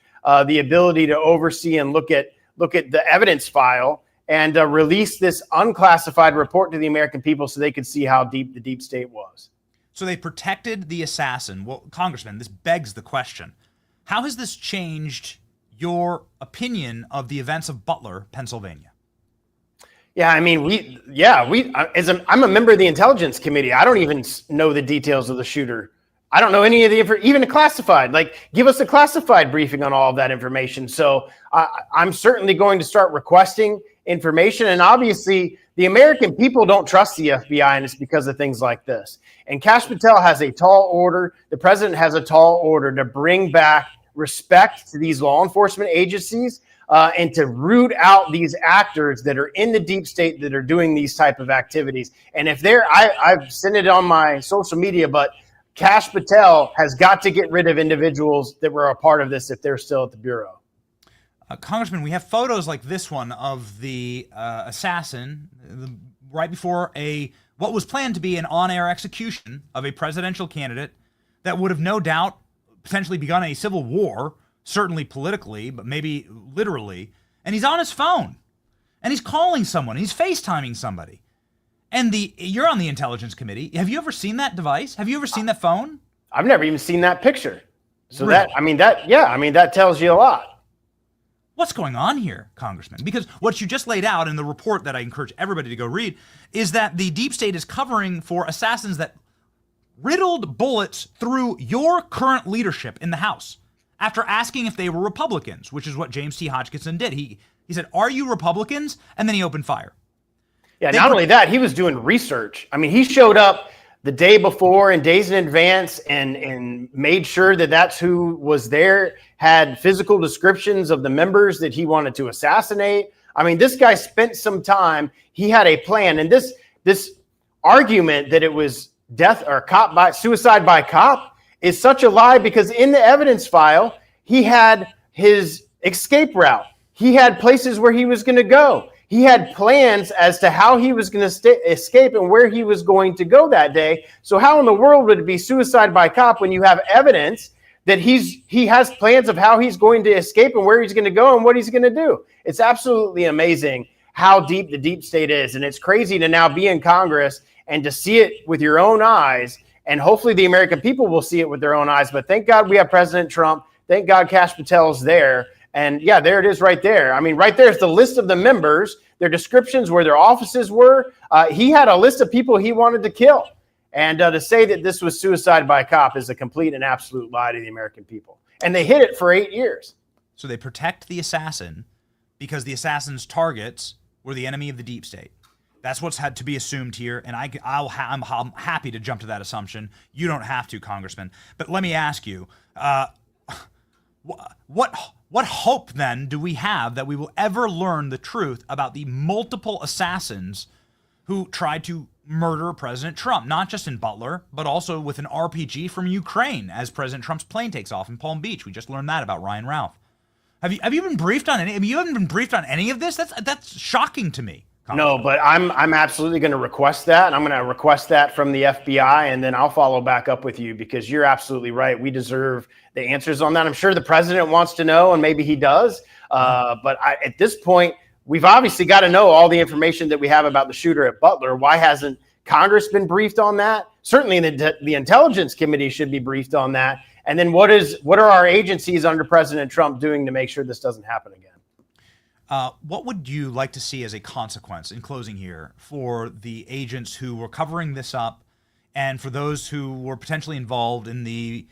the ability to oversee and look at the evidence file and release this unclassified report to the American people so they could see how deep the deep state was. So they protected the assassin. Well, Congressman, this begs the question. How has this changed your opinion of the events of Butler, Pennsylvania? Yeah, I mean, I'm a member of the Intelligence Committee. I don't even know the details of the shooter. I don't know any of even classified. Like, give us a classified briefing on all of that information. So I'm certainly going to start requesting information. And obviously, the American people don't trust the FBI, and it's because of things like this. And Kash Patel has a tall order. The president has a tall order to bring back respect to these law enforcement agencies and to root out these actors that are in the deep state that are doing these type of activities. And if I've sent it on my social media, but Kash Patel has got to get rid of individuals that were a part of this if they're still at the Bureau. Congressman, we have photos like this one of the assassin right before what was planned to be an on-air execution of a presidential candidate that would have no doubt potentially begun a civil war, certainly politically, but maybe literally. And he's on his phone, and he's calling someone, he's FaceTiming somebody. And you're on the Intelligence Committee. Have you ever seen that device? Have you ever seen that phone? I've never even seen that picture. So really? that tells you a lot. What's going on here, Congressman? Because what you just laid out in the report that I encourage everybody to go read is that the deep state is covering for assassins that riddled bullets through your current leadership in the House after asking if they were Republicans, which is what James T. Hodgkinson did. He said, "Are you Republicans?" And then he opened fire. Yeah, not only that, he was doing research. I mean, he showed up the day before and days in advance and made sure that that's who was there, had physical descriptions of the members that he wanted to assassinate. I mean, this guy spent some time. He had a plan. And this argument that it was death or suicide by cop is such a lie, because in the evidence file, he had his escape route. He had places where he was going to go. He had plans as to how he was going to escape and where he was going to go that day. So how in the world would it be suicide by cop when you have evidence that he has plans of how he's going to escape and where he's going to go and what he's going to do? It's absolutely amazing how deep the deep state is. And it's crazy to now be in Congress and to see it with your own eyes. And hopefully the American people will see it with their own eyes. But thank God we have President Trump. Thank God Kash Patel's there. And yeah, there it is right there. I mean, right there is the list of the members, their descriptions, where their offices were. He had a list of people he wanted to kill. And to say that this was suicide by cop is a complete and absolute lie to the American people. And they hid it for 8 years. So they protect the assassin because the assassin's targets were the enemy of the deep state. That's what's had to be assumed here, and I'm happy to jump to that assumption. You don't have to, Congressman. But let me ask you, what What hope then do we have that we will ever learn the truth about the multiple assassins who tried to murder President Trump, not just in Butler, but also with an RPG from Ukraine as President Trump's plane takes off in Palm Beach? We just learned that about Ryan Ralph. Have you been briefed on any? I mean, you haven't been briefed on any of this? That's shocking to me. No, but I'm absolutely going to request that, and I'm going to request that from the FBI, and then I'll follow back up with you, because you're absolutely right. We deserve the answers on that. I'm sure the president wants to know, and maybe he does. But at this point, we've obviously got to know all the information that we have about the shooter at Butler. Why hasn't Congress been briefed on that? Certainly, the Intelligence Committee should be briefed on that. And then what are our agencies under President Trump doing to make sure this doesn't happen again? What would you like to see as a consequence, in closing here, for the agents who were covering this up and for those who were potentially involved in the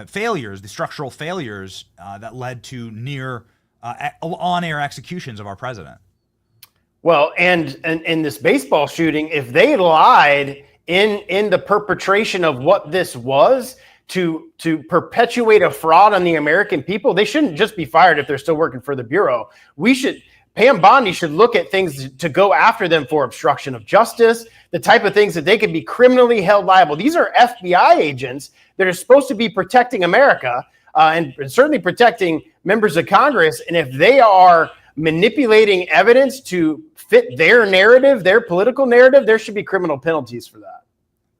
failures, the structural failures that led to near on-air executions of our president? Well, and in this baseball shooting, if they lied in the perpetration of what this was to perpetuate a fraud on the American people, they shouldn't just be fired if they're still working for the Bureau. Pam Bondi should look at things to go after them for obstruction of justice, the type of things that they could be criminally held liable. These are FBI agents that are supposed to be protecting America and certainly protecting members of Congress. And if they are manipulating evidence to fit their narrative, their political narrative, there should be criminal penalties for that.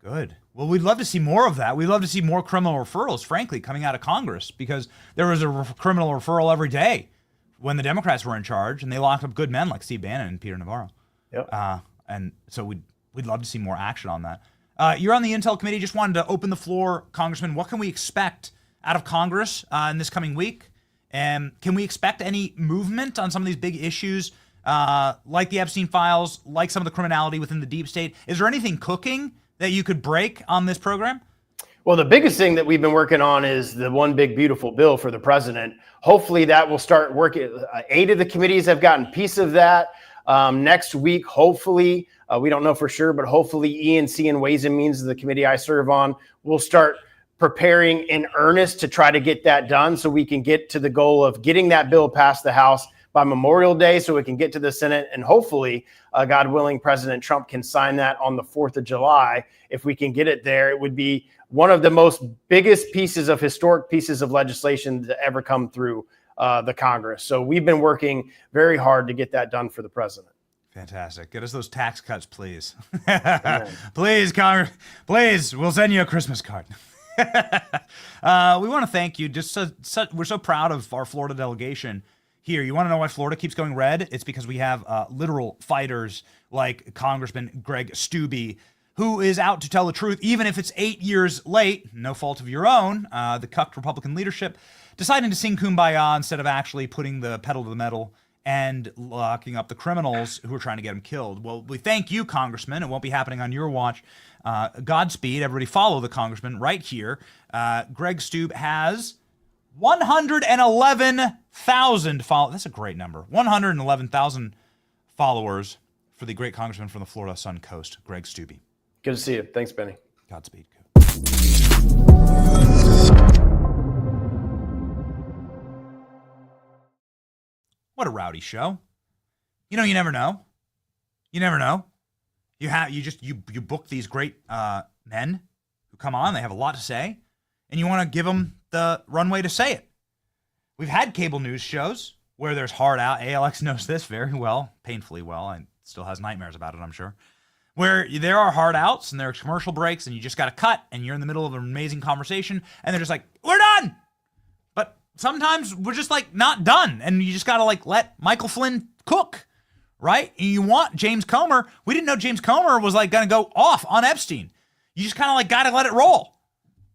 Good. Well, we'd love to see more of that. We'd love to see more criminal referrals, frankly, coming out of Congress, because there was a criminal referral every day when the Democrats were in charge, and they locked up good men like Steve Bannon and Peter Navarro. Yep. And so we'd love to see more action on that. You're on the Intel Committee. Just wanted to open the floor, Congressman. What can we expect out of Congress in this coming week? And can we expect any movement on some of these big issues, like the Epstein files, like some of the criminality within the deep state? Is there anything cooking that you could break on this program? Well, the biggest thing that we've been working on is the one big beautiful bill for the president. Hopefully that will start working. 8 of the committees have gotten a piece of that. Next week, hopefully, we don't know for sure, but hopefully E&C and Ways and Means, the committee I serve on, will start preparing in earnest to try to get that done so we can get to the goal of getting that bill past the House by Memorial Day so it can get to the Senate. And hopefully, God willing, President Trump can sign that on the 4th of July. If we can get it there, it would be one of the most biggest historic pieces of legislation to ever come through the Congress. So we've been working very hard to get that done for the president. Fantastic. Get us those tax cuts, please. Please, Congress. Please, we'll send you a Christmas card. We want to thank you. We're so proud of our Florida delegation here. You want to know why Florida keeps going red? It's because we have literal fighters like Congressman Greg Steube, who is out to tell the truth, even if it's 8 years late, no fault of your own. The cucked Republican leadership deciding to sing Kumbaya instead of actually putting the pedal to the metal and locking up the criminals who are trying to get him killed. Well, we thank you, Congressman. It won't be happening on your watch. Godspeed. Everybody follow the Congressman right here. Greg Steube has 111,000 followers. That's a great number. 111,000 followers for the great Congressman from the Florida Sun Coast, Greg Steube. Good to see you. Thanks, Benny. Godspeed. What a rowdy show. You never know. You never know. You book these great men who come on. They have a lot to say, and you want to give them the runway to say it. We've had cable news shows where there's hard out. ALX knows this very well, painfully well, and still has nightmares about it, I'm sure. Where there are hard outs and there are commercial breaks and you just got to cut and you're in the middle of an amazing conversation and they're just like, we're done. But sometimes we're just like not done and you just got to like let Michael Flynn cook, right? And you want James Comer. We didn't know James Comer was like going to go off on Epstein. You just kind of like got to let it roll.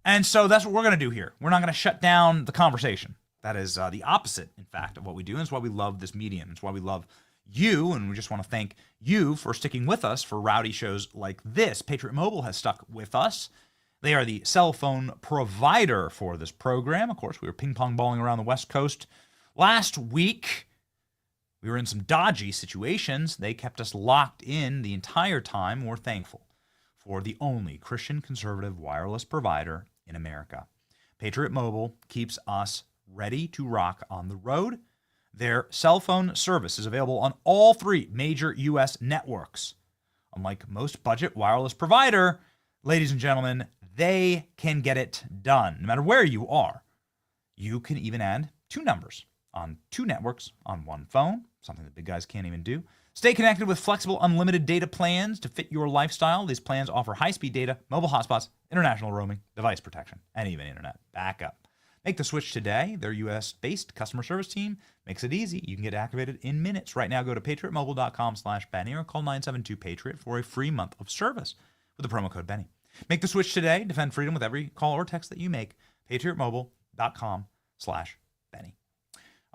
And so that's what we're going to do here. We're not going to shut down the conversation. That is the opposite, in fact, of what we do. And it's why we love this medium. It's why we love you, and we just want to thank you for sticking with us for rowdy shows like this. Patriot Mobile has stuck with us. They are the cell phone provider for this program. Of course, we were ping-pong balling around the West Coast last week. We were in some dodgy situations. They kept us locked in the entire time. We're thankful for the only Christian conservative wireless provider in America. Patriot Mobile keeps us ready to rock on the road. Their cell phone service is available on all 3 major U.S. networks. Unlike most budget wireless provider, ladies and gentlemen, they can get it done, no matter where you are. You can even add 2 numbers on 2 networks on 1 phone, something that big guys can't even do. Stay connected with flexible, unlimited data plans to fit your lifestyle. These plans offer high-speed data, mobile hotspots, international roaming, device protection, and even internet backup. Make the switch today. Their U.S.-based customer service team makes it easy. You can get activated in minutes. Right now, go to patriotmobile.com/Benny or call 972-PATRIOT for a free month of service with the promo code Benny. Make the switch today. Defend freedom with every call or text that you make. patriotmobile.com/Benny.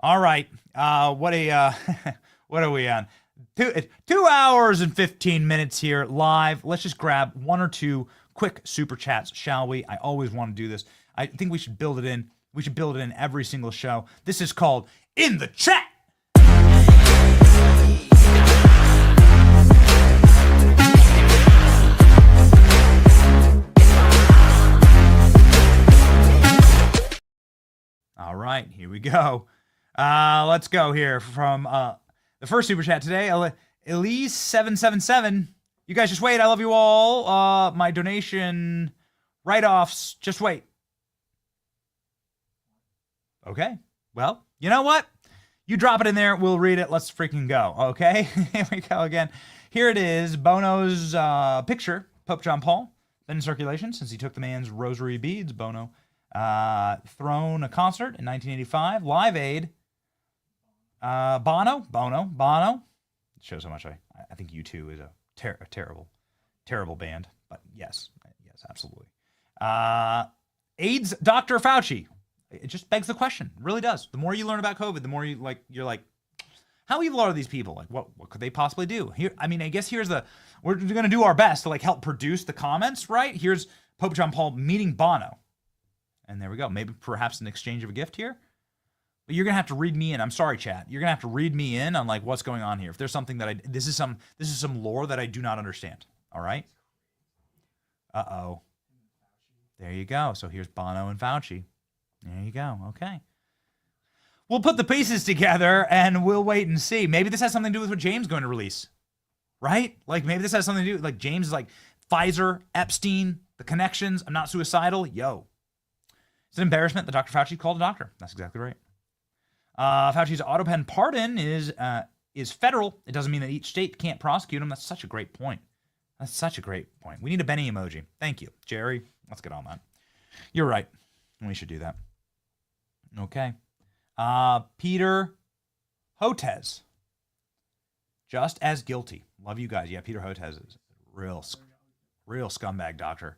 All right. What are we on? 2 hours and 15 minutes here live. Let's just grab 1 or 2 quick super chats, shall we? I always want to do this. I think we should build it in. We should build it in every single show. This is called In the Chat. All right, here we go. Let's go here from the first super chat today. Elise777. You guys just wait. I love you all. My donation write-offs. Just wait. Okay. Well, you know what? You drop it in there. We'll read it. Let's freaking go. Okay. Here we go again. Here it is. Bono's picture. Pope John Paul. Been in circulation since he took the man's rosary beads. Bono thrown a concert in 1985. Live Aid. Bono. It shows how much I think U2 is a terrible band. But yes, absolutely. AIDS Dr. Fauci. It just begs the question. It really does. The more you learn about COVID, the more you're like, how evil are these people? Like, what could they possibly do? Here, I mean, I guess we're going to do our best to help produce the comments, right? Here's Pope John Paul meeting Bono. And there we go. Maybe perhaps an exchange of a gift here. But you're going to have to read me in. I'm sorry, chat. You're going to have to read me in on what's going on here. If there's something that this is some lore that I do not understand. All right? Uh-oh. There you go. So here's Bono and Fauci. There you go. Okay. We'll put the pieces together and we'll wait and see. Maybe this has something to do with what James is going to release. Right? Maybe this has something to do with James is Pfizer, Epstein, the connections. I'm not suicidal. Yo. It's an embarrassment that Dr. Fauci called a doctor. That's exactly right. Fauci's autopen pardon is federal. It doesn't mean that each state can't prosecute him. That's such a great point. We need a Benny emoji. Thank you. Jerry, let's get on that. You're right. We should do that. Okay. Peter Hotez. Just as guilty. Love you guys. Yeah, Peter Hotez is real scumbag doctor.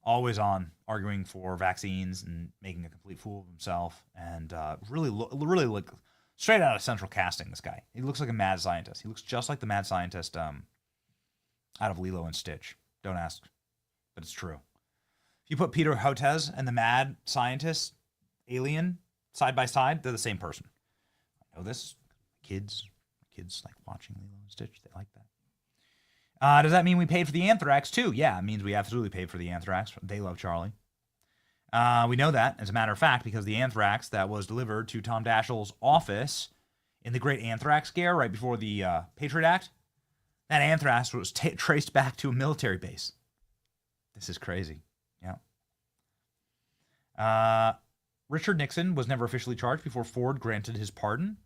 Always on, arguing for vaccines and making a complete fool of himself. And really look straight out of central casting, this guy. He looks like a mad scientist. He looks just like the mad scientist out of Lilo and Stitch. Don't ask, but it's true. If you put Peter Hotez and the mad scientist alien side by side, they're the same person. I know this. Kids like watching Lilo and Stitch. They like that. Does that mean we paid for the anthrax too? Yeah, it means we absolutely paid for the anthrax. They love Charlie. We know that, as a matter of fact, because the anthrax that was delivered to Tom Daschle's office in the great anthrax scare right before the Patriot Act, that anthrax was traced back to a military base. This is crazy. Yeah. Richard Nixon was never officially charged before Ford granted his pardon.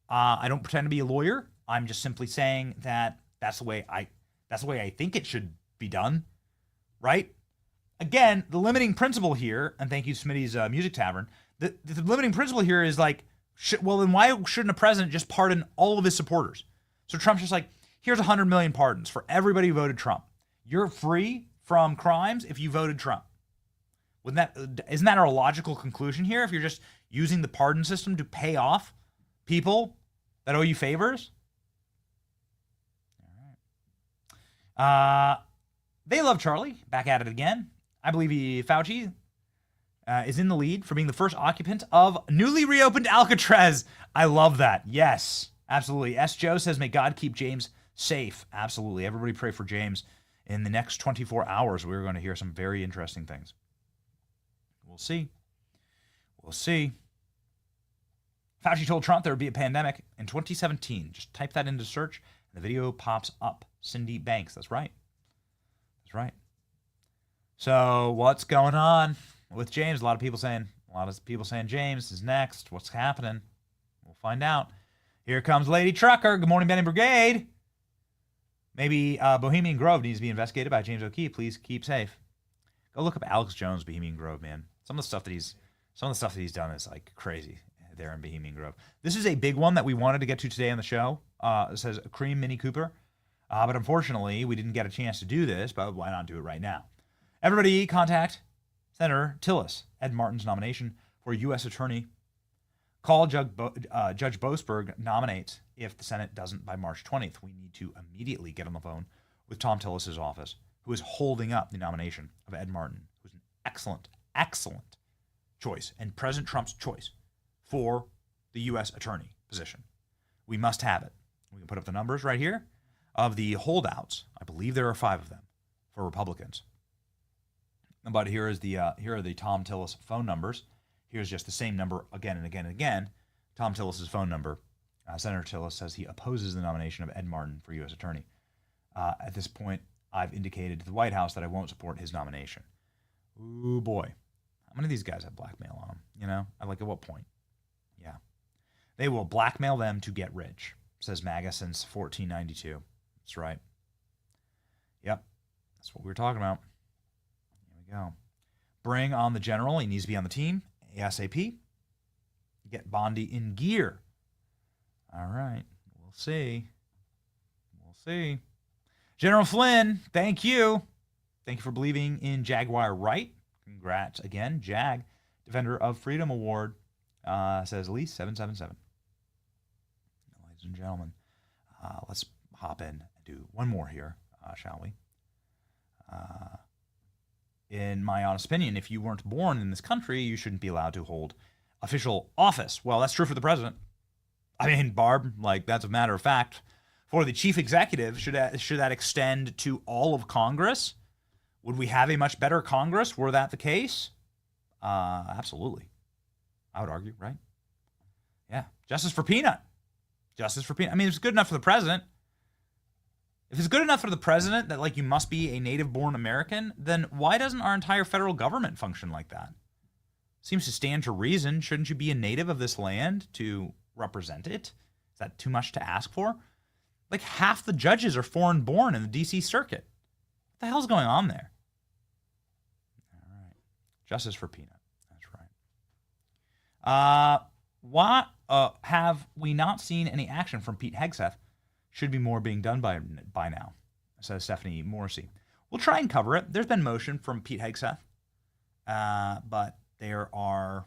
I don't pretend to be a lawyer. I'm just simply saying that that's the way I think it should be done, right? Again, the limiting principle here, and thank you, Smitty's Music Tavern. The limiting principle here is then why shouldn't a president just pardon all of his supporters? So Trump's just here's 100 million pardons for everybody who voted Trump. You're free from crimes if you voted Trump. Isn't that our logical conclusion here? If you're just using the pardon system to pay off people that owe you favors? All right. They love Charlie. Back at it again. I believe Fauci is in the lead for being the first occupant of newly reopened Alcatraz. I love that. Yes, absolutely. S. Joe says, may God keep James safe. Absolutely. Everybody pray for James. In the next 24 hours, we're going to hear some very interesting things. We'll see. Fauci told Trump there would be a pandemic in 2017. Just type that into search, and the video pops up. Cindy Banks. That's right. That's right. So what's going on with James? A lot of people saying James is next. What's happening? We'll find out. Here comes Lady Trucker. Good morning, Benny Brigade. Maybe Bohemian Grove needs to be investigated by James O'Keefe. Please keep safe. Go look up Alex Jones, Bohemian Grove, man. Some of the stuff that he's done is like crazy there in Bohemian Grove. This is a big one that we wanted to get to today on the show. It says Cream Mini Cooper. But unfortunately, we didn't get a chance to do this, but why not do it right now? Everybody contact Senator Tillis, Ed Martin's nomination for U.S. Attorney. Call Judge Boasberg nominates if the Senate doesn't by March 20th. We need to immediately get on the phone with Tom Tillis' office, who is holding up the nomination of Ed Martin, who's an excellent, excellent choice and President Trump's choice for the U.S. Attorney position. We must have it. We can put up the numbers right here of the holdouts. I believe there are 5 of them for Republicans. But here are the Tom Tillis phone numbers. Here's just the same number again and again and again. Tom Tillis' phone number. Senator Tillis says he opposes the nomination of Ed Martin for U.S. Attorney. At this point, I've indicated to the White House that I won't support his nomination. Ooh, boy. How many of these guys have blackmail on them? You know, at what point? Yeah. They will blackmail them to get rich, says MAGA since 1492. That's right. Yep. That's what we were talking about. Here we go. Bring on the general. He needs to be on the team ASAP. Get Bondi in gear. All right. We'll see. We'll see. General Flynn, thank you. Thank you for believing in Jaguar Right. Congrats again. Jag, Defender of Freedom Award, says Elise 777. Ladies and gentlemen, let's hop in and do one more here, shall we? In my honest opinion, if you weren't born in this country, you shouldn't be allowed to hold official office. Well, that's true for the president. I mean, Barb, that's a matter of fact. For the chief executive, should that extend to all of Congress? Would we have a much better Congress were that the case? Absolutely. I would argue, right? Yeah. Justice for Peanut. Justice for Peanut. I mean, it's good enough for the president. If it's good enough for the president that, you must be a native-born American, then why doesn't our entire federal government function like that? Seems to stand to reason. Shouldn't you be a native of this land to represent it? Is that too much to ask for? Half the judges are foreign-born in the D.C. Circuit. What the hell's going on there? All right. Justice for Peanut. That's right. What have we not seen any action from Pete Hegseth? Should be more being done by now, says Stephanie Morrissey. We'll try and cover it. There's been motion from Pete Hegseth, but there are,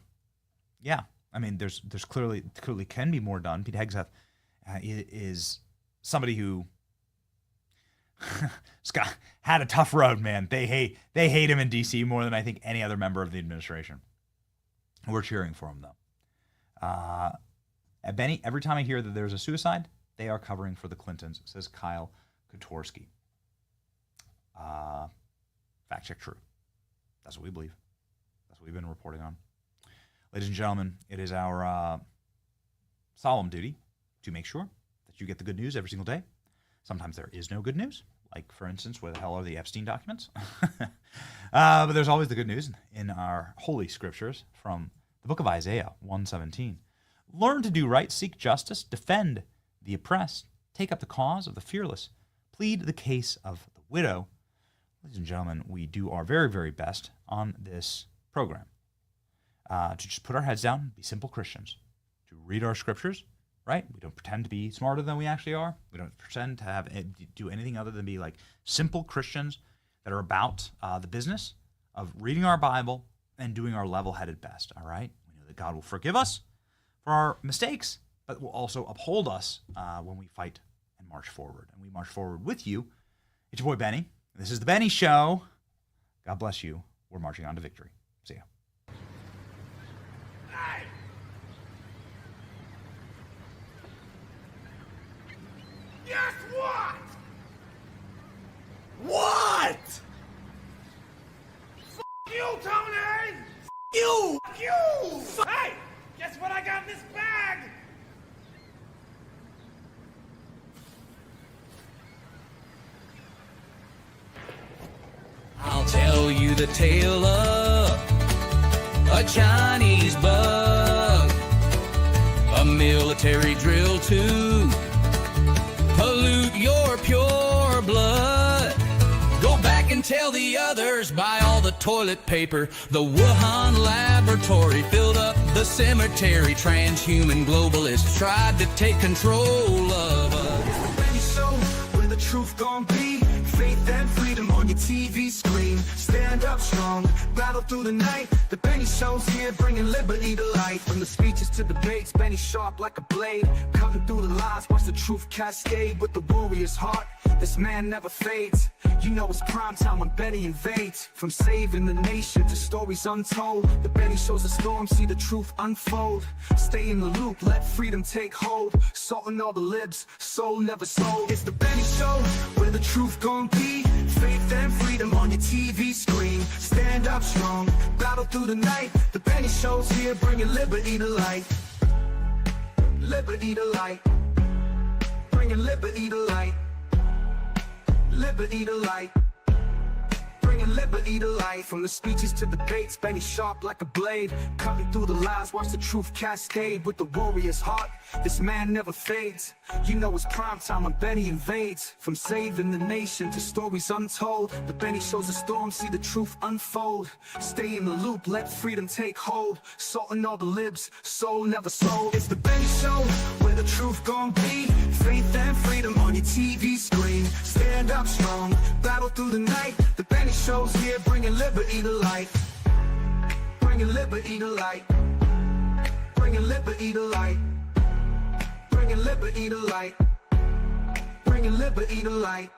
there's clearly can be more done. Pete Hegseth is somebody who had a tough road, man. They hate him in D.C. more than I think any other member of the administration. We're cheering for him, though. Benny, every time I hear that there's a suicide, they are covering for the Clintons, says Kyle Kotorski. Fact check true. That's what we believe. That's what we've been reporting on. Ladies and gentlemen, it is our solemn duty to make sure that you get the good news every single day. Sometimes there is no good news, like, for instance, where the hell are the Epstein documents? But there's always the good news in our holy scriptures from the book of Isaiah 1:17. Learn to do right, seek justice, defend the oppressed, take up the cause of the fearless, plead the case of the widow. Ladies and gentlemen, we do our very, very best on this program to just put our heads down, be simple Christians, to read our scriptures, right? We don't pretend to be smarter than we actually are. We don't pretend to do anything other than be like simple Christians that are about the business of reading our Bible and doing our level-headed best, all right? We know that God will forgive us for our mistakes, but will also uphold us when we fight and march forward. And we march forward with you. It's your boy, Benny. This is The Benny Show. God bless you. We're marching on to victory. See ya. Hey! Guess what? What? F*** you, Tony! F*** you! F*** you! Hey! Guess what I got in this bag? tell you the tale of a Chinese bug, a military drill to pollute your pure blood. Go back and tell the others, buy all the toilet paper. The Wuhan laboratory filled up the cemetery. Transhuman globalists tried to take control of us. Benny Show, where the truth gon' be. Faith and freedom on your TV screen. Stand up strong, battle through the night. The Benny Show's here, bringing liberty to life. From the speeches to debates, Benny sharp like a blade. Cutting through the lies, watch the truth cascade. With the warrior's heart, this man never fades. You know it's prime time when Benny invades. From saving the nation to stories untold, the Benny Show's a storm, see the truth unfold. Stay in the loop, let freedom take hold. Salting all the libs, soul never sold. It's the Benny Show, where the truth gon' be. Faith and freedom on your TV screen. Stand up strong, battle through the night. The Benny Show's here, bringing liberty to light. Liberty to light. Bringing liberty to light. Liberty to light. Bringing liberty to life. From the speeches to debates, Benny sharp like a blade. Cutting through the lies, watch the truth cascade. With the warrior's heart, this man never fades. You know it's prime time when Benny invades. From saving the nation to stories untold, the Benny Show's a storm, see the truth unfold. Stay in the loop, let freedom take hold. Salting all the libs, soul never sold. It's the Benny Show, where the truth gon' be. Faith and freedom on your TV screen. Stand up strong, battle through the night. The Benny Show's here, bringing liberty to light. Bringing liberty to light. Bringing liberty to light. Bringing liberty to light. Bringing liberty to light.